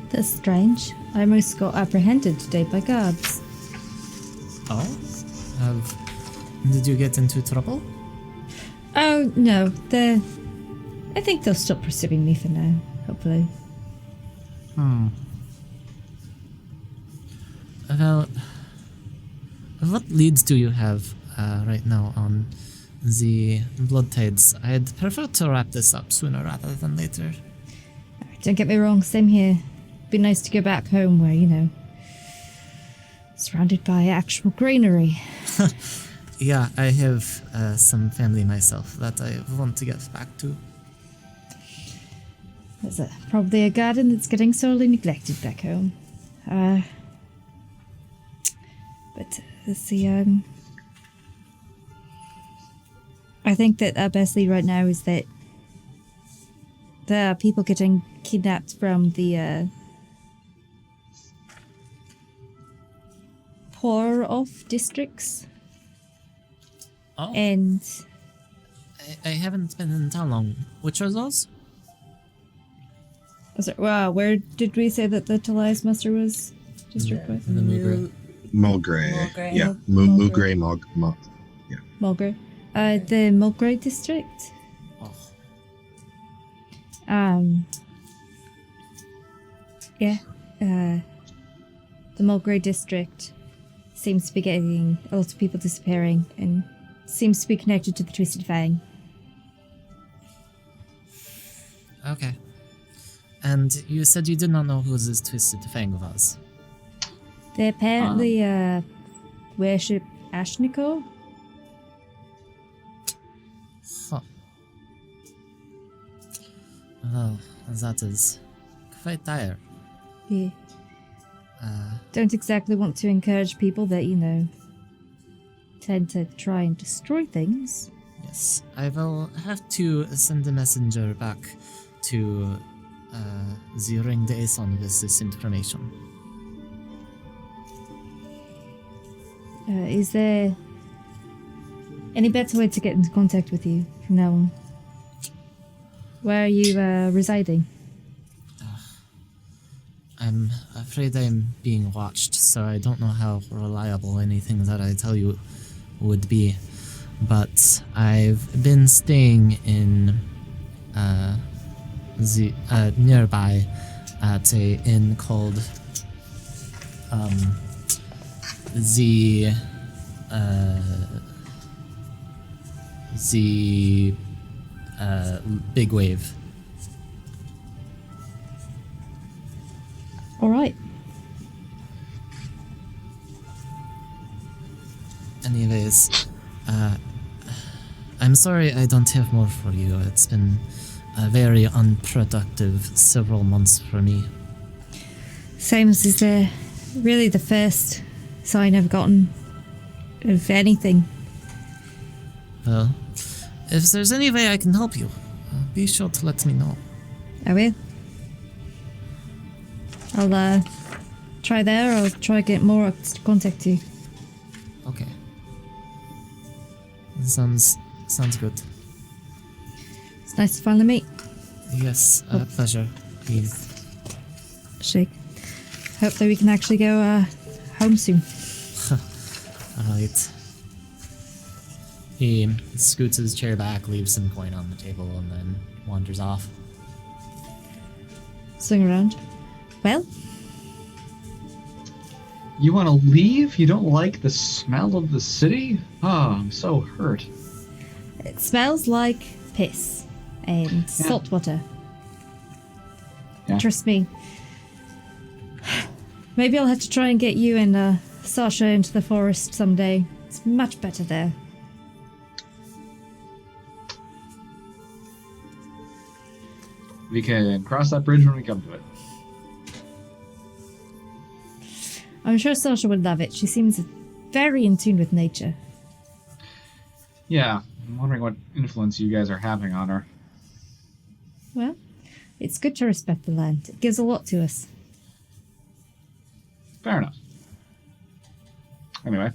That's strange. I almost got apprehended today by guards. Oh? Did you get into trouble? Oh, no. I think they'll stop pursuing me for now, hopefully. Well, what leads do you have right now on the blood tides? I'd prefer to wrap this up sooner rather than later. Don't get me wrong, same here. Be nice to go back home where, surrounded by actual greenery. Yeah, I have some family myself that I want to get back to. There's probably a garden that's getting sorely neglected back home. But let's see, I think that our best lead right now is that there are people getting kidnapped from the poorer off districts. Oh, And I haven't been in town long. Which are those? wow, where did we say that the Talias Muster was district with? The Moogra. Mulgray. Mulgray. Yeah. Mulgray. Mulgray. Mulgray. The Mulgray district. Oh, Yeah. The Mulgray district seems to be getting a lot of people disappearing and seems to be connected to the Twisted Fang. okay. And you said you did not know who this Twisted Fang was. They apparently worship Ashnikor. Huh. Well, that is quite dire. Yeah. Don't exactly want to encourage people that, tend to try and destroy things. Yes, I will have to send a messenger back to the Ring de Aeson with this information. Is there any better way to get into contact with you from now on? Where are you residing? I'm afraid I'm being watched, so I don't know how reliable anything that I tell you would be. But I've been staying in the nearby at a inn called the Big Wave. All right. Anyways, I'm sorry I don't have more for you. It's been a very unproductive several months for me. Same as is really the first sign I've gotten of anything. Well, if there's any way I can help you, be sure to let me know. I will. I'll try there. I'll try get more to contact you. Okay. Sounds good. It's nice to finally meet. Yes, pleasure. He Shake. Hopefully we can actually go home soon. Alright. He scoots his chair back, leaves some coin on the table, and then wanders off. Swing around. Well, You want to leave? You don't like the smell of the city? Oh, I'm so hurt. it smells like piss and salt water. Yeah. Trust me. Maybe I'll have to try and get you and Sasha into the forest someday. It's much better there. We can cross that bridge when we come to it. I'm sure Sasha would love it. She seems very in tune with nature. Yeah, I'm wondering what influence you guys are having on her. Well, it's good to respect the land. It gives a lot to us. Fair enough. Anyway,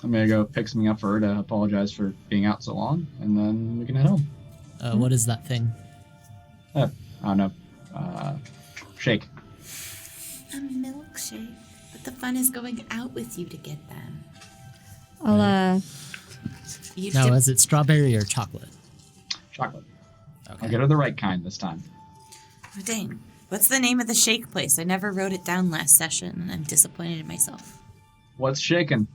I'm gonna go pick something up for her to apologize for being out so long, and then we can head home. What is that thing? I don't know. Shake. A milkshake. But the fun is going out with you to get them. I'll Now, is it strawberry or chocolate? Chocolate. Okay. I'll get her the right kind this time. Oh, dang. What's the name of the shake place? I never wrote it down last session, and I'm disappointed in myself. What's shaking?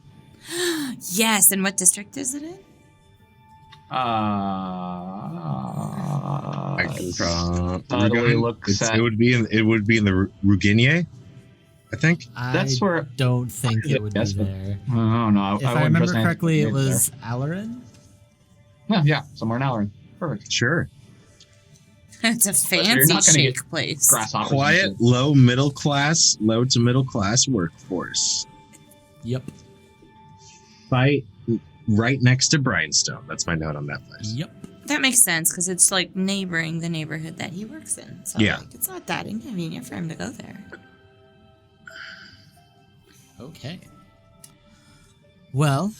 Yes, and what district is it in? I can Totally looks at. it would be in the Ruginier, I think. That's I where. don't think it would be Yes, but- there. Oh no! If I wouldn't remember trust anything correctly, it named was Alarin. there. Yeah, somewhere in Alleran. Perfect. Sure. It's a you're fancy not gonna shake get place. Grasshoppers. Quiet, low to middle class workforce. Yep. Right next to Bryanstone. That's my note on that place. Yep. That makes sense, because it's like neighboring the neighborhood that he works in. So Yeah. like, it's not that inconvenient for him to go there. Okay. Well,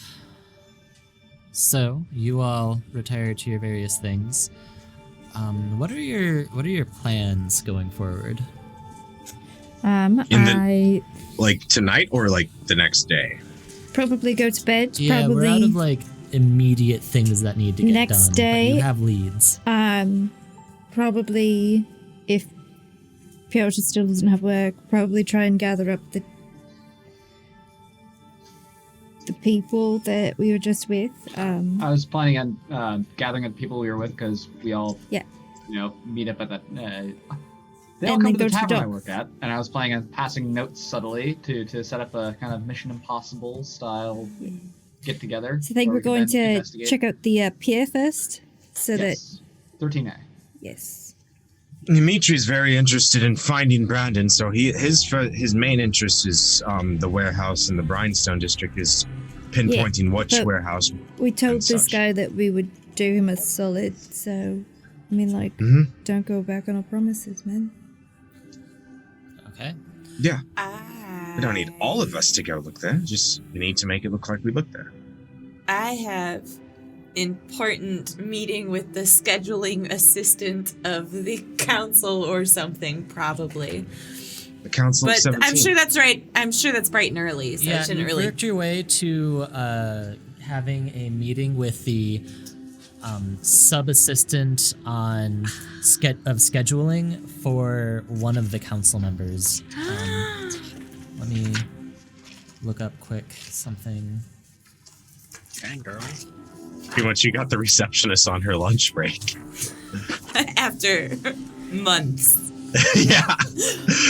so you all retire to your various things. What are your plans going forward? I Like tonight or like the next day? probably go to bed. Yeah, probably. we're out of like immediate things that need to get Next done. day- but you have leads. Probably, if Piotr still doesn't have work, probably try and gather up the people that we were just with. I was planning on gathering up the people we were with because we all, Yeah. meet up at that. They And all come then to the go to the tavern I dock. work at, and I was planning on passing notes subtly to set up a kind of Mission Impossible style get together. So I think we're going to check out the pier first, so Yes. 13A. that yes. Dimitri's very interested in finding Brandon, so his main interest is the warehouse in the Bryanstone district is pinpointing which but- warehouse. We told And this such. guy that we would do him a solid, so I mean, like, Mhm. don't go back on our promises, man. Okay. Yeah, we don't need all of us to go look there. Just we need to make it look like we looked there. I have important meeting with the scheduling assistant of the council or something, probably. The council of But 17. I'm sure that's right. I'm sure that's bright and early, so I Yeah, shouldn't you really. worked your way to having a meeting with the sub-assistant on scheduling for one of the council members. Let me look up quick something. Dang, girl. Pretty much, you got the receptionist on her lunch break. After months. Yeah.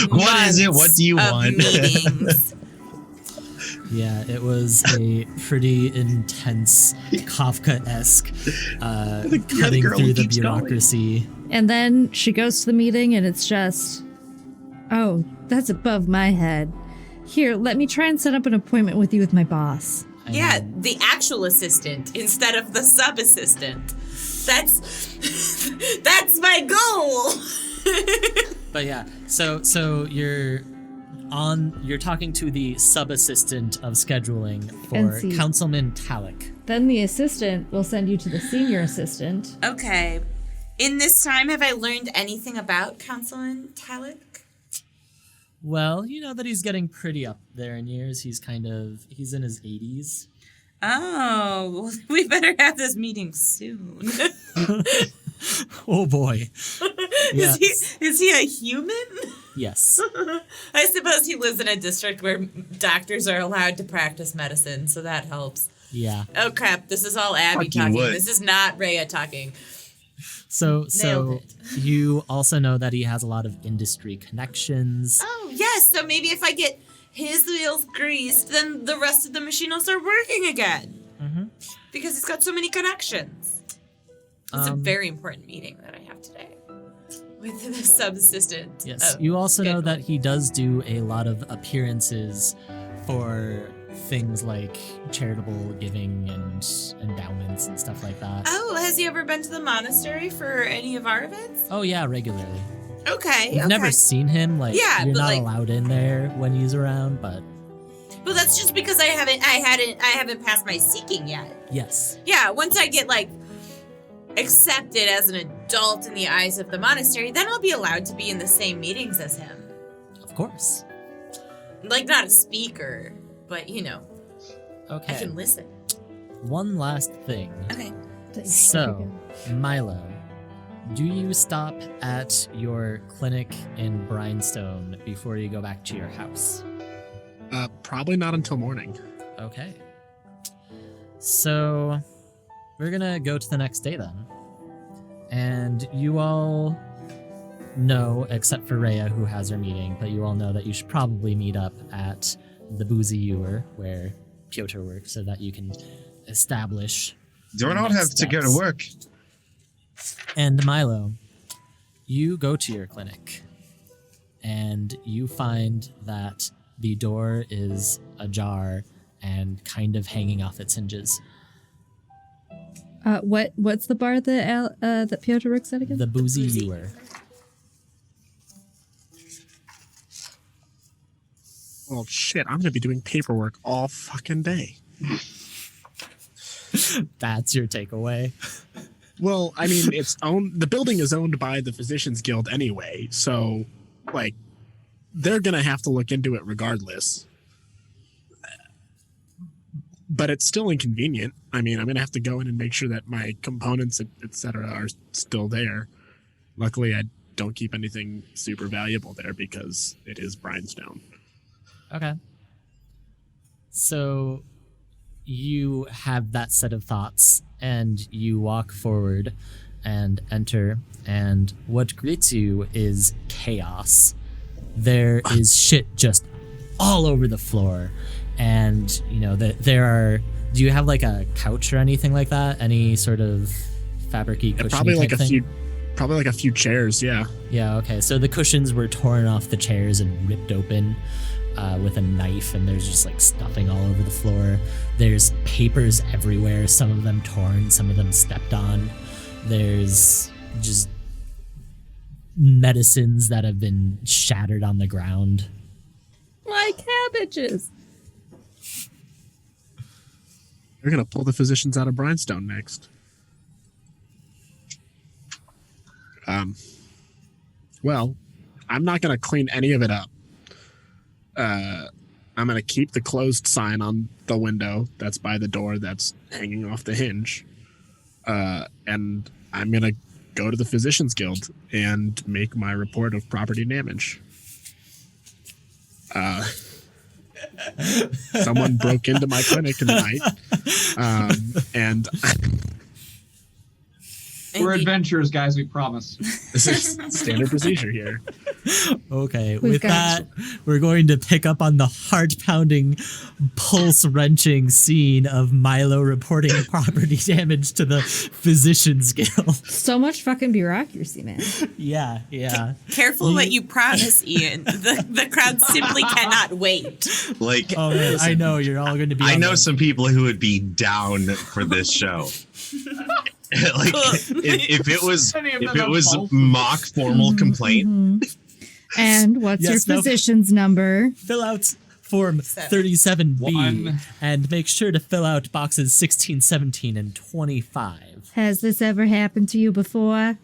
What is it? What do you of want? meetings. Yeah, it was a pretty intense Kafka-esque cutting girl through who the keeps going. bureaucracy. And then she goes to the meeting, and it's just, oh, that's above my head. Here, let me try and set up an appointment with you with my boss. Yeah, the actual assistant instead of the sub assistant. That's my goal. But yeah, so you're talking to the sub-assistant of scheduling for And see. Councilman Talik. Then the assistant will send you to the senior assistant. Okay. In this time, have I learned anything about Councilman Talik? Well, you know that he's getting pretty up there in years. He's in his 80s. Oh, well, we better have this meeting soon. Oh boy. Yes. Is he a human? Yes. I suppose he lives in a district where doctors are allowed to practice medicine, so that helps. Yeah. Oh crap, this is all Abby Fucking talking. would. This is not Rhea talking. So Nailed you also know that he has a lot of industry connections. Oh, yes, so maybe if I get his wheels greased, then the rest of the machine will start working again. Mm-hmm. Because he's got so many connections. It's a very important meeting that I have today with the sub-assistant. Yes. of You also know scheduling. that he does do a lot of appearances for things like charitable giving and endowments and stuff like that. Oh, has he ever been to the monastery for any of our events? Oh yeah, regularly. Okay. You've never seen him, like Yeah, you're but, not like- allowed in there when he's around, but Well, that's just because I haven't passed my seeking yet. Yes. Yeah, once I get like accepted as an adult in the eyes of the monastery, then I'll be allowed to be in the same meetings as him. Of course. Like not a speaker, but I Okay. can listen. One last thing. Okay. So, Milo, do you stop at your clinic in Brinestone before you go back to your house? Probably not until morning. Okay. So, we're gonna go to the next day then. And you all know, except for Rhea, who has her meeting, but you all know that you should probably meet up at the Boozy Ewer, where Piotr works, so that you can establish. Do I not have to go to work? And Milo, you go to your clinic, and you find that the door is ajar and kind of hanging off its hinges. What's the bar that Piotr works at again? The Boozy Ewer. Well, shit, I'm gonna be doing paperwork all fucking day. That's your takeaway. Well, I mean, the building is owned by the Physicians Guild anyway, so, like, they're gonna have to look into it regardless. But it's still inconvenient. I mean, I'm gonna have to go in and make sure that my components, etc., are still there. Luckily, I don't keep anything super valuable there because it is Brinestone. Okay. So you have that set of thoughts, and you walk forward and enter, and what greets you is chaos. There is shit just all over the floor, and there are. Do you have like a couch or anything like that? Any sort of fabric-y cushion Probably like type thing? Probably like a few chairs, yeah. Yeah, okay. So the cushions were torn off the chairs and ripped open with a knife, and there's just like stuffing all over the floor. There's papers everywhere, some of them torn, some of them stepped on. There's just medicines that have been shattered on the ground. My cabbages! They're gonna pull the Physicians out of Brinestone next. Well, I'm not gonna clean any of it up. I'm gonna keep the closed sign on the window that's by the door that's hanging off the hinge. And I'm gonna go to the Physicians Guild and make my report of property damage. Someone broke into my clinic tonight, and we're adventurers, guys. We promise. this is standard procedure here. Okay, We've with got that, we're going to pick up on the heart-pounding, pulse-wrenching scene of Milo reporting property damage to the Physicians Guild. So much fucking bureaucracy, man. Yeah. Careful what you promise, Ian. The crowd simply cannot wait. Like, Oh man, I know you're all going to be. I on know the- some people who would be down for this show. Like, if it was mock formal complaint, And what's Yes, your no. physician's number? Fill out form 37B One. and make sure to fill out boxes 16, 17, and 25. Has this ever happened to you before?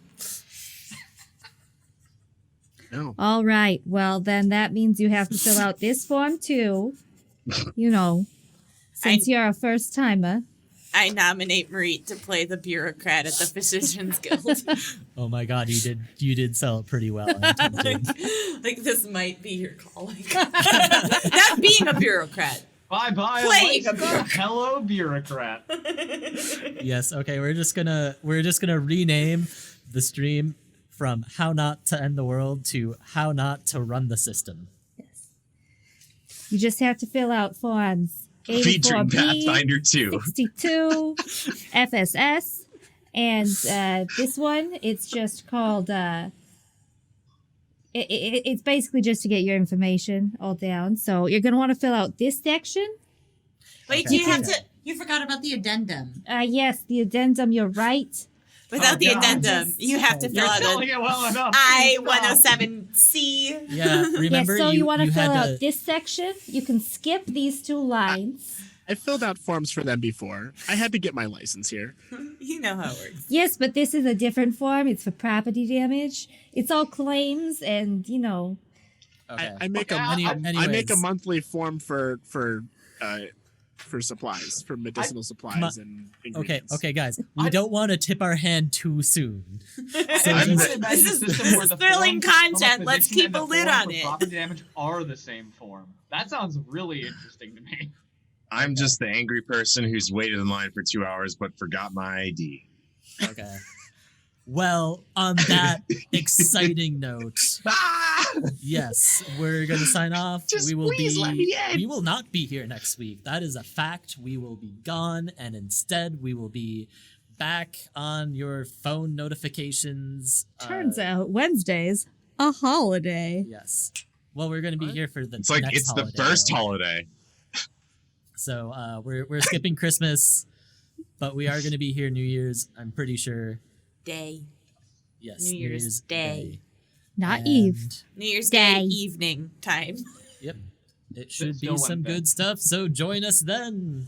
No. All right. Well, then that means you have to fill out this form too. Since you're a first timer. I nominate Marie to play the bureaucrat at the Physicians Guild. Oh my god, you did sell it pretty well. I'm tempted. Like this might be your calling. Not being a bureaucrat. Bye-bye. Playing a Alexa. bureaucrat. Hello, bureaucrat. Yes, okay, we're just gonna rename the stream from How Not to End the World to How Not to Run the System. You just have to fill out forms featuring 84B, Pathfinder 2. 62, FSS, and this one, it's just called, it's basically just to get your information all down. So you're going to want to fill out this section. Wait, Okay. do you have to? You forgot about the addendum. Yes, the addendum, you're right. Without the God. addendum, you have to fill You're out telling an it well enough. I-107C. Yeah, remember so you want to had fill out this section? You can skip these 2 lines. I filled out forms for them before. I had to get my license here. You know how it works. Yes, but this is a different form. It's for property damage. It's all claims and, Okay. I make a I make a monthly form for supplies, for medicinal supplies and ingredients. Okay, guys. We don't want to tip our hand too soon. This is thrilling content. Let's keep a lid on it. Property damage are the same form. That sounds really interesting to me. I'm just the angry person who's waited in line for 2 hours but forgot my ID. Okay. Well, on that exciting note, yes, we're gonna sign off. We will not be here next week. That is a fact. We will be gone, and instead we will be back on your phone notifications. Turns out Wednesday's a holiday. Yes. Well, we're gonna be here for the It's like next it's holiday, the first though. holiday. So we're skipping Christmas, but we are gonna be here New Year's. I'm pretty sure. Day. Yes. New Year's Day. Not And- Eve. New Year's Day Day. evening time. Yep. It should Still be some Wednesday. good stuff. So join us then.